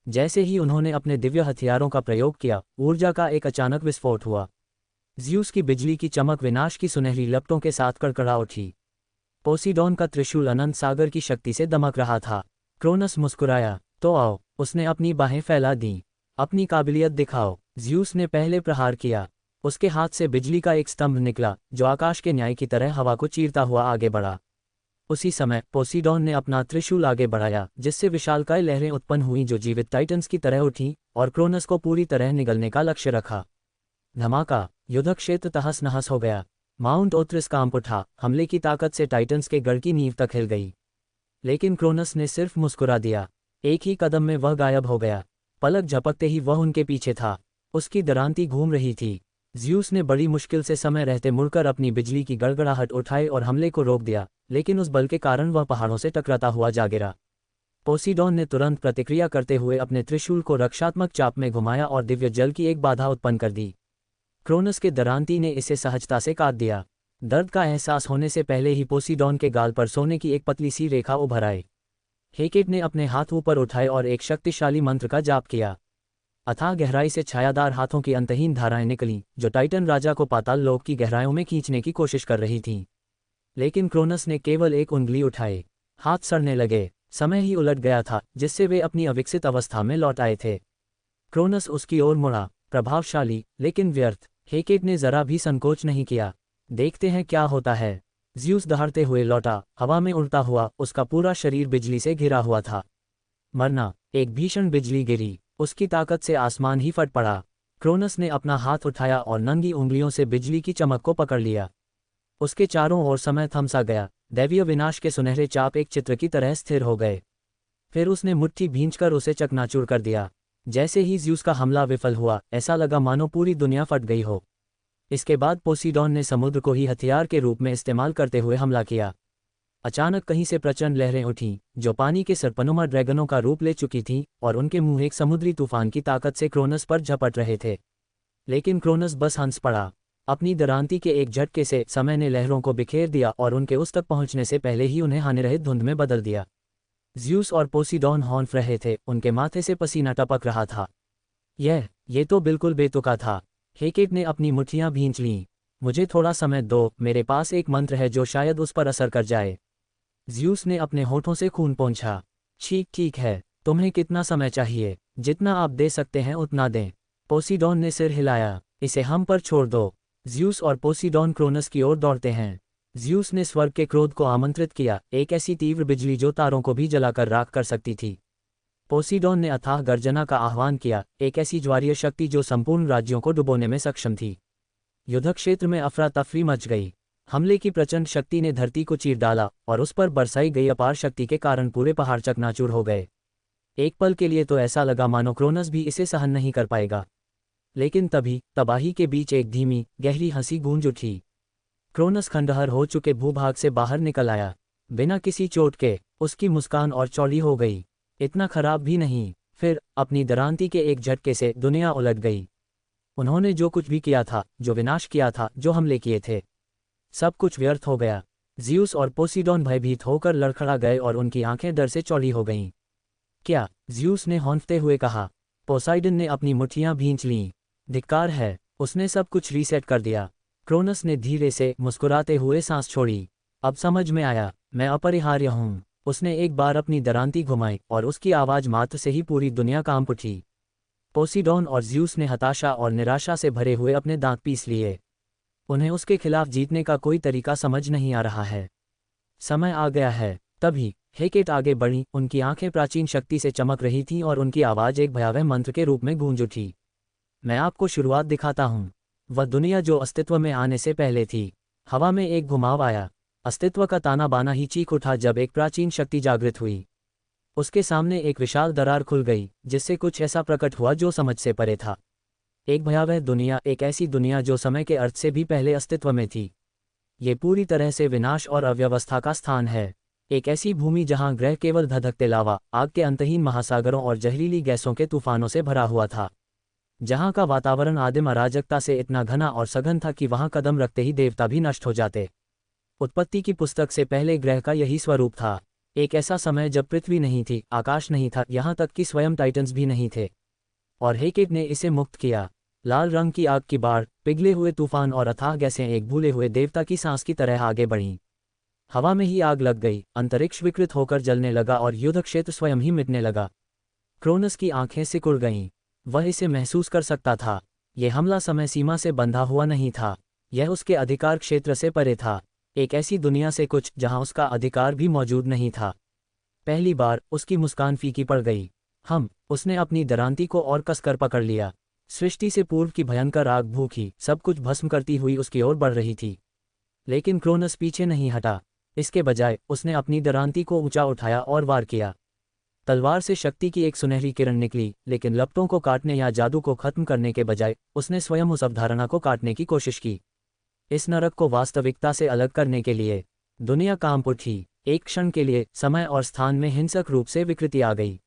A: जैसे ही उन्होंने अपने दिव्य हथियारों का प्रयोग किया, ऊर्जा का एक अचानक विस्फोट हुआ। ज़्यूस की बिजली की चमक विनाश की सुनहरी लपटों के साथ कड़कड़ा उठी। पोसीडॉन का त्रिशूल अनंत सागर की शक्ति से दमक रहा था। क्रोनस मुस्कुराया, तो आओ। उसने अपनी बाहें फैला दीं। अपनी काबिलियत दिखाओ। ज़्यूस ने पहले प्रहार किया। उसके हाथ से बिजली का एक स्तंभ निकला, जो आकाश के न्याय की तरह हवा को चीरता हुआ आगे बढ़ा। उसी समय पोसीडॉन ने अपना त्रिशूल आगे बढ़ाया, जिससे विशालकाय लहरें उत्पन्न हुईं जो जीवित टाइटन्स की तरह उठीं और क्रोनस को पूरी तरह निगलने का लक्ष्य रखा। धमाका। युद्ध क्षेत्र तहस नहस हो गया। माउंट ओथ्रिस कांप उठा। हमले की ताकत से टाइटन्स के गढ़ की नींव तक हिल गई। लेकिन क्रोनस ने सिर्फ मुस्कुरा दिया। एक ही कदम में वह गायब हो गया। पलक झपकते ही वह उनके पीछे था। उसकी दरांती घूम रही थी। ज़्यूस ने बड़ी मुश्किल से समय रहते मुड़कर अपनी बिजली की गड़गड़ाहट उठाई और हमले को रोक दिया, लेकिन उस बल के कारण वह पहाड़ों से टकराता हुआ जा गिरा। पोसीडॉन ने तुरंत प्रतिक्रिया करते हुए अपने त्रिशूल को रक्षात्मक चाप में घुमाया और दिव्य जल की एक बाधा उत्पन्न कर दी। क्रोनस के दरांती ने इसे सहजता से काट दिया। दर्द का एहसास होने से पहले ही पोसीडॉन के गाल पर सोने की एक पतली सी रेखा उभर आई। हेकेट ने अपने हाथ ऊपर उठाए और एक शक्तिशाली मंत्र का जाप किया। अथाह गहराई से छायादार हाथों की अंतहीन धाराएं निकलीं, जो टाइटन राजा को पाताल लोक की गहराइयों में खींचने की कोशिश कर रही थीं। लेकिन क्रोनस ने केवल एक उंगली उठाई। हाथ सड़ने लगे। समय ही उलट गया था, जिससे वे अपनी अविकसित अवस्था में लौट आए थे। क्रोनस उसकी ओर मुड़ा, प्रभावशाली लेकिन व्यर्थ। हेकेट ने जरा भी संकोच नहीं किया। देखते हैं क्या होता है। ज़्यूस दहाड़ते हुए लौटा, हवा में उड़ता हुआ, उसका पूरा शरीर बिजली से घिरा हुआ था। मरना। एक भीषण बिजली गिरी। उसकी ताकत से आसमान ही फट पड़ा। क्रोनस ने अपना हाथ उठाया और नंगी उंगलियों से बिजली की चमक को पकड़ लिया। उसके चारों ओर समय थम सा गया। दैवीय विनाश के सुनहरे चाप एक चित्र की तरह स्थिर हो गए। फिर उसने मुट्ठी भींचकर उसे चकनाचूर कर दिया। जैसे ही ज़्यूस का हमला विफल हुआ, ऐसा लगा मानो पूरी दुनिया फट गई हो। इसके बाद पोसीडॉन ने समुद्र को ही हथियार के रूप में इस्तेमाल करते हुए हमला किया। अचानक कहीं से प्रचंड लहरें उठीं, जो पानी के सर्पनुमा ड्रैगनों का रूप ले चुकी थीं, और उनके मुंह एक समुद्री तूफान की ताकत से क्रोनस पर झपट रहे थे। लेकिन क्रोनस बस हंस पड़ा। अपनी दरांती के एक झटके से समय ने लहरों को बिखेर दिया और उनके उस तक पहुंचने से पहले ही उन्हें हानिरहित धुंध में बदल दिया। ज़्यूस और पोसीडॉन हौंफ रहे थे, उनके माथे से पसीना टपक रहा था। ये तो बिल्कुल बेतुका था। हेकेट ने अपनी मुट्ठियां भींच लीं। मुझे थोड़ा समय दो, मेरे पास एक मंत्र है जो शायद उस पर असर कर जाए। ज़्यूस ने अपने होठों से खून पोंछा। ठीक है, तुम्हें कितना समय चाहिए? जितना आप दे सकते हैं उतना दें। पोसीडॉन ने सिर हिलाया। इसे हम पर छोड़ दो। ज़्यूस और पोसीडॉन क्रोनस की ओर दौड़ते हैं। ज़्यूस ने स्वर्ग के क्रोध को आमंत्रित किया, एक ऐसी तीव्र बिजली जो तारों को भी जलाकर राख कर सकती थी। पोसीडॉन ने अथाह गर्जना का आह्वान किया, एक ऐसी ज्वारीय शक्ति जो संपूर्ण राज्यों को डुबोने में सक्षम थी। युद्ध क्षेत्र में अफरा तफरी मच गई। हमले की प्रचंड शक्ति ने धरती को चीर डाला और उस पर बरसाई गई अपार शक्ति के कारण पूरे पहाड़ चकनाचूर हो गए। एक पल के लिए तो ऐसा लगा मानो क्रोनस भी इसे सहन नहीं कर पाएगा। लेकिन तभी तबाही के बीच एक धीमी गहरी हंसी गूंज उठी। क्रोनस खंडहर हो चुके भूभाग से बाहर निकल आया, बिना किसी चोट के। उसकी मुस्कान और चौड़ी हो गई। इतना खराब भी नहीं। फिर अपनी दरांती के एक झटके से दुनिया उलट गई। उन्होंने जो कुछ भी किया था, जो विनाश किया था, जो हमले किए थे, सब कुछ व्यर्थ हो गया। ज़्यूस और पोसीडॉन भयभीत होकर लड़खड़ा गए और उनकी आंखें डर से चौड़ी हो गईं। क्या? ज़्यूस ने हौंफते हुए कहा। पोसाइडन ने अपनी मुट्ठियां भींच लीं। धिक्कार है, उसने सब कुछ रीसेट कर दिया। क्रोनस ने धीरे से मुस्कुराते हुए सांस छोड़ी। अब समझ में आया, मैं अपरिहार्य हूँ। उसने एक बार अपनी दरांती घुमाई और उसकी आवाज़ मात्र से ही पूरी दुनिया कांप उठी। पोसीडॉन और ज़्यूस ने हताशा और निराशा से भरे हुए अपने दांत पीस लिए। उन्हें उसके खिलाफ जीतने का कोई तरीका समझ नहीं आ रहा है। समय आ गया है। तभी हेकेट आगे बढ़ी, उनकी आंखें प्राचीन शक्ति से चमक रही थीं और उनकी आवाज़ एक भयावह मंत्र के रूप में गूंज उठी। मैं आपको शुरुआत दिखाता हूँ। वह दुनिया जो अस्तित्व में आने से पहले थी। हवा में एक घुमाव आया। अस्तित्व का ताना बाना ही चीख उठा जब एक प्राचीन शक्ति जागृत हुई। उसके सामने एक विशाल दरार खुल गई, जिससे कुछ ऐसा प्रकट हुआ जो समझ से परे था। एक भयावह दुनिया, एक ऐसी दुनिया जो समय के अर्थ से भी पहले अस्तित्व में थी। ये पूरी तरह से विनाश और अव्यवस्था का स्थान है। एक ऐसी भूमि जहां ग्रह केवल धधकते लावा, आग के अंतहीन महासागरों और जहरीली गैसों के तूफानों से भरा हुआ था। जहां का वातावरण आदिम अराजकता से इतना घना और सघन था कि वहां कदम रखते ही देवता भी नष्ट हो जाते। उत्पत्ति की पुस्तक से पहले ग्रह का यही स्वरूप था। एक ऐसा समय जब पृथ्वी नहीं थी, आकाश नहीं था, यहाँ तक कि स्वयं टाइटन्स भी नहीं थे। और हेकेट ने इसे मुक्त किया। लाल रंग की आग की बाढ़, पिघले हुए तूफान और अथाह गैसें एक भूले हुए देवता की सांस की तरह आगे बढ़ीं। हवा में ही आग लग गई, अंतरिक्ष विकृत होकर जलने लगा और युद्ध क्षेत्र स्वयं ही मिटने लगा। क्रोनस की आंखें सिकुड़ गईं। वह इसे महसूस कर सकता था। यह हमला समय सीमा से बंधा हुआ नहीं था। यह उसके अधिकार क्षेत्र से परे था। एक ऐसी दुनिया से कुछ जहां उसका अधिकार भी मौजूद नहीं था। पहली बार उसकी मुस्कान फीकी पड़ गई। उसने अपनी दरांती को और कसकर पकड़ लिया। सृष्टि से पूर्व की भयंकर आग भूखी, सब कुछ भस्म करती हुई उसकी ओर बढ़ रही थी। लेकिन क्रोनस पीछे नहीं हटा। इसके बजाय उसने अपनी दरांती को ऊंचा उठाया और वार किया। तलवार से शक्ति की एक सुनहरी किरण निकली, लेकिन लपटों को काटने या जादू को खत्म करने के बजाय उसने स्वयं उस अवधारणा को काटने की कोशिश की। इस नरक को वास्तविकता से अलग करने के लिए दुनिया कांप उठी। एक क्षण के लिए समय और स्थान में हिंसक रूप से विकृति आ गई।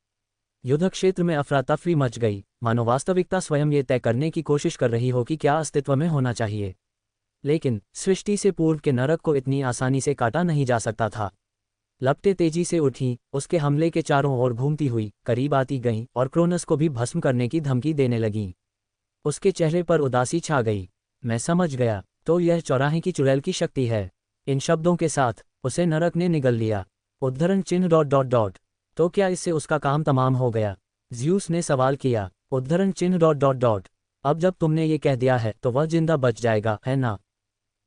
A: युद्ध क्षेत्र में अफरा तफरी मच गई, मानो वास्तविकता स्वयं ये तय करने की कोशिश कर रही हो कि क्या अस्तित्व में होना चाहिए। लेकिन सृष्टि से पूर्व के नरक को इतनी आसानी से काटा नहीं जा सकता था। लपटें तेजी से उठीं, उसके हमले के चारों ओर घूमती हुई करीब आती गईं और क्रोनस को भी भस्म करने की धमकी देने लगीं। उसके चेहरे पर उदासी छा गई। मैं समझ गया, तो यह चौराहे की चुड़ैल की शक्ति है। इन शब्दों के साथ उसे नरक ने निगल लिया। उद्धरण चिन्ह ... तो क्या इससे उसका काम तमाम हो गया? ज़्यूस ने सवाल किया। उद्धरण चिन्ह ... अब जब तुमने ये कह दिया है तो वह जिंदा बच जाएगा, है ना?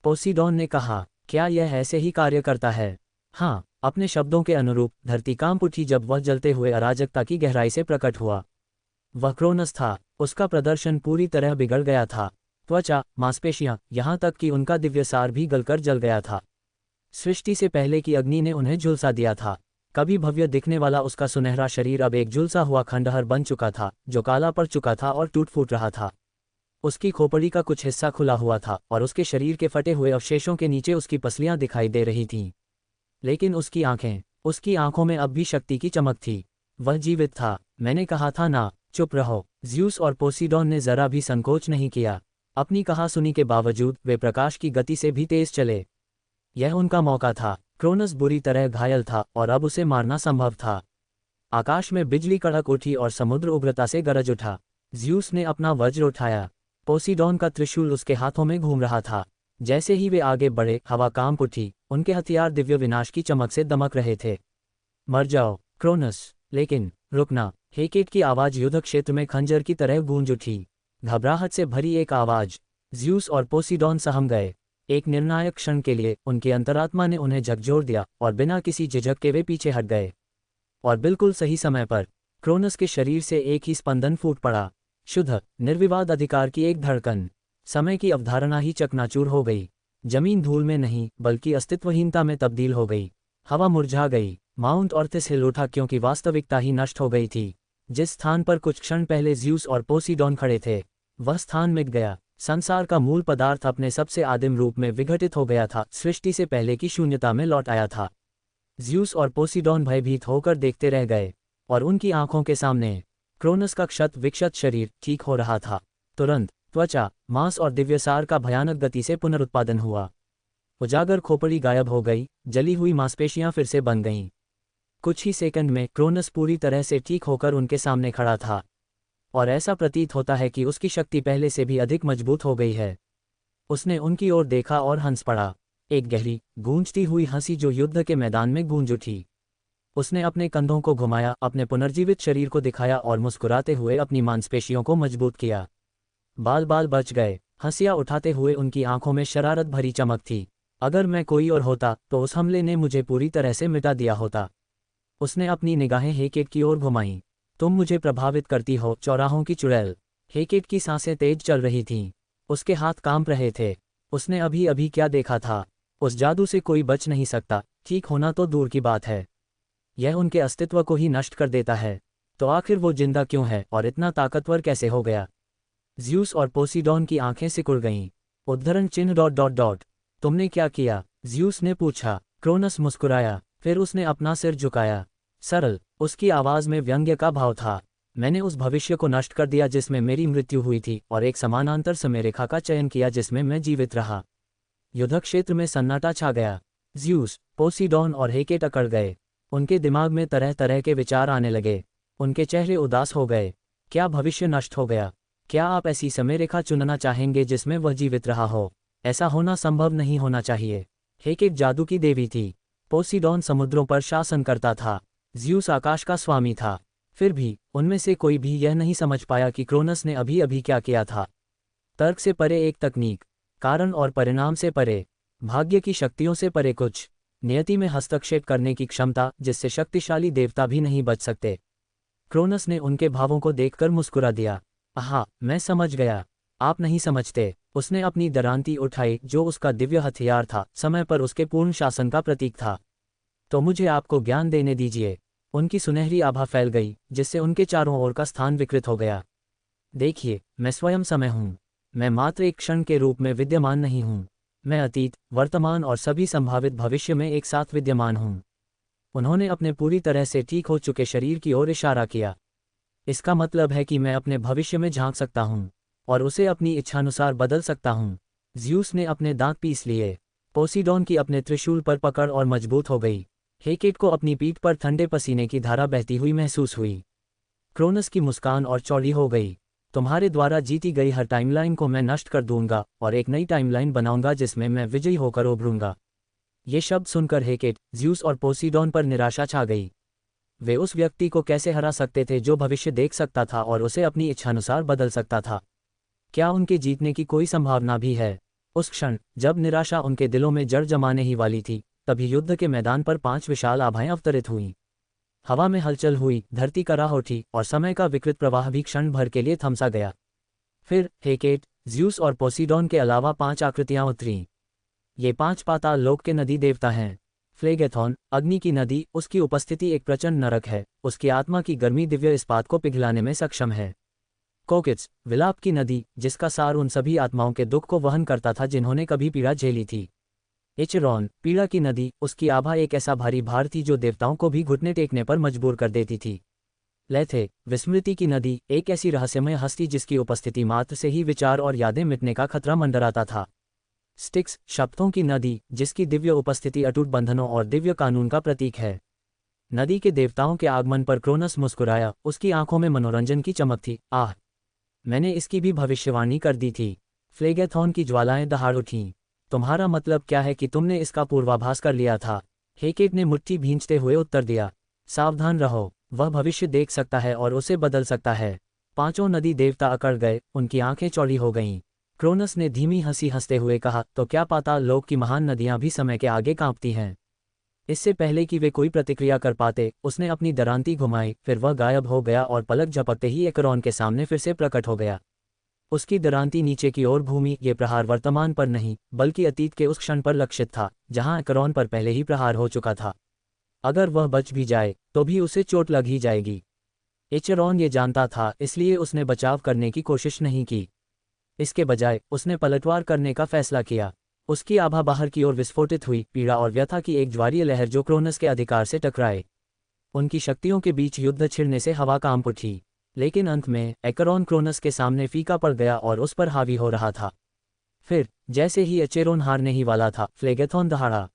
A: पोसीडॉन ने कहा। क्या यह ऐसे ही कार्य करता है? हाँ, अपने शब्दों के अनुरूप धरती कांप उठी जब वह जलते हुए अराजकता की गहराई से प्रकट हुआ। वह क्रोनस था। उसका प्रदर्शन पूरी तरह बिगड़ गया था। त्वचा, मांसपेशियां, यहाँ तक कि उनका दिव्यसार भी गलकर जल गया था। सृष्टि से पहले की अग्नि ने उन्हें झुलसा दिया था। कभी भव्य दिखने वाला उसका सुनहरा शरीर अब एक झुलसा हुआ खंडहर बन चुका था, जो काला पड़ चुका था और टूट फूट रहा था। उसकी खोपड़ी का कुछ हिस्सा खुला हुआ था और उसके शरीर के फटे हुए अवशेषों के नीचे उसकी पसलियां दिखाई दे रही थीं। लेकिन उसकी आंखों में अब भी शक्ति की चमक थी। वह जीवित था। मैंने कहा था ना, चुप रहो। ज़्यूस और पोसीडॉन ने जरा भी संकोच नहीं किया। अपनी कहासुनी के बावजूद वे प्रकाश की गति से भी तेज चले। यह उनका मौका था। क्रोनस बुरी तरह घायल था और अब उसे मारना संभव था। आकाश में बिजली कड़क उठी और समुद्र उग्रता से गरज उठा। ज़्यूस ने अपना वज्र उठाया। पोसीडॉन का त्रिशूल उसके हाथों में घूम रहा था। जैसे ही वे आगे बढ़े, हवा कांप उठी। उनके हथियार दिव्य विनाश की चमक से दमक रहे थे। मर जाओ, क्रोनस। लेकिन रुकना। हेकेट की आवाज़ युद्ध क्षेत्र में खंजर की तरह गूंज उठी। घबराहट से भरी एक आवाज़। ज़्यूस और पोसीडॉन सहम गए। एक निर्णायक क्षण के लिए उनकी अंतरात्मा ने उन्हें झकझोर दिया और बिना किसी झिझक के वे पीछे हट गए। और बिल्कुल सही समय पर क्रोनस के शरीर से एक ही स्पंदन फूट पड़ा। शुद्ध, निर्विवाद अधिकार की एक धड़कन। समय की अवधारणा ही चकनाचूर हो गई। जमीन धूल में नहीं बल्कि अस्तित्वहीनता में तब्दील हो गई। हवा मुरझा गई। माउंट ऑर्थस हिल उठा क्योंकि वास्तविकता ही नष्ट हो गई थी। जिस स्थान पर कुछ क्षण पहले ज़्यूस और पोसीडॉन खड़े थे, वह स्थान मिट गया। संसार का मूल पदार्थ अपने सबसे आदिम रूप में विघटित हो गया था, सृष्टि से पहले की शून्यता में लौट आया था। ज़्यूस और पोसीडॉन भयभीत होकर देखते रह गए और उनकी आंखों के सामने क्रोनस का क्षत विक्षत शरीर ठीक हो रहा था। तुरंत त्वचा, मांस और दिव्यसार का भयानक गति से पुनरुत्पादन हुआ। उजागर खोपड़ी गायब हो गई, जली हुई मांसपेशियां फिर से बन गईं। कुछ ही सेकंड में क्रोनस पूरी तरह से ठीक होकर उनके सामने खड़ा था और ऐसा प्रतीत होता है कि उसकी शक्ति पहले से भी अधिक मजबूत हो गई है। उसने उनकी ओर देखा और हंस पड़ा। एक गहरी, गूंजती हुई हंसी जो युद्ध के मैदान में गूंज उठी। उसने अपने कंधों को घुमाया, अपने पुनर्जीवित शरीर को दिखाया और मुस्कुराते हुए अपनी मांसपेशियों को मजबूत किया। बाल बाल बच गए। हंसियां उठाते हुए उनकी आंखों में शरारत भरी चमक थी। अगर मैं कोई और होता तो उस हमले ने मुझे पूरी तरह से मिटा दिया होता। उसने अपनी निगाहें हेकेट की ओर घुमाईं। तुम मुझे प्रभावित करती हो, चौराहों की चुड़ैल। हेकेट की सांसें तेज चल रही थीं। उसके हाथ कांप रहे थे। उसने अभी अभी क्या देखा था? उस जादू से कोई बच नहीं सकता, ठीक होना तो दूर की बात है। यह उनके अस्तित्व को ही नष्ट कर देता है। तो आखिर वो जिंदा क्यों है और इतना ताकतवर कैसे हो गया? ज़्यूस और पोसीडॉन की आंखें सिकुड़ गईं। उद्धरण चिन्ह डॉट डॉट डॉट। तुमने क्या किया? ज़्यूस ने पूछा। क्रोनस मुस्कुराया, फिर उसने अपना सिर झुकाया। सरल, उसकी आवाज़ में व्यंग्य का भाव था। मैंने उस भविष्य को नष्ट कर दिया जिसमें मेरी मृत्यु हुई थी और एक समानांतर समयरेखा का चयन किया जिसमें मैं जीवित रहा। युद्ध क्षेत्र में सन्नाटा छा गया। ज़्यूस, पोसीडॉन और हेकेट अकड़ गए। उनके दिमाग में तरह तरह के विचार आने लगे। उनके चेहरे उदास हो गए। क्या भविष्य नष्ट हो गया? क्या आप ऐसी समयरेखा चुनना चाहेंगे जिसमें वह जीवित रहा हो? ऐसा होना संभव नहीं होना चाहिए। हेकेट जादू की देवी थी। पोसीडॉन समुद्रों पर शासन करता था। ज़्यूस आकाश का स्वामी था। फिर भी उनमें से कोई भी यह नहीं समझ पाया कि क्रोनस ने अभी अभी क्या किया था। तर्क से परे एक तकनीक, कारण और परिणाम से परे, भाग्य की शक्तियों से परे कुछ, नियति में हस्तक्षेप करने की क्षमता जिससे शक्तिशाली देवता भी नहीं बच सकते। क्रोनस ने उनके भावों को देखकर मुस्कुरा दिया। आहा, मैं समझ गया। आप नहीं समझते। उसने अपनी दरांती उठाई जो उसका दिव्य हथियार था, समय पर उसके पूर्ण शासन का प्रतीक था। तो मुझे आपको ज्ञान देने दीजिए। उनकी सुनहरी आभा फैल गई जिससे उनके चारों ओर का स्थान विकृत हो गया। देखिए, मैं स्वयं समय हूँ। मैं मात्र एक क्षण के रूप में विद्यमान नहीं हूँ। मैं अतीत, वर्तमान और सभी संभावित भविष्य में एक साथ विद्यमान हूँ। उन्होंने अपने पूरी तरह से ठीक हो चुके शरीर की ओर इशारा किया। इसका मतलब है कि मैं अपने भविष्य में झांक सकता हूँ और उसे अपनी इच्छानुसार बदल सकता हूँ। ज़्यूस ने अपने दांत पीस लिए। पोसीडॉन की अपने त्रिशूल पर पकड़ और मजबूत हो गई। हेकेट को अपनी पीठ पर ठंडे पसीने की धारा बहती हुई महसूस हुई। क्रोनस की मुस्कान और चौड़ी हो गई। तुम्हारे द्वारा जीती गई हर टाइमलाइन को मैं नष्ट कर दूंगा और एक नई टाइमलाइन बनाऊंगा जिसमें मैं विजयी होकर उभरूंगा। ये शब्द सुनकर हेकेट, ज़्यूस और पोसीडॉन पर निराशा छा गई। वे उस व्यक्ति को कैसे हरा सकते थे जो भविष्य देख सकता था और उसे अपनी इच्छानुसार बदल सकता था? क्या उनके जीतने की कोई संभावना भी है? उस क्षण जब निराशा उनके दिलों में जड़ जमाने ही वाली थी, तभी युद्ध के मैदान पर 5 विशाल आभाएं अवतरित हुईं। हवा में हलचल हुई, धरती कराह उठी और समय का विकृत प्रवाह भी क्षण भर के लिए थमसा गया। फिर हेकेट, ज़्यूस और पोसीडॉन के अलावा 5 आकृतियां उतरीं। ये 5 पाताल लोक के नदी देवता हैं। फ्लेगेथॉन, अग्नि की नदी, उसकी उपस्थिति एक प्रचंड नरक है। उसकी आत्मा की गर्मी दिव्य इस्पात को पिघलाने में सक्षम है। कोकिट्स, विलाप की नदी, जिसका सार उन सभी आत्माओं के दुख को वहन करता था जिन्होंने कभी पीड़ा झेली थी। एचेरॉन, पीड़ा की नदी, उसकी आभा एक ऐसा भारी भार थी जो देवताओं को भी घुटने टेकने पर मजबूर कर देती थी। लेथे, विस्मृति की नदी, एक ऐसी रहस्यमय हस्ती जिसकी उपस्थिति मात्र से ही विचार और यादें मिटने का खतरा मंडराता था। स्टिक्स, शब्दों की नदी, जिसकी दिव्य उपस्थिति अटूट बंधनों और दिव्य कानून का प्रतीक है। नदी के देवताओं के आगमन पर क्रोनस मुस्कुराया। उसकी आंखों में मनोरंजन की चमक थी। आह, मैंने इसकी भी भविष्यवाणी कर दी थी। फ्लेगेथॉन की ज्वालाएं दहाड़ उठीं। तुम्हारा मतलब क्या है कि तुमने इसका पूर्वाभास कर लिया था? हेकेट ने मुट्ठी भींचते हुए उत्तर दिया। सावधान रहो, वह भविष्य देख सकता है और उसे बदल सकता है। 5 नदी देवता अकड़ गए, उनकी आंखें चौड़ी हो गईं। क्रोनस ने धीमी हंसी हंसते हुए कहा, तो क्या पाताल लोक की महान नदियां भी समय के आगे कांपती हैं? इससे पहले कि वे कोई प्रतिक्रिया कर पाते, उसने अपनी दरांती घुमाई, फिर वह गायब हो गया और पलक झपकते ही एकरॉन के सामने फिर से प्रकट हो गया। उसकी दरांती नीचे की ओर भूमि, ये प्रहार वर्तमान पर नहीं बल्कि अतीत के उस क्षण पर लक्षित था जहां एकरॉन पर पहले ही प्रहार हो चुका था। अगर वह बच भी जाए तो भी उसे चोट लग ही जाएगी। एचेरॉन ये जानता था, इसलिए उसने बचाव करने की कोशिश नहीं की। इसके बजाय उसने पलटवार करने का फैसला किया। उसकी आभा बाहर की ओर विस्फोटित हुई, पीड़ा और व्यथा की एक ज्वारीय लहर जो क्रोनस के अधिकार से टकराए। उनकी शक्तियों के बीच युद्ध छिड़ने से हवा कांप उठी। लेकिन अंत में एकरॉन क्रोनस के सामने फीका पड़ गया और उस पर हावी हो रहा था। फिर जैसे ही एचेरोन हारने ही वाला था, फ्लेगेथॉन दहाड़ा।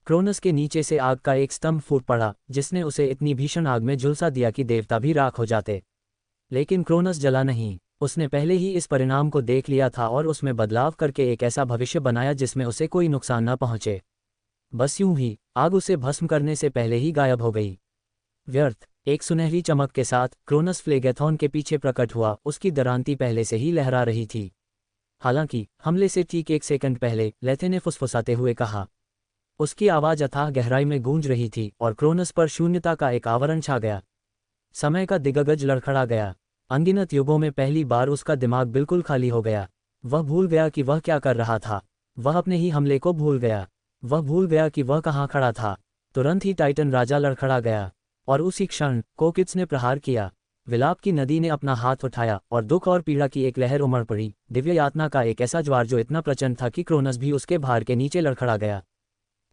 A: क्रोनस के नीचे से आग का एक स्तंभ फूट पड़ा जिसने उसे इतनी भीषण आग में झुलसा दिया कि देवता भी राख हो जाते। लेकिन क्रोनस जला नहीं। उसने पहले ही इस परिणाम को देख लिया था और उसमें बदलाव करके एक ऐसा भविष्य बनाया जिसमें उसे कोई नुकसान न पहुंचे। बस यूं ही आग उसे भस्म करने से पहले ही गायब हो गई। व्यर्थ। एक सुनहरी चमक के साथ क्रोनस फ्लेगेथॉन के पीछे प्रकट हुआ। उसकी दरांती पहले से ही लहरा रही थी। हालांकि हमले से ठीक 1 सेकंड पहले लेथे ने फुसफुसाते हुए कहा। उसकी आवाज़ अथाह गहराई में गूंज रही थी और क्रोनस पर शून्यता का एक आवरण छा गया। समय का दिग्गज लड़खड़ा गया। अनगिनत युगों में पहली बार उसका दिमाग बिल्कुल खाली हो गया। वह भूल गया कि वह क्या कर रहा था। वह अपने ही हमले को भूल गया। वह भूल गया कि वह कहाँ खड़ा था। तुरंत ही टाइटन राजा लड़खड़ा गया और उसी क्षण कोकिट्स ने प्रहार किया। विलाप की नदी ने अपना हाथ उठाया और दुख और पीड़ा की एक लहर उमड़ पड़ी, दिव्य यातना का एक ऐसा ज्वार जो इतना प्रचंड था कि क्रोनस भी उसके भार के नीचे लड़खड़ा गया।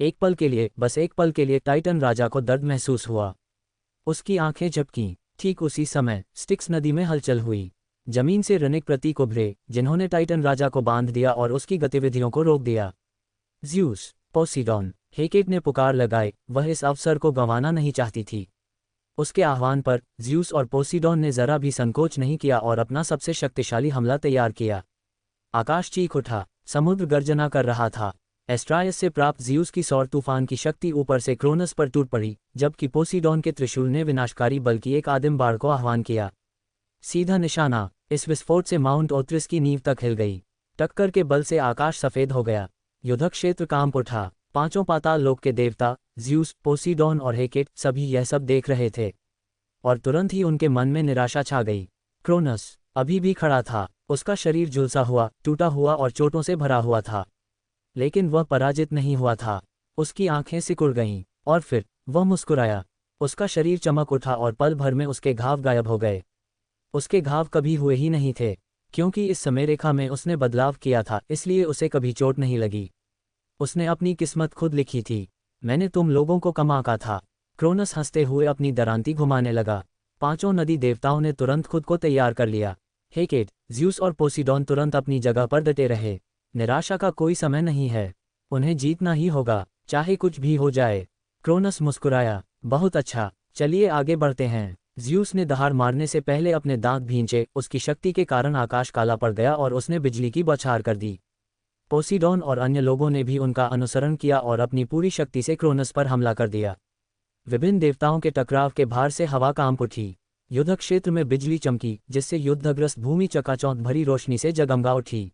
A: एक पल के लिए, बस एक पल के लिए टाइटन राजा को दर्द महसूस हुआ। उसकी आंखें झपकीं। ठीक उसी समय स्टिक्स नदी में हलचल हुई। जमीन से रनिक प्रतीक उभरे, जिन्होंने टाइटन राजा को बांध दिया और उसकी गतिविधियों को रोक दिया। ज़्यूस, पोसीडॉन, हेकेट ने पुकार लगाई। वह इस अवसर को गंवाना नहीं चाहती थी। उसके आह्वान पर ज़्यूस और पोसीडॉन ने जरा भी संकोच नहीं किया और अपना सबसे शक्तिशाली हमला तैयार किया। आकाश चीख उठा, समुद्र गर्जना कर रहा था। एस्ट्रायस से प्राप्त ज़्यूस की सौर तूफान की शक्ति ऊपर से क्रोनस पर टूट पड़ी, जबकि पोसीडॉन के त्रिशूल ने विनाशकारी बल की एक आदिम बाढ़ को आह्वान किया। सीधा निशाना। इस विस्फोट से माउंट ओथ्रिस की नींव तक हिल गई। टक्कर के बल से आकाश सफेद हो गया। युद्ध क्षेत्र कांप उठा। पांचों पाताल लोक के देवता ज़्यूस, पोसीडॉन और हेकेट सभी यह सब देख रहे थे और तुरंत ही उनके मन में निराशा छा गई। क्रोनस अभी भी खड़ा था। उसका शरीर झुलसा हुआ, टूटा हुआ और चोटों से भरा हुआ था, लेकिन वह पराजित नहीं हुआ था। उसकी आंखें सिकुड़ गईं और फिर वह मुस्कुराया। उसका शरीर चमक उठा और पल भर में उसके घाव गायब हो गए। उसके घाव कभी हुए ही नहीं थे, क्योंकि इस समय रेखा में उसने बदलाव किया था, इसलिए उसे कभी चोट नहीं लगी। उसने अपनी किस्मत खुद लिखी थी। मैंने तुम लोगों को कम आंका था। क्रोनस हंसते हुए अपनी दरांती घुमाने लगा। पांचों नदी देवताओं ने तुरंत खुद को तैयार कर लिया। हेकेट, ज़्यूस और पोसीडॉन तुरंत अपनी जगह पर डटे रहे। निराशा का कोई समय नहीं है। उन्हें जीतना ही होगा, चाहे कुछ भी हो जाए। क्रोनस मुस्कुराया। बहुत अच्छा, चलिए आगे बढ़ते हैं। ज़्यूस ने दहाड़ मारने से पहले अपने दांत भींचे। उसकी शक्ति के कारण आकाश काला पड़ गया और उसने बिजली की बौछार कर दी। पोसीडॉन और अन्य लोगों ने भी उनका अनुसरण किया और अपनी पूरी शक्ति से क्रोनस पर हमला कर दिया। विभिन्न देवताओं के टकराव के भार से हवा कांप उठी। युद्ध क्षेत्र में बिजली चमकी, जिससे युद्धग्रस्त भूमि चकाचौंध भरी रोशनी से जगमगा उठी।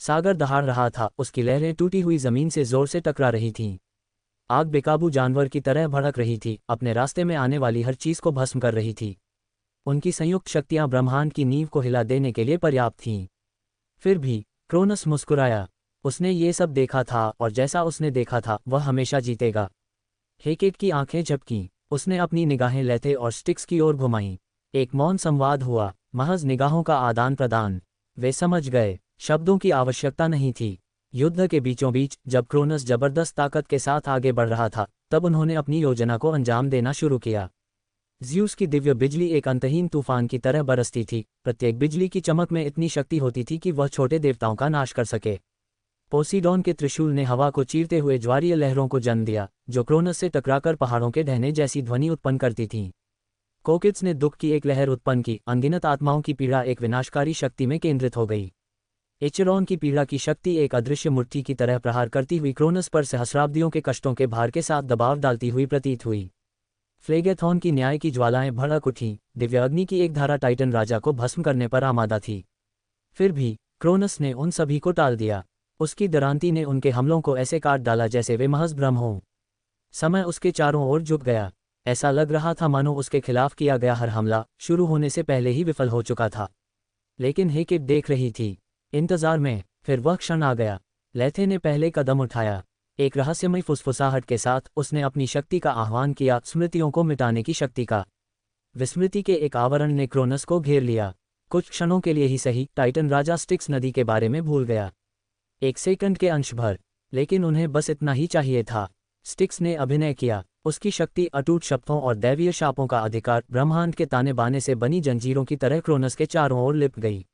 A: सागर दहाड़ रहा था। उसकी लहरें टूटी हुई जमीन से जोर से टकरा रही थीं। आग बेकाबू जानवर की तरह भड़क रही थी, अपने रास्ते में आने वाली हर चीज को भस्म कर रही थी। उनकी संयुक्त शक्तियां ब्रह्मांड की नींव को हिला देने के लिए पर्याप्त थीं। फिर भी क्रोनस मुस्कुराया। उसने ये सब देखा था और जैसा उसने देखा था वह हमेशा जीतेगा। हेकेट की आंखें झपकीं। उसने अपनी निगाहें लेथे और स्टिक्स की ओर घुमाईं। एक मौन संवाद हुआ, महज निगाहों का आदान प्रदान। वे समझ गए, शब्दों की आवश्यकता नहीं थी। युद्ध के बीचों बीच जब क्रोनस जबरदस्त ताकत के साथ आगे बढ़ रहा था, तब उन्होंने अपनी योजना को अंजाम देना शुरू किया। ज़्यूस की दिव्य बिजली एक अंतहीन तूफान की तरह बरसती थी। प्रत्येक बिजली की चमक में इतनी शक्ति होती थी कि वह छोटे देवताओं का नाश कर सके। पोसीडॉन के त्रिशूल ने हवा को चीरते हुए ज्वारीय लहरों को जन्म दिया, जो क्रोनस से टकराकर पहाड़ों के ढहने जैसी ध्वनि उत्पन्न करती थीं। कोकिट्स ने दुख की एक लहर उत्पन्न की। अनगिनत आत्माओं की पीड़ा एक विनाशकारी शक्ति में केंद्रित हो गई। एचेरॉन की पीड़ा की शक्ति एक अदृश्य मुट्ठी की तरह प्रहार करती हुई क्रोनस पर सहस्राब्दियों के कष्टों के भार के साथ दबाव डालती हुई प्रतीत हुई। फ्लेगेथॉन की न्याय की ज्वालाएं भड़क उठीं। दिव्य अग्नि की एक धारा टाइटन राजा को भस्म करने पर आमादा थी। फिर भी क्रोनस ने उन सभी को टाल दिया। उसकी दरांती ने उनके हमलों को ऐसे काट डाला जैसे वे महज भ्रम हों। समय उसके चारों ओर झुक गया। ऐसा लग रहा था मानो उसके खिलाफ किया गया हर हमला शुरू होने से पहले ही विफल हो चुका था। लेकिन हेकेट देख रही थी, इंतजार में। फिर वह क्षण आ गया। लेथे ने पहले कदम उठाया। एक रहस्यमय फुसफुसाहट के साथ उसने अपनी शक्ति का आह्वान किया, स्मृतियों को मिटाने की शक्ति का। विस्मृति के एक आवरण ने क्रोनस को घेर लिया। कुछ क्षणों के लिए ही सही, टाइटन राजा स्टिक्स नदी के बारे में भूल गया। 1 सेकंड के अंश भर, लेकिन उन्हें बस इतना ही चाहिए था। स्टिक्स ने अभिनय किया। उसकी शक्ति, अटूट शब्दों और दैवीय शापों का अधिकार ब्रह्मांड के ताने बाने से बनी जंजीरों की तरह क्रोनस के चारों ओर लिप गई।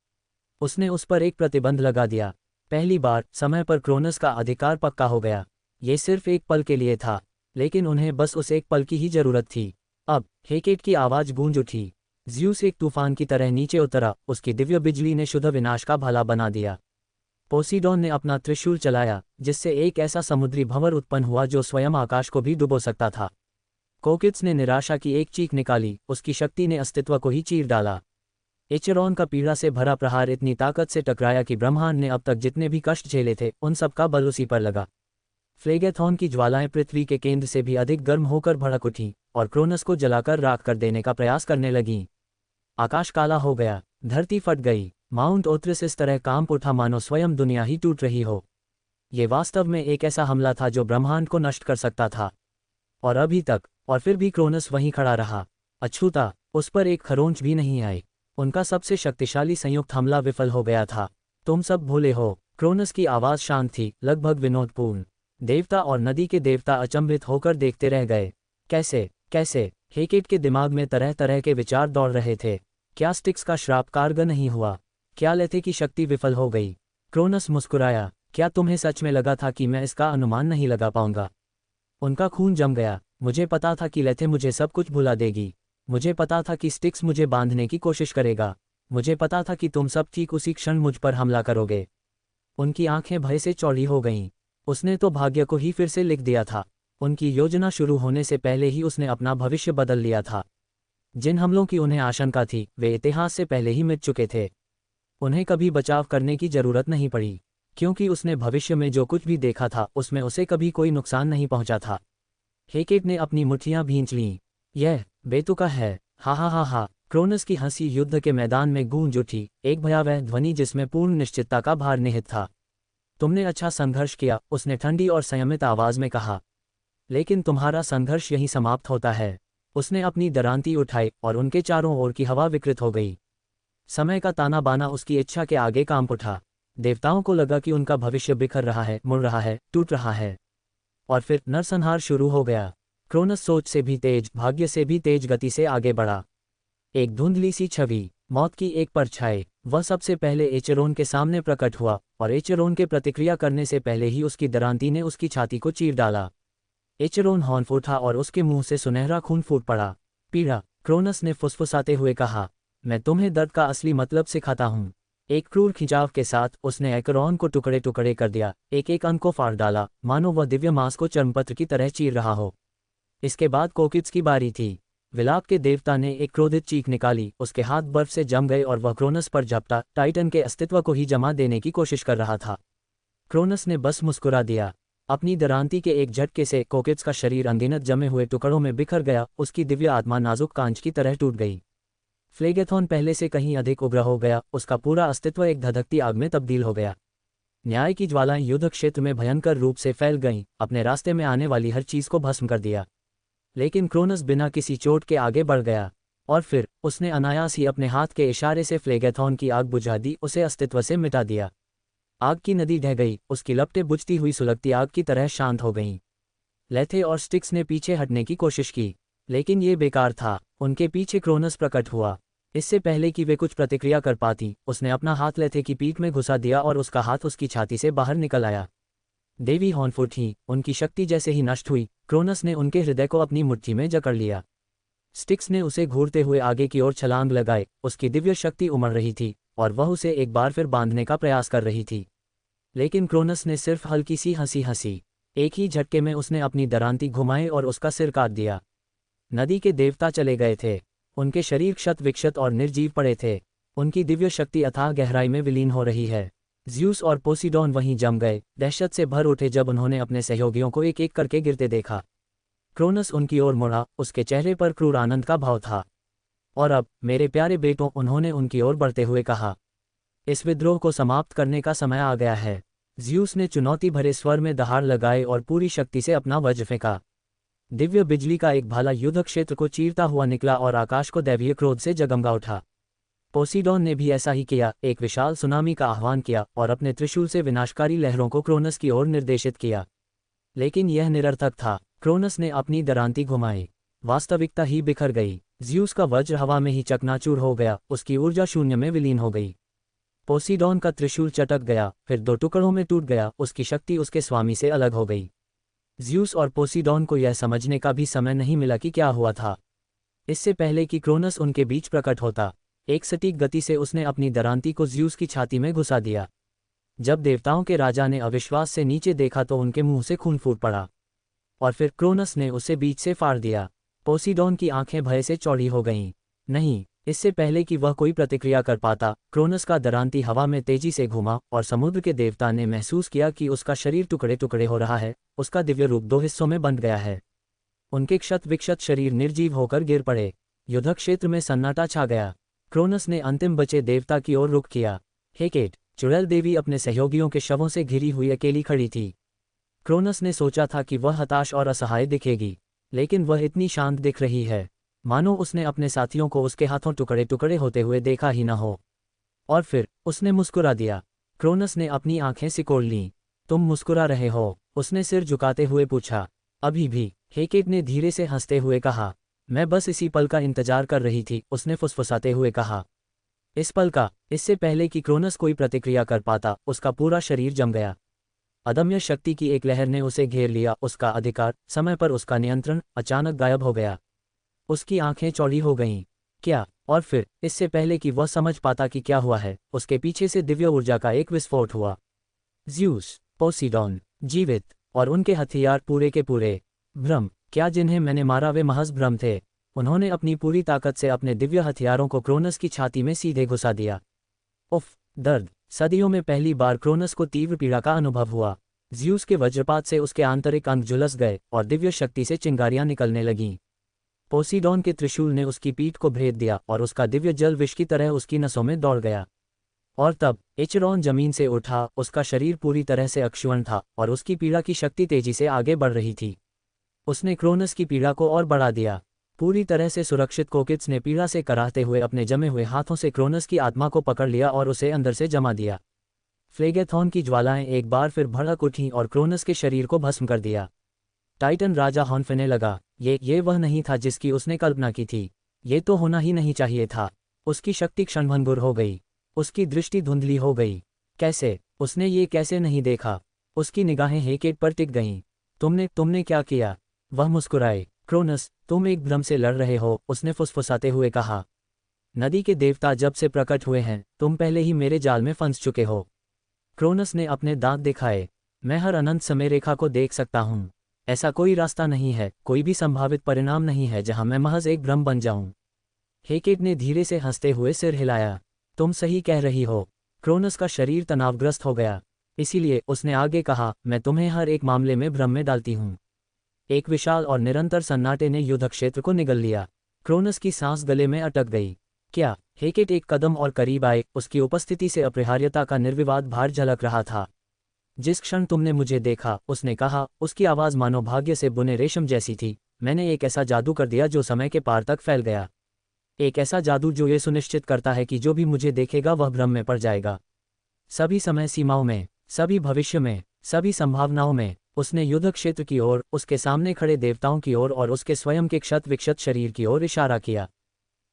A: उसने उस पर एक प्रतिबंध लगा दिया। पहली बार समय पर क्रोनस का अधिकार पक्का हो गया। ये सिर्फ एक पल के लिए था, लेकिन उन्हें बस उस एक पल की ही जरूरत थी। अब हेकेट की आवाज गूंज उठी। ज़्यूस एक तूफान की तरह नीचे उतरा। उसकी दिव्य बिजली ने शुद्ध विनाश का भला बना दिया। पोसीडॉन ने अपना त्रिशूल चलाया, जिससे एक ऐसा समुद्री भंवर उत्पन्न हुआ जो स्वयं आकाश को भी डुबो सकता था। कोकिट्स ने निराशा की एक चीख निकाली। उसकी शक्ति ने अस्तित्व को ही चीर डाला। एचेरॉन का पीड़ा से भरा प्रहार इतनी ताकत से टकराया कि ब्रह्मांड ने अब तक जितने भी कष्ट झेले थे उन सब का बल उसी पर लगा। फ्लेगेथॉन की ज्वालाएं पृथ्वी के केंद्र से भी अधिक गर्म होकर भड़क उठीं और क्रोनस को जलाकर राख कर देने का प्रयास करने लगीं। आकाश काला हो गया, धरती फट गई, माउंट ओथ्रिस इस तरह कांप उठा मानो स्वयं दुनिया ही टूट रही हो। ये वास्तव में एक ऐसा हमला था जो ब्रह्मांड को नष्ट कर सकता था। और अभी तक, और फिर भी क्रोनस वहीं खड़ा रहा, अछूता, उस पर एक खरोंच भी नहीं आई। उनका सबसे शक्तिशाली संयुक्त हमला विफल हो गया था। तुम सब भूले हो। क्रोनस की आवाज़ शांत थी, लगभग विनोदपूर्ण। देवता और नदी के देवता अचंभित होकर देखते रह गए। कैसे कैसे? हेकेट के दिमाग में तरह तरह के विचार दौड़ रहे थे। क्या स्टिक्स का श्राप कारगर नहीं हुआ? क्या लेथे की शक्ति विफल हो गई? क्रोनस मुस्कुराया। क्या तुम्हें सच में लगा था कि मैं इसका अनुमान नहीं लगा पाऊंगा? उनका खून जम गया। मुझे पता था कि लेथे मुझे सब कुछ भुला देगी। मुझे पता था कि स्टिक्स मुझे बांधने की कोशिश करेगा। मुझे पता था कि तुम सब ठीक उसी क्षण मुझ पर हमला करोगे। उनकी आंखें भय से चौड़ी हो गईं। उसने तो भाग्य को ही फिर से लिख दिया था। उनकी योजना शुरू होने से पहले ही उसने अपना भविष्य बदल लिया था। जिन हमलों की उन्हें आशंका थी वे इतिहास से पहले ही मिट चुके थे। उन्हें कभी बचाव करने की जरूरत नहीं पड़ी, क्योंकि उसने भविष्य में जो कुछ भी देखा था उसमें उसे कभी कोई नुकसान नहीं पहुंचा था। हेकेट ने अपनी मुट्ठियां भींच लीं। यह बेतुका है। हा हा हा हा। क्रोनस की हंसी युद्ध के मैदान में गूंज उठी, एक भयावह ध्वनि जिसमें पूर्ण निश्चितता का भार निहित था। तुमने अच्छा संघर्ष किया, उसने ठंडी और संयमित आवाज में कहा। लेकिन तुम्हारा संघर्ष यहीं समाप्त होता है। उसने अपनी दरांती उठाई और उनके चारों ओर की हवा विकृत हो गई। समय का ताना बाना उसकी इच्छा के आगे कांप उठा। देवताओं को लगा कि उनका भविष्य बिखर रहा है, मुड़ रहा है, टूट रहा है। और फिर नरसंहार शुरू हो गया। क्रोनस सोच से भी तेज, भाग्य से भी तेज गति से आगे बढ़ा। एक धुंधली सी छवि, मौत की एक परछाई, वह सबसे पहले एचेरोन के सामने प्रकट हुआ और एचेरोन के प्रतिक्रिया करने से पहले ही उसकी दरांती ने उसकी छाती को चीर डाला। एचेरोन हॉर्न उठा और उसके मुंह से सुनहरा खून फूट पड़ा। पीड़ा, क्रोनस ने फुसफुसाते हुए कहा। मैं तुम्हें दर्द का असली मतलब सिखाता हूँ। एक क्रूर खिंचाव के साथ उसने एचेरोन को टुकड़े टुकड़े कर दिया, एक एक अंग को फाड़ डाला, मानो वह दिव्य मांस को चर्मपत्र की तरह चीर रहा हो। इसके बाद कोकिट्स की बारी थी। विलाप के देवता ने एक क्रोधित चीख निकाली, उसके हाथ बर्फ से जम गए और वह क्रोनस पर झपटा, टाइटन के अस्तित्व को ही जमा देने की कोशिश कर रहा था। क्रोनस ने बस मुस्कुरा दिया। अपनी दरांती के एक झटके से कोकिट्स का शरीर अनगिनत जमे हुए टुकड़ों में बिखर गया, उसकी दिव्य आत्मा नाजुक कांच की तरह टूट गई। फ्लेगेथॉन पहले से कहीं अधिक उग्र हो गया, उसका पूरा अस्तित्व एक धधकती आग में तब्दील हो गया। न्याय की ज्वालाएं युद्ध क्षेत्र में भयंकर रूप से फैल गईं, अपने रास्ते में आने वाली हर चीज को भस्म कर दिया। लेकिन क्रोनस बिना किसी चोट के आगे बढ़ गया, और फिर उसने अनायास ही अपने हाथ के इशारे से फ्लेगेथॉन की आग बुझा दी, उसे अस्तित्व से मिटा दिया। आग की नदी ढह गई, उसकी लपटें बुझती हुई सुलगती आग की तरह शांत हो गईं। लेथे और स्टिक्स ने पीछे हटने की कोशिश की, लेकिन ये बेकार था। उनके पीछे क्रोनस प्रकट हुआ। इससे पहले कि वे कुछ प्रतिक्रिया कर पाती, उसने अपना हाथ लेथे की पीठ में घुसा दिया और उसका हाथ उसकी छाती से बाहर निकल आया। देवी हॉर्नफुट ही, उनकी शक्ति जैसे ही नष्ट हुई, क्रोनस ने उनके हृदय को अपनी मुट्ठी में जकड़ लिया। स्टिक्स ने उसे घूरते हुए आगे की ओर छलांग लगाए, उसकी दिव्य शक्ति उमड़ रही थी और वह उसे एक बार फिर बांधने का प्रयास कर रही थी। लेकिन क्रोनस ने सिर्फ हल्की सी हंसी हंसी। एक ही झटके में उसने अपनी दरांती घुमाई और उसका सिर काट दिया। नदी के देवता चले गए थे। उनके शरीर क्षत विक्षत और निर्जीव पड़े थे। उनकी दिव्य शक्ति अथाह गहराई में विलीन हो रही है। ज़्यूस और पोसीडॉन वहीं जम गए, दहशत से भर उठे जब उन्होंने अपने सहयोगियों को एक एक करके गिरते देखा। क्रोनस उनकी ओर मुड़ा, उसके चेहरे पर क्रूर आनंद का भाव था। और अब, मेरे प्यारे बेटों, उन्होंने उनकी ओर बढ़ते हुए कहा, इस विद्रोह को समाप्त करने का समय आ गया है। ज़्यूस ने चुनौती भरे स्वर में दहाड़ लगाए और पूरी शक्ति से अपना वज्र फेंका। दिव्य बिजली का एक भाला युद्ध क्षेत्र को चीरता हुआ निकला और आकाश को दैवीय क्रोध से जगमगा उठा। पोसीडॉन ने भी ऐसा ही किया, एक विशाल सुनामी का आह्वान किया और अपने त्रिशूल से विनाशकारी लहरों को क्रोनस की ओर निर्देशित किया। लेकिन यह निरर्थक था। क्रोनस ने अपनी दरांती घुमाई, वास्तविकता ही बिखर गई। ज़्यूस का वज्र हवा में ही चकनाचूर हो गया, उसकी ऊर्जा शून्य में विलीन हो गई। पोसीडॉन का त्रिशूल चटक गया, फिर दो टुकड़ों में टूट गया, उसकी शक्ति उसके स्वामी से अलग हो गई। ज़्यूस और पोसीडॉन को यह समझने का भी समय नहीं मिला कि क्या हुआ था। इससे पहले कि क्रोनस उनके बीच प्रकट होता, एक सटीक गति से उसने अपनी दरांती को ज़्यूस की छाती में घुसा दिया। जब देवताओं के राजा ने अविश्वास से नीचे देखा तो उनके मुंह से खून फूट पड़ा, और फिर क्रोनस ने उसे बीच से फाड़ दिया। पोसीडॉन की आंखें भय से चौड़ी हो गईं। नहीं, इससे पहले कि वह कोई प्रतिक्रिया कर पाता, क्रोनस का दरांती हवा में तेजी से घूमा और समुद्र के देवता ने महसूस किया कि उसका शरीर टुकड़े टुकड़े हो रहा है, उसका दिव्य रूप 2 हिस्सों में बंट गया है। उनके क्षत विक्षत शरीर निर्जीव होकर गिर पड़े। युद्ध क्षेत्र में सन्नाटा छा गया। क्रोनस ने अंतिम बचे देवता की ओर रुख किया। हेकेट, चुड़ैल देवी अपने सहयोगियों के शवों से घिरी हुई अकेली खड़ी थी। क्रोनस ने सोचा था कि वह हताश और असहाय दिखेगी, लेकिन वह इतनी शांत दिख रही है, मानो उसने अपने साथियों को उसके हाथों टुकड़े टुकड़े होते हुए देखा ही न हो। और फिर उसने मुस्कुरा दिया। क्रोनस ने अपनी आंखें सिकोड़ लीं। तुम मुस्कुरा रहे हो? उसने सिर झुकाते हुए पूछा। अभी भी, हेकेट ने धीरे से हंसते हुए कहा। मैं बस इसी पल का इंतजार कर रही थी, उसने फुसफुसाते हुए कहा। इस पल का? इससे पहले कि क्रोनस कोई प्रतिक्रिया कर पाता, उसका पूरा शरीर जम गया। अदम्य शक्ति की एक लहर ने उसे घेर लिया। उसका अधिकार, समय पर उसका नियंत्रण अचानक गायब हो गया। उसकी आंखें चौड़ी हो गईं। क्या? और फिर, इससे पहले कि वह समझ पाता कि क्या हुआ है, उसके पीछे से दिव्य ऊर्जा का एक विस्फोट हुआ। ज़्यूस, पोसीडॉन, जीवित, और उनके हथियार पूरे के पूरे भ्रम। क्या जिन्हें मैंने मारा वे महज भ्रम थे? उन्होंने अपनी पूरी ताकत से अपने दिव्य हथियारों को क्रोनस की छाती में सीधे घुसा दिया। उफ, दर्द! सदियों में पहली बार क्रोनस को तीव्र पीड़ा का अनुभव हुआ। ज़्यूस के वज्रपात से उसके आंतरिक अंग झुलस गए और दिव्य शक्ति से चिंगारियां निकलने लगीं। पोसीडॉन के त्रिशूल ने उसकी पीठ को भेद दिया और उसका दिव्य जल विष की तरह उसकी नसों में दौड़ गया। और तब एचेरॉन जमीन से उठा। उसका शरीर पूरी तरह से अक्षुण्ण था और उसकी पीड़ा की शक्ति तेजी से आगे बढ़ रही थी। उसने क्रोनस की पीड़ा को और बढ़ा दिया। पूरी तरह से सुरक्षित कोकिट्स ने पीड़ा से कराहते हुए अपने जमे हुए हाथों से क्रोनस की आत्मा को पकड़ लिया और उसे अंदर से जमा दिया। फ्लेगेथॉन की ज्वालाएं एक बार फिर भड़क उठीं और क्रोनस के शरीर को भस्म कर दिया। टाइटन राजा हॉन्फने लगा। ये वह नहीं था जिसकी उसने कल्पना की थी। ये तो होना ही नहीं चाहिए था। उसकी शक्ति क्षणभंगुर हो गई। उसकी दृष्टि धुंधली हो गई। कैसे? उसने ये कैसे नहीं देखा? उसकी निगाहें हेकेट पर टिक गईं। तुमने क्या किया? वह मुस्कुराए। क्रोनस, तुम एक भ्रम से लड़ रहे हो, उसने फुसफुसाते हुए कहा। नदी के देवता जब से प्रकट हुए हैं, तुम पहले ही मेरे जाल में फंस चुके हो। क्रोनस ने अपने दांत दिखाए। मैं हर अनंत समय रेखा को देख सकता हूँ। ऐसा कोई रास्ता नहीं है, कोई भी संभावित परिणाम नहीं है जहां मैं महज एक भ्रम बन जाऊं। हेकेट ने धीरे से हंसते हुए सिर हिलाया। तुम सही कह रही हो। क्रोनस का शरीर तनावग्रस्त हो गया। इसीलिए उसने आगे कहा, मैं तुम्हें हर एक मामले में भ्रम में डालती हूँ। एक विशाल और निरंतर सन्नाटे ने युद्ध क्षेत्र को निगल लिया। क्रोनस की सांस गले में अटक गई। क्या? हेकेट एक कदम और करीब आए। उसकी उपस्थिति से अपरिहार्यता का निर्विवाद भार झलक रहा था। जिस क्षण तुमने मुझे देखा, उसने कहा, उसकी आवाज़ मानो भाग्य से बुने रेशम जैसी थी, मैंने एक ऐसा जादू कर दिया जो समय के पार तक फैल गया। एक ऐसा जादू जो ये सुनिश्चित करता है कि जो भी मुझे देखेगा वह भ्रम में पड़ जाएगा। सभी समय सीमाओं में, सभी भविष्य में, सभी संभावनाओं में। उसने युद्ध क्षेत्र की ओर, उसके सामने खड़े देवताओं की ओर और उसके स्वयं के क्षत विक्षत शरीर की ओर इशारा किया।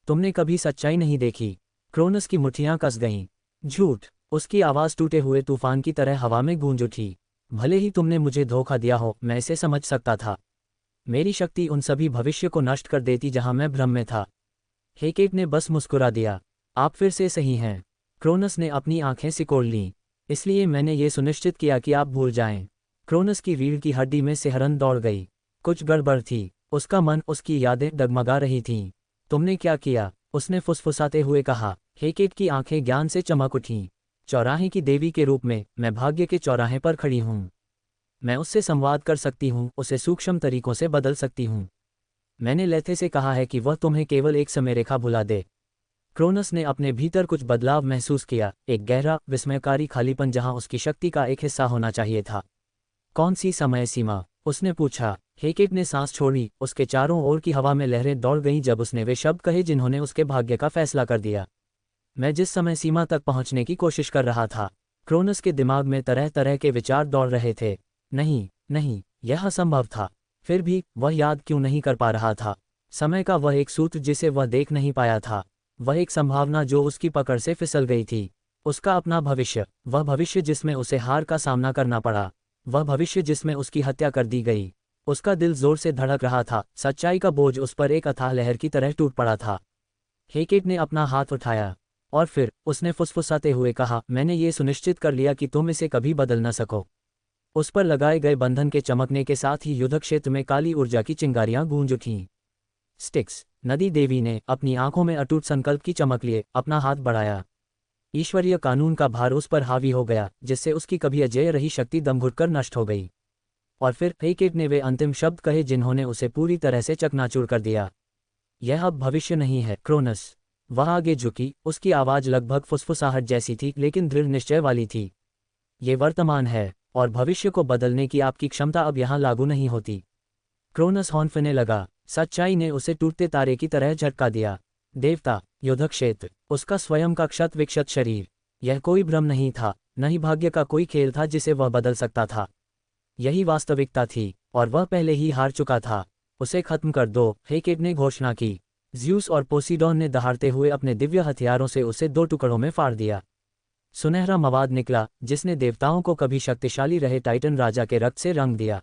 A: तुमने कभी सच्चाई नहीं देखी। क्रोनस की मुट्ठियां कस गईं। झूठ! उसकी आवाज़ टूटे हुए तूफान की तरह हवा में गूंज उठी। भले ही तुमने मुझे धोखा दिया हो, मैं इसे समझ सकता था। मेरी शक्ति उन सभी भविष्य को नष्ट कर देती जहां मैं भ्रम में था। हेकेट ने बस मुस्कुरा दिया। आप फिर से सही हैं। क्रोनस ने अपनी आंखें सिकोड़ लीं। इसलिए मैंने ये सुनिश्चित किया कि आप भूल जाएं। क्रोनस की रीढ़ की हड्डी में सिहरन दौड़ गई। कुछ गड़बड़ थी। उसका मन, उसकी यादें डगमगा रही थीं। तुमने क्या किया? उसने फुसफुसाते हुए कहा। हेकेट की आंखें ज्ञान से चमक उठीं। चौराहे की देवी के रूप में, मैं भाग्य के चौराहे पर खड़ी हूँ। मैं उससे संवाद कर सकती हूँ, उसे सूक्ष्म तरीकों से बदल सकती हूँ। मैंने लेथे से कहा है कि वह तुम्हें केवल एक समय रेखा भुला दे। क्रोनस ने अपने भीतर कुछ बदलाव महसूस किया, एक गहरा, विस्मयकारी खालीपन जहाँ उसकी शक्ति का एक हिस्सा होना चाहिए था। कौन सी समय सीमा? उसने पूछा। हेकेट ने सांस छोड़ी। उसके चारों ओर की हवा में लहरें दौड़ गईं जब उसने वे शब्द कहे जिन्होंने उसके भाग्य का फैसला कर दिया। मैं जिस समय सीमा तक पहुंचने की कोशिश कर रहा था। क्रोनस के दिमाग में तरह तरह के विचार दौड़ रहे थे। नहीं, यह असंभव था। फिर भी वह याद क्यों नहीं कर पा रहा था? समय का वह एक सूत्र जिसे वह देख नहीं पाया था। वह एक संभावना जो उसकी पकड़ से फिसल गई थी। उसका अपना भविष्य, वह भविष्य जिसमें उसे हार का सामना करना पड़ा, वह भविष्य जिसमें उसकी हत्या कर दी गई। उसका दिल जोर से धड़क रहा था। सच्चाई का बोझ उस पर एक अथाह लहर की तरह टूट पड़ा था। हेकेट ने अपना हाथ उठाया और फिर उसने फुसफुसाते हुए कहा, मैंने ये सुनिश्चित कर लिया कि तुम इसे कभी बदल न सको। उस पर लगाए गए बंधन के चमकने के साथ ही युद्ध क्षेत्र में काली ऊर्जा की चिंगारियां गूंज उठीं। स्टिक्स। नदी देवी ने अपनी आंखों में अटूट संकल्प की चमक लिए अपना हाथ बढ़ाया। ईश्वरीय कानून का भार उस पर हावी हो गया, जिससे उसकी कभी अजेय रही शक्ति दम घुटकर नष्ट हो गई। और फिर हेकेट ने वे अंतिम शब्द कहे जिन्होंने उसे पूरी तरह से चकनाचूर कर दिया। यह अब भविष्य नहीं है, क्रोनस। वह आगे झुकी, उसकी आवाज़ लगभग फुसफुसाहट जैसी थी लेकिन दृढ़ निश्चय वाली थी। ये वर्तमान है, और भविष्य को बदलने की आपकी क्षमता अब यहाँ लागू नहीं होती। क्रोनस हौंफने लगा। सच्चाई ने उसे टूटते तारे की तरह झटका दिया। देवता, युद्धक्षेत्र, उसका स्वयं का क्षत विक्षत शरीर। यह कोई भ्रम नहीं था, न ही भाग्य का कोई खेल था जिसे वह बदल सकता था। यही वास्तविकता थी, और वह पहले ही हार चुका था। उसे खत्म कर दो, हेकेट ने घोषणा की। ज़्यूस और पोसीडॉन ने दहाड़ते हुए अपने दिव्य हथियारों से उसे 2 टुकड़ों में फाड़ दिया। सुनहरा मवाद निकला, जिसने देवताओं को कभी शक्तिशाली रहे टाइटन राजा के रक्त से रंग दिया।